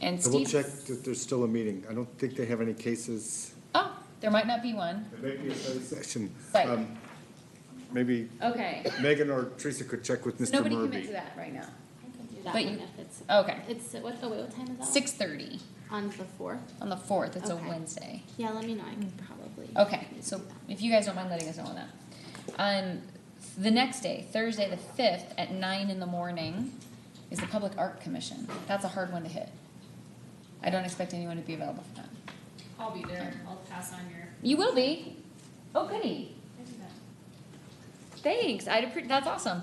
And I will Steve. check that there's still a meeting. I don't think they have any cases. Oh, there might not be one. There may be a study session. Right. Maybe Okay. Megan or Teresa could check with Mr. Nobody Murphy. commit to that right now. I can do that But one you- if it's. Okay. It's, what time is that? 6:30 On the 4th? on the 4th. It's a Okay. Wednesday. Yeah, let me know, I can probably. Okay, so if you guys don't mind letting us know on that. The next day, Thursday the 5th at 9 in the morning is the Public Art Commission. That's a hard one to hit. I don't expect anyone to be available for that. I'll be there, I'll pass on your. You will be? Oh, goody. I do that. Thanks, that's awesome.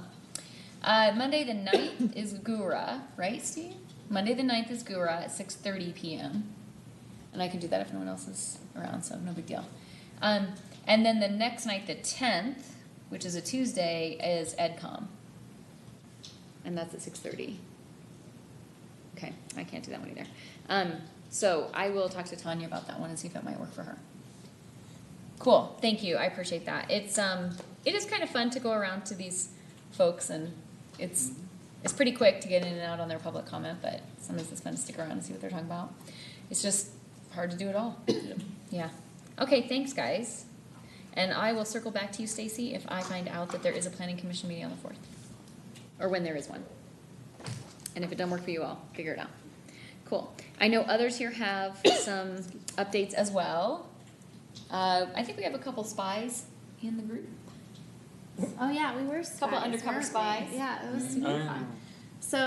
Monday the 9th is Gura, right, Steve? Monday the 9th is Gura at 6:30 PM. And I can do that if no one else is around, so no big deal. And then the next night, the 10th, which is a Tuesday, is EdCom. And that's at 6:30. Okay, I can't do that one either. So I will talk to Tanya about that one and see if that might work for her. Cool, thank you, I appreciate that. It is kind of fun to go around to these folks, and it's pretty quick to get in and out on their public comment, but sometimes it's fun to stick around and see what they're talking about. It's just hard to do it all. Yeah. Okay, thanks, guys. And I will circle back to you, Stacy, if I find out that there is a planning commission meeting on the 4th. Or when there is one. And if it doesn't work for you, I'll figure it out. Cool. I know others here have some updates as well. I think we have a couple spies in the group. Oh yeah, we were spies, Couple undercover weren't we? spies. Yeah, it was super fun. So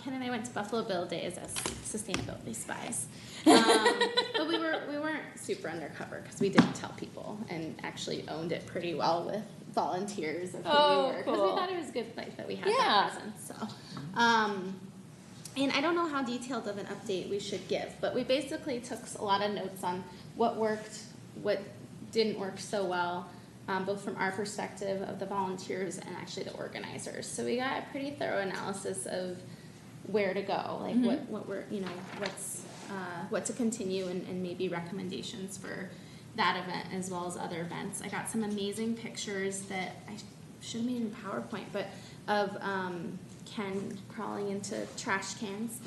Ken and I went to Buffalo Bill Days as sustainability spies, but we weren't super undercover because we didn't tell people and actually owned it pretty well with volunteers of who we were because we thought it was a good place that we had that presence. So, and I don't know how detailed of an update we should give, but we basically took a lot of notes on what worked, what didn't work so well. Both from our perspective of the volunteers and actually the organizers. So we got a pretty thorough analysis of where to go, like what we're, what to continue and maybe recommendations for that event as well as other events. I got some amazing pictures that I should have made in PowerPoint, but of Ken crawling into trash cans.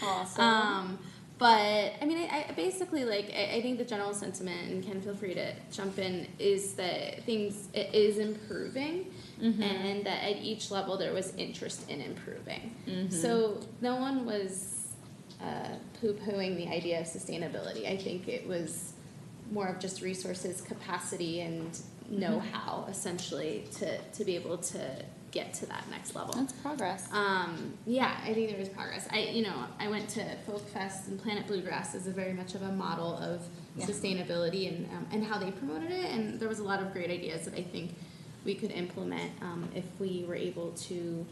Awesome. But I mean, I basically I think the general sentiment, and Ken, feel free to jump in, is that it is improving, and that at each level there was interest in improving. So no one was poo-pooing the idea of sustainability. I think it was more of just resources, capacity, and know-how essentially to be able to get to that next level. That's progress. Yeah, I think there was progress. I went to Folk Fest, and Planet Bluegrass is a very much of a model of sustainability and how they promoted it, and there was a lot of great ideas that I think we could implement if we were able to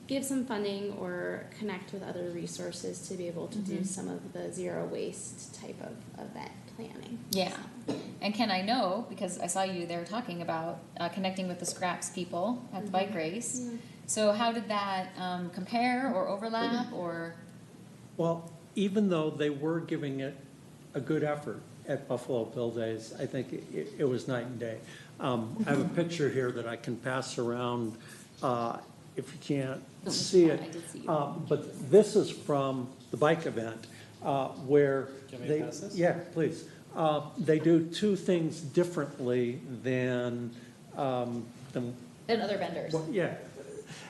give some funding or connect with other resources to be able to do some of the zero waste type of event planning. Yeah. And Ken, I know, because I saw you there talking about connecting with the scraps people at the bike race. So how did that compare or overlap or? Well, even though they were giving it a good effort at Buffalo Bill Days, I think it was night and day. I have a picture here that I can pass around if you can't see it. I did see you. But this is from the bike event where Do you want me they, to pass this? yeah, please. They do two things differently than, And other vendors. well, yeah.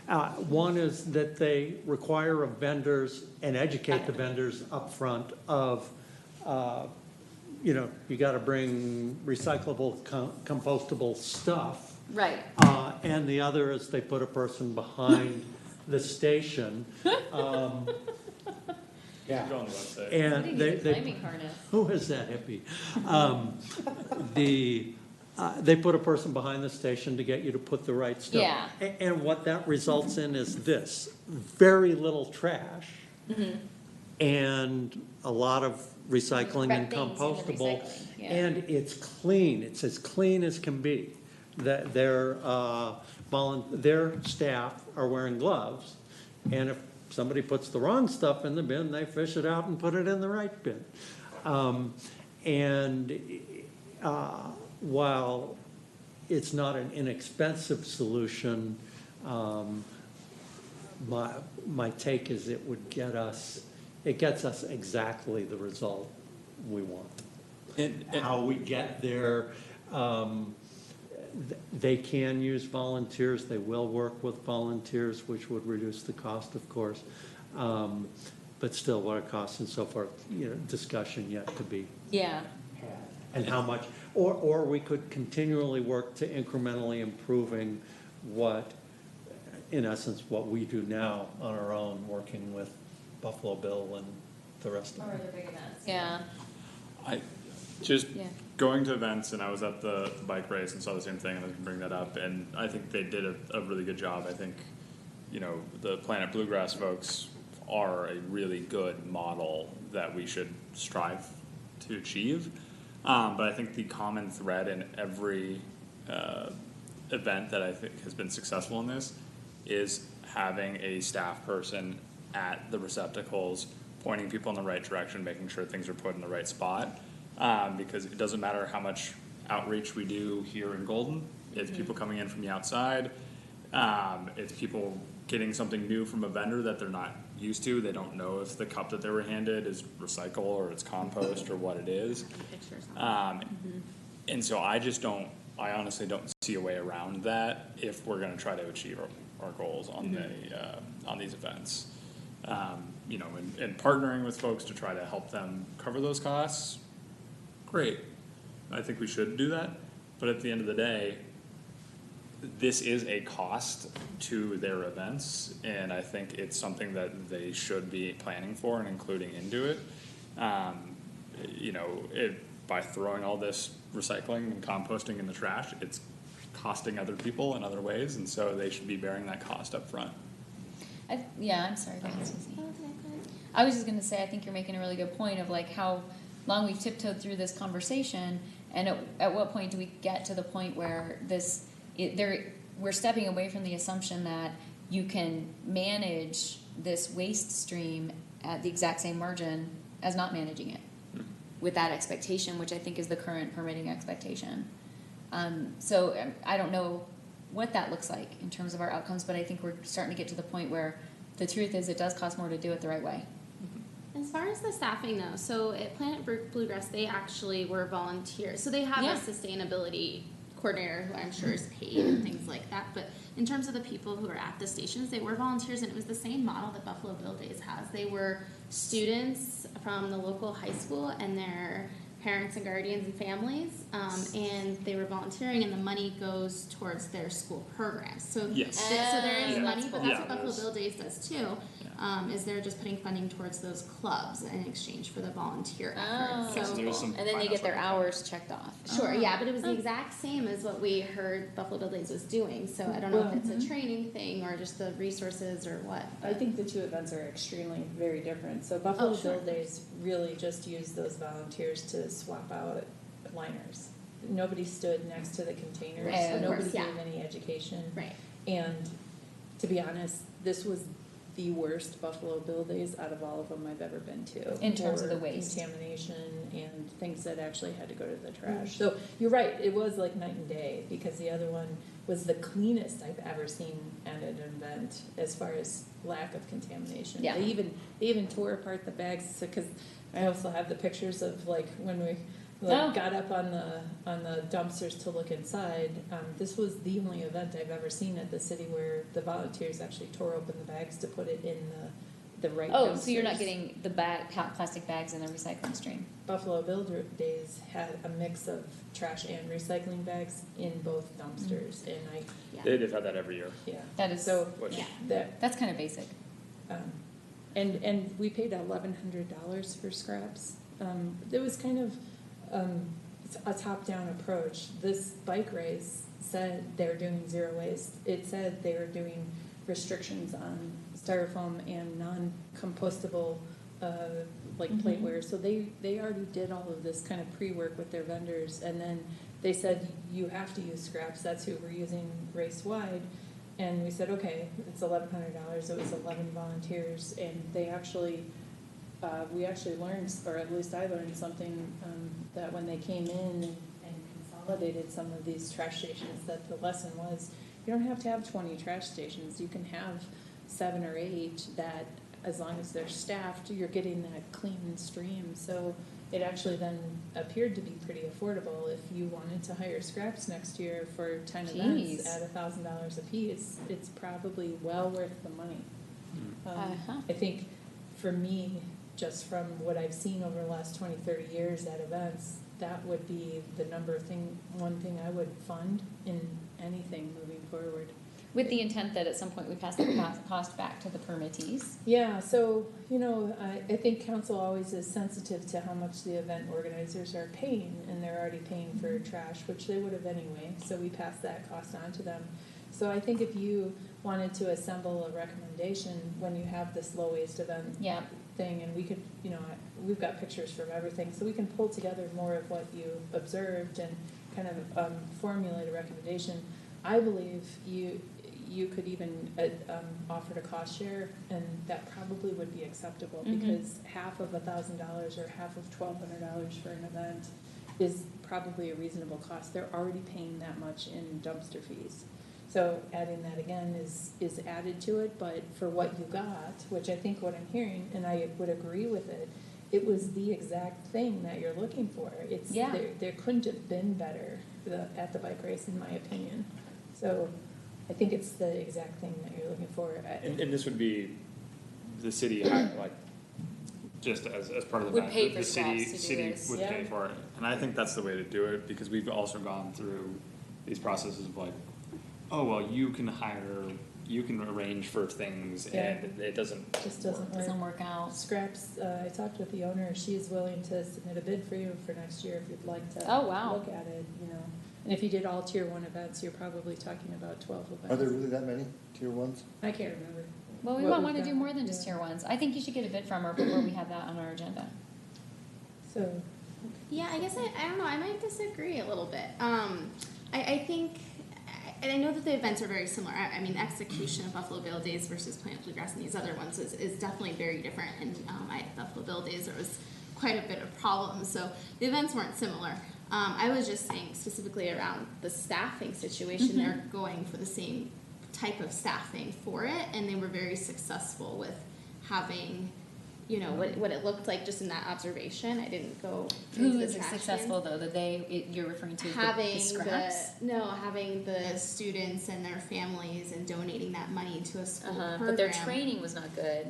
One is that they require of vendors and educate the vendors up front of, you gotta bring recyclable, compostable stuff. Right. And the other is they put a person behind the station. Yeah. Go on the website. And they, Climbing harness. who is that hippie? They put a person behind the station to get you to put the right stuff. Yeah. And what that results in is this, very little trash and a lot of recycling and Correct things in the compostable. recycling, yeah. And it's clean, it's as clean as can be. That their staff are wearing gloves, and if somebody puts the wrong stuff in the bin, they fish it out and put it in the right bin. While it's not an inexpensive solution, my take is it gets us exactly the result we want. And How we get there, they can use volunteers, they will work with volunteers, which would reduce the cost, of course. But still, what it costs and so forth, discussion yet to be Yeah. had. And how much, or we could continually work to incrementally improving in essence, what we do now on our own, working with Buffalo Bill the rest of Or it. other big events. Yeah, I, just yeah. going to events, and I was at the bike race and saw the same thing, and I can bring that up, and I think they did a really good job. I think, you know, the Planet Bluegrass folks are a really good model that we should strive to achieve. But I think the common thread in every event that I think has been successful in this is having a staff person at the receptacles, pointing people in the right direction, making sure things are put in the right spot. Because it doesn't matter how much outreach we do here in Golden, it's people coming in from the outside, it's people getting something new from a vendor that they're not used to. They don't know if the cup that they were handed is recycle or it's compost or what it is. Pictures on And so I honestly don't see a way around that if we're gonna try to achieve our goals on on these events. You know, and partnering with folks to try to help them cover those costs, great. I think we should do that, but at the end of the day, this is a cost to their events, and I think it's something that they should be planning for and including into it. You know, by throwing all this recycling and composting in the trash, it's costing other people in other ways, and so they should be bearing that cost up front. Yeah, I'm sorry, go ahead, Susie. I was just gonna say, I think you're making a really good point of like how long we've tiptoed through this conversation, and at what point do we get to the point where we're stepping away from the assumption that you can manage this waste stream at the exact same margin as not managing it with that expectation, which I think is the current permitting expectation. So I don't know what that looks like in terms of our outcomes, but I think we're starting to get to the point where the truth is it does cost more to do it the right way. As far as the staffing though, so at Planet Bluegrass, they actually were volunteers. So they have Yeah. a sustainability coordinator who I'm sure is paid and things like that. But in terms of the people who are at the stations, they were volunteers, and it was the same model that Buffalo Bill Days has. They were students from the local high school and their parents and guardians and families, and they were volunteering, and the money goes towards their school programs. So, Yes. so there is Yeah. money, but that's Yeah, what Buffalo there's- Bill Days does too. Is they're just putting funding towards those clubs in exchange for the volunteer effort. Oh, So there's some and then they get their financial hours checked off. sure, Oh. yeah, but it was the exact same as what we heard Buffalo Bill Days was doing. So I don't know if it's a training thing or just the resources or what. I think the two events are extremely very different. So Buffalo sure. Bill Days really just used those volunteers to swap out liners. Nobody stood next to the containers, Right, so of nobody course, yeah. gave any education. Right. And to be honest, this was the worst Buffalo Bill Days out of all of them I've ever been to. In terms of for the waste. Contamination and things that actually had to go to the trash. So you're right, it was like night and day, because the other one was the cleanest I've ever seen at an event as far as lack of contamination. Yeah. They even tore apart the bags, because I also have the pictures of like when we Oh. got up on the dumpsters to look inside. This was the only event I've ever seen at the city where the volunteers actually tore open the bags to put it in the right dumpsters. Oh, so you're not getting the plastic bags in the recycling stream? Buffalo Bill Days had a mix of trash and recycling bags in both dumpsters, and Yeah. They've had that every year. That is, so Which- Yeah. that's kind of basic. And we paid $1,100 for scraps. It was kind of a top-down approach. This bike race said they were doing zero waste. It said they were doing restrictions on styrofoam and non-compostable plateware. So they already did all of this kind of pre-work with their vendors, and then they said you have to use scraps. That's who we're using race-wide. And we said, okay, it's $1,100. It was 11 volunteers, and they actually. We actually learned, or at least I learned something, that when they came in and consolidated some of these trash stations, that the lesson was, you don't have to have 20 trash stations. You can have 7 or 8 that, as long as they're staffed, you're getting that clean stream. So it actually then appeared to be pretty affordable. If you wanted to hire scraps next year for 10 events Jeez. at $1,000 a piece, it's probably well worth the money. Uh-huh. I think for me, just from what I've seen over the last 20, 30 years at events, that would be the one thing I would fund in anything moving forward. With the intent that at some point we pass the cost back to the permittees. Yeah, so, I think council always is sensitive to how much the event organizers are paying, and they're already paying for trash, which they would have anyway, so we pass that cost on to them. So I think if you wanted to assemble a recommendation when you have this low waste event Yeah. thing, and we could, we've got pictures from everything, so we can pull together more of what you observed and kind of formulate a recommendation. I believe you could even offer to cost share, and that probably would be acceptable, because half of $1,000 or half of $1,200 for an event is probably a reasonable cost. They're already paying that much in dumpster fees. So adding that again is added to it, but for what you got, which I think what I'm hearing, and I would agree with it, it was the exact thing that you're looking for. It's, Yeah. there couldn't have been better at the bike race, in my opinion. So I think it's the exact thing that you're looking for. And this would be the city, like, just as part of the Would event, pay the for city, staff to do city this. would pay Yeah. for it. And I think that's the way to do it, because we've also gone through these processes of like, oh, well, you can arrange for things, and it doesn't. Just doesn't work. Doesn't work out. Scraps, I talked with the owner, she's willing to submit a bid for you for next year if you'd like to Oh, wow. look at it, And if you did all tier 1 events, you're probably talking about 12 events. Are there really that many tier ones? I can't remember. Well, we What might we've want to do got, more than just yeah. tier ones. I think you should get a bid from her before we have that on our agenda. So, Yeah, I guess I don't know, I might disagree a little bit. I think, and I know that the events are very similar. I mean, the execution of Buffalo Bill Days versus Planet Bluegrass and these other ones is definitely very different. And at Buffalo Bill Days, there was quite a bit of problems, so the events weren't similar. I was just saying specifically around the staffing situation, they're going for the same type of staffing for it, and they were very successful with having, what it looked like just in that observation. I didn't go into Who the is trash successful cans. though, that you're referring to the Having scraps? having the students and their families and donating that money to a school program. But their training was not good.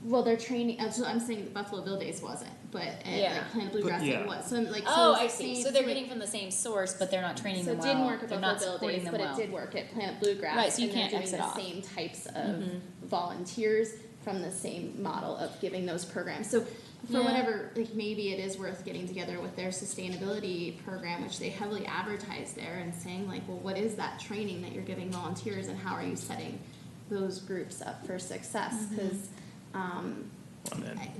Well, their training. So I'm saying Buffalo Bill Days wasn't, but Yeah. like Planet Bluegrass yeah. it was. So I'm like, Oh, so I it's the see. same- So they're like- getting from the same source, but they're not training so them it well. didn't work at They're Buffalo not Bill supporting Days, them but well. it did work at Planet Bluegrass. Right, so you and they're can't doing exit the off. same types of volunteers from the same model of giving those programs. So for Yeah. whatever, like maybe it is worth getting together with their sustainability program, which they heavily advertise there, and saying like, well, what is that training that you're giving volunteers, and how are you setting those groups up for success? Because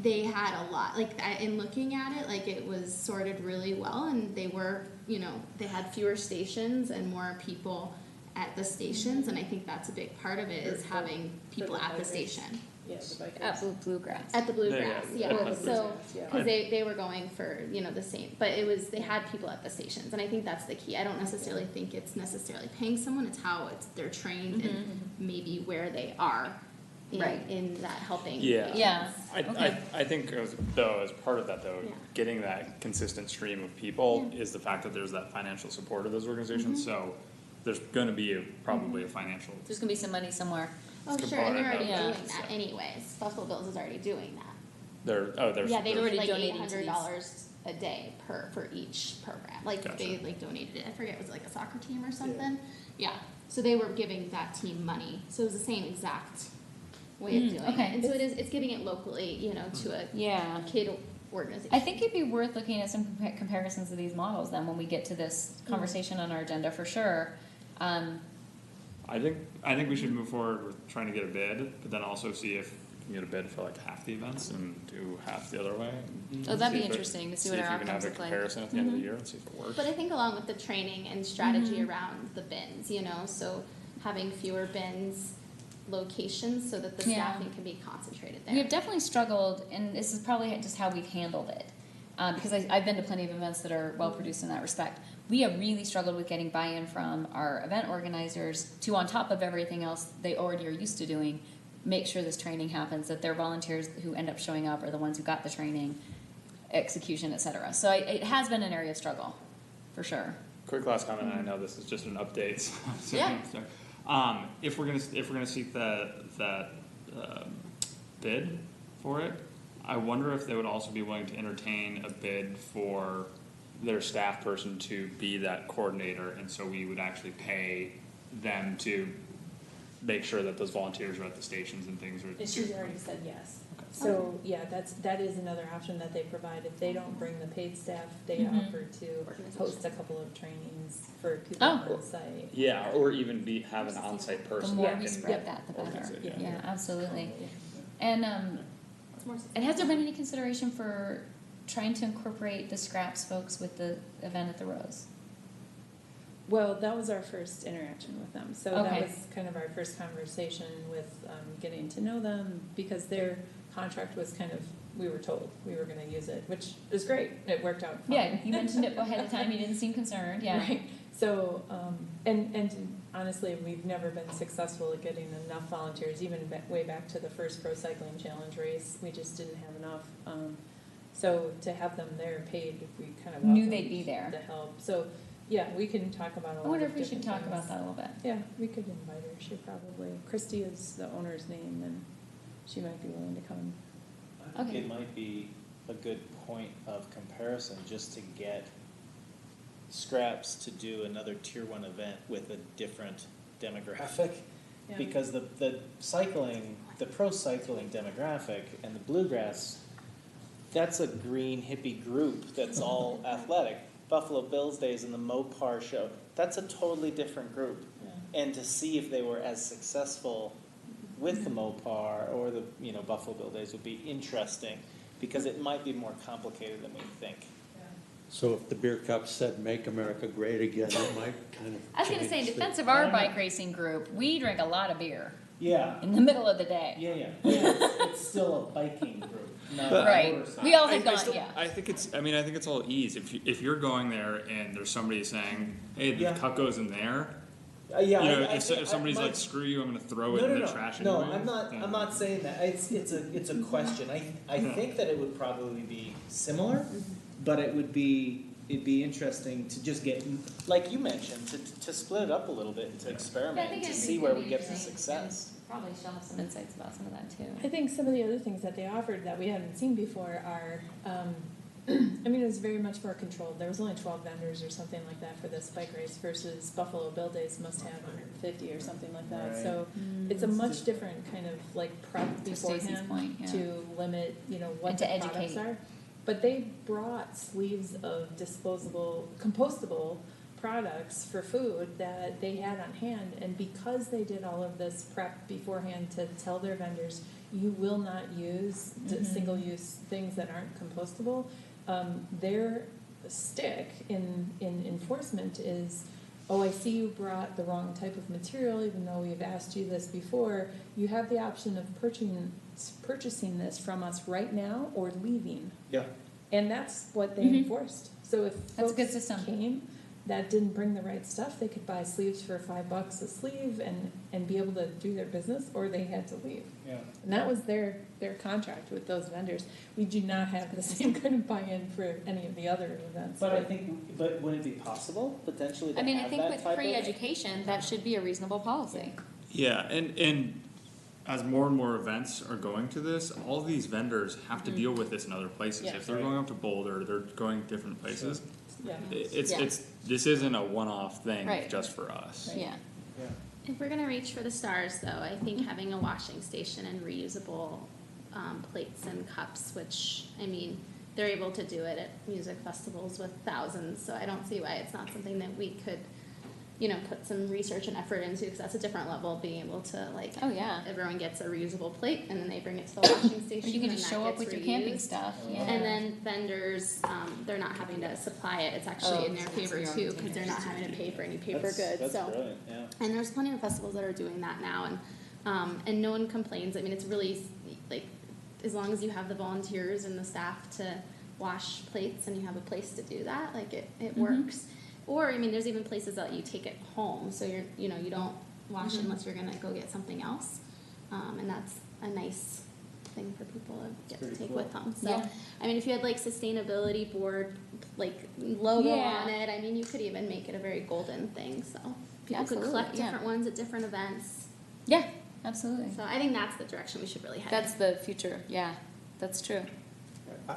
they had a lot, like in looking at it, like it was sorted really well, and they were, they had fewer stations and more people at the stations, and I think that's a big part of it, is having people at the station. yeah, the bike At Bluegrass. At the Bluegrass, Yeah, yeah, yeah. so, Yeah. cause they were going for, the same, but they had people at the stations, and I think that's the key. I don't necessarily think it's necessarily paying someone, it's how they're trained and maybe where they are Right. in that helping. Yeah. Yeah. I, I think as part of that though, Yeah. getting that consistent stream of people is the fact that there's that financial support of those organizations, so there's gonna be probably a financial. There's gonna be some money somewhere. Oh, sure, and they're component already of Yeah. doing that anyways. Buffalo Bills is already doing that. There's. Yeah, they They're already did like donating to these. $800 a day for each program. Like Gotcha. they donated it. I forget, was it like a soccer team or something? Yeah. So they were giving that team money. So it was the same exact way of doing okay. it. And so it's giving it locally, to a Yeah. kid organization. I think it'd be worth looking at some comparisons of these models then when we get to this conversation on our agenda for sure. I think we should move forward with trying to get a bid, but then also see if we can get a bid for like half the events and do half the other way. and Oh, that'd be see if it- interesting to see what our if you can have outcomes a look like. comparison at the end of the year and see if it works. But I think along with the training and strategy around the bins, so having fewer bins locations so that the Yeah. staffing can be concentrated there. We have definitely struggled, and this is probably just how we've handled it, because I've been to plenty of events that are well produced in that respect. We have really struggled with getting buy-in from our event organizers to, on top of everything else they already are used to doing, make sure this training happens, that their volunteers who end up showing up are the ones who got the training, execution, et cetera. So it has been an area of struggle, for sure. Quick last comment, and I know this is just an update, so. Yeah. If we're gonna seek that bid for it, I wonder if they would also be willing to entertain a bid for their staff person to be that coordinator, and so we would actually pay them to make sure that those volunteers are at the stations and things are. And she's already said yes. So, yeah, that is another option that they provide. If they don't bring the paid staff, they Mhm. offer to host a couple of trainings for people Oh. on site. Yeah, or even have an on-site The person. more that we can spread that, the better. organize it, yeah. Yeah, absolutely. And, It's more and has there been any consideration for trying to incorporate the scraps folks with the event at the Rose? Well, that was our first interaction with them, so Okay. that was kind of our first conversation with, getting to know them, because their contract was kind of, we were told we were gonna use it, which is great, it worked out fine. Yeah, you mentioned it ahead of time, you didn't seem concerned, yeah. Right, so, and honestly, we've never been successful at getting enough volunteers, even way back to the first Pro Cycling Challenge race, we just didn't have enough. So to have them there paid, we kind of Knew welcomed they'd be there. the help, so, yeah, we can talk about a lot I of wonder if we should different talk about things. that a little bit. Yeah, we could invite her, she probably, Christy is the owner's name, and she might be willing to come. I think Okay. it might be a good point of comparison, just to get Scraps to do another tier one event with a different demographic. Yeah. Because the cycling, the pro cycling demographic and the bluegrass, that's a green hippie group that's all athletic. Buffalo Bills Days and the Mopar show, that's a totally different group. Yeah. And to see if they were as successful with the Mopar or the, Buffalo Bill Days would be interesting, because it might be more complicated than we think. So if the beer cup said "Make America Great Again," it might kind of. I was gonna say, in change defense the- of our bike racing group, we drink a lot of beer Yeah, in the middle of the day. yeah. It's still a biking group, not a Right, motorcycle. we all I have gone, still- yeah. I think it's all ease. If you're going there and there's somebody saying, hey, the Yeah. cup goes in there, Yeah, if somebody's like, screw you, I'm gonna throw it in the trash No, anyway. I'm not saying that, it's a question, I think that it would probably be similar, but it'd be interesting to just get, like you mentioned, to split it up a little bit and to experiment, to see where we get the success. Probably she'll have some insights about some of that too. I think some of the other things that they offered that we haven't seen before are, I mean, it was very much more controlled. There was only 12 vendors or something like that for this bike race versus Buffalo Bill Days must have 150 or something like that. Right. So it's a much different kind of like prep To Stacy's beforehand point, yeah. to limit, what And the to products educate. are. But they brought sleeves of disposable, compostable products for food that they had on hand, and because they did all of this prep beforehand to tell their vendors, you will not use single-use things that aren't compostable, their stick in enforcement is, oh, I see you brought the wrong type of material, even though we've asked you this before, you have the option of purchasing this from us right now or leaving. Yeah. And that's what they Mhm. enforced. So if That's a good folks system. came that didn't bring the right stuff, they could buy sleeves for $5 a sleeve and be able to do their business, or they had to leave. Yeah. And that was their contract with those vendors. We do not have the same kind of buy-in for any of the other events. But would it be possible, potentially, to I mean, I have think that with type of? pre-education, that should be a reasonable policy. Yeah, and as more and more events are going to this, all these vendors have to deal with this in other places. Yeah. If they're going up to Boulder, they're going different places. Yeah. Yeah. This isn't a one-off thing Right. just for us. Yeah. Yeah. If we're gonna reach for the stars, though, I think having a washing station and reusable plates and cups, which, I mean, they're able to do it at music festivals with thousands, so I don't see why it's not something that we could, put some research and effort into, because that's a different level, being able to, like, Oh, yeah. everyone gets a reusable plate, and then they bring it to the washing Or station, you can and just that show up gets with your camping reused. stuff, yeah. And then vendors, they're not having to supply it, it's actually in their favor too, because they're not having to pay for any paper goods, so. That's brilliant, yeah. And there's plenty of festivals that are doing that now, and no one complains. I mean, it's really, like, as long as you have the volunteers and the staff to wash plates and you have a place to do that, like, it works. Or, I mean, there's even places that you take it home, so you don't wash unless you're gonna go get something else. And that's a nice thing for people to get to pretty take cool. with them, so. Yeah. I mean, if you had like sustainability board, like, logo Yeah. on it, I mean, you could even make it a very golden thing, so. People could Absolutely, collect yeah. different ones at different events. Yeah, absolutely. So I think that's the direction we should really head. That's the future, yeah, that's true.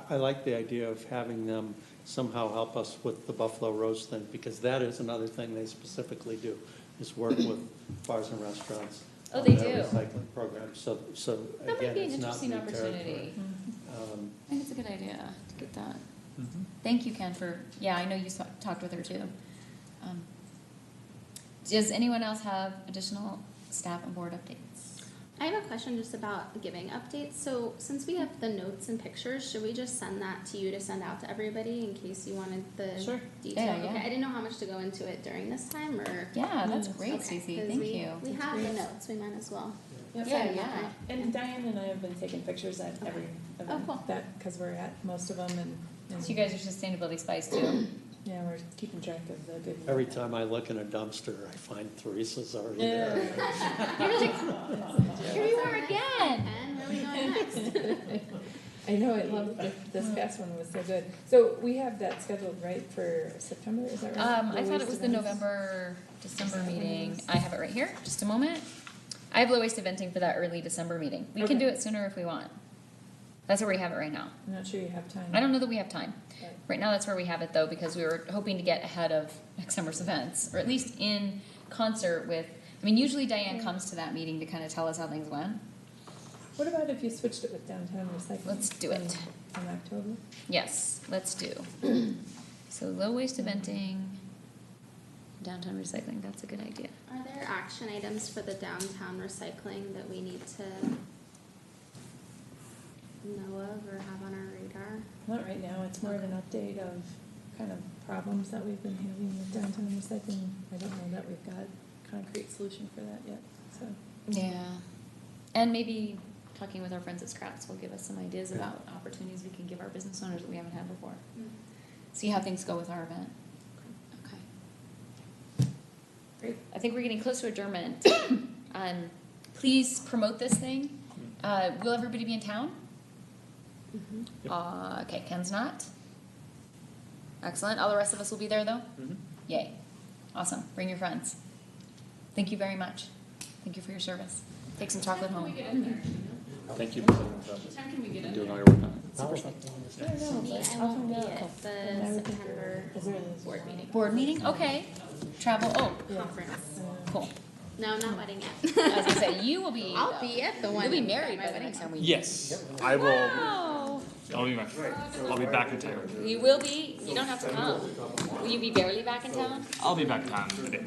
I like the idea of having them somehow help us with the Buffalo Rose thing, because that is another thing they specifically do, is work with bars and restaurants Oh, on they their do. recycling program, so That might again, be an it's not interesting new opportunity. territory. I think it's a good idea to get that. Thank you, Ken, for, yeah, I know you talked with her too. Does anyone else have additional staff and board updates? I have a question just about giving updates. So since we have the notes and pictures, should we just send that to you to send out to everybody in case you wanted the Sure. detail? Yeah, yeah. Okay, I didn't know how much to go into it during this time or. Yeah, that's great, Okay, Stacy, 'cause thank we- you. We have the notes, we might as well. Yep. Yeah, yeah. And Diane and I have been taking pictures at every event. cool. Because we're at most of them and. So you guys are sustainability spice too? Yeah, we're keeping track of the good. and Every bad. time I look in a dumpster, I find Teresa's already Yeah. there. You're like, here you are again. And where are we going next? I know, I love, this past one was so good. So we have that scheduled, right, for September, is that right? I thought it was the events? November, December Is that what it meeting. is? I have it right here, just a moment. I have low waste eventing for that early December meeting. We can Okay. do it sooner if we want. That's where we have it right now. I'm not sure you have time. I don't know that we have time. but- Right now, that's where we have it though, because we were hoping to get ahead of next summer's events, or at least in concert with, I mean, usually Diane comes to that meeting to kind of tell us how things went. What about if you switched it with downtown recycling? Let's do it. In October? Yes, let's do. So low waste eventing, downtown recycling, that's a good idea. Are there action items for the downtown recycling that we need to know of or have on our radar? Not right now, it's more of an update of kind of problems that we've been having with downtown recycling. I don't know that we've got concrete solution for that yet, so. Yeah. And maybe talking with our friends at Scraps will give us some ideas about opportunities we can give our business owners that we haven't had before. See how things go with our event. Okay. Great. I think we're getting close to adjournment. Please promote this thing. Will everybody be in town? Okay, Ken's not. Excellent. All the rest of us will be there though? Yay. Awesome. Bring your friends. Thank you very much. Thank you for your service. Take some chocolate When can we home. get in there? Thank you. What time can we get in Doing there? all your work on it. I don't know, Me, but I I'll won't find be out. at the September board meeting. Board meeting? Okay. Travel. Oh, Conference. cool. No, not wedding I was yet. gonna say, you will be. I'll be at the one. You'll be married by the next time we. Yes, I will. Wow. I'll be back in town. You will be. You don't have to come. Will you be barely back in town? I'll be back in town today.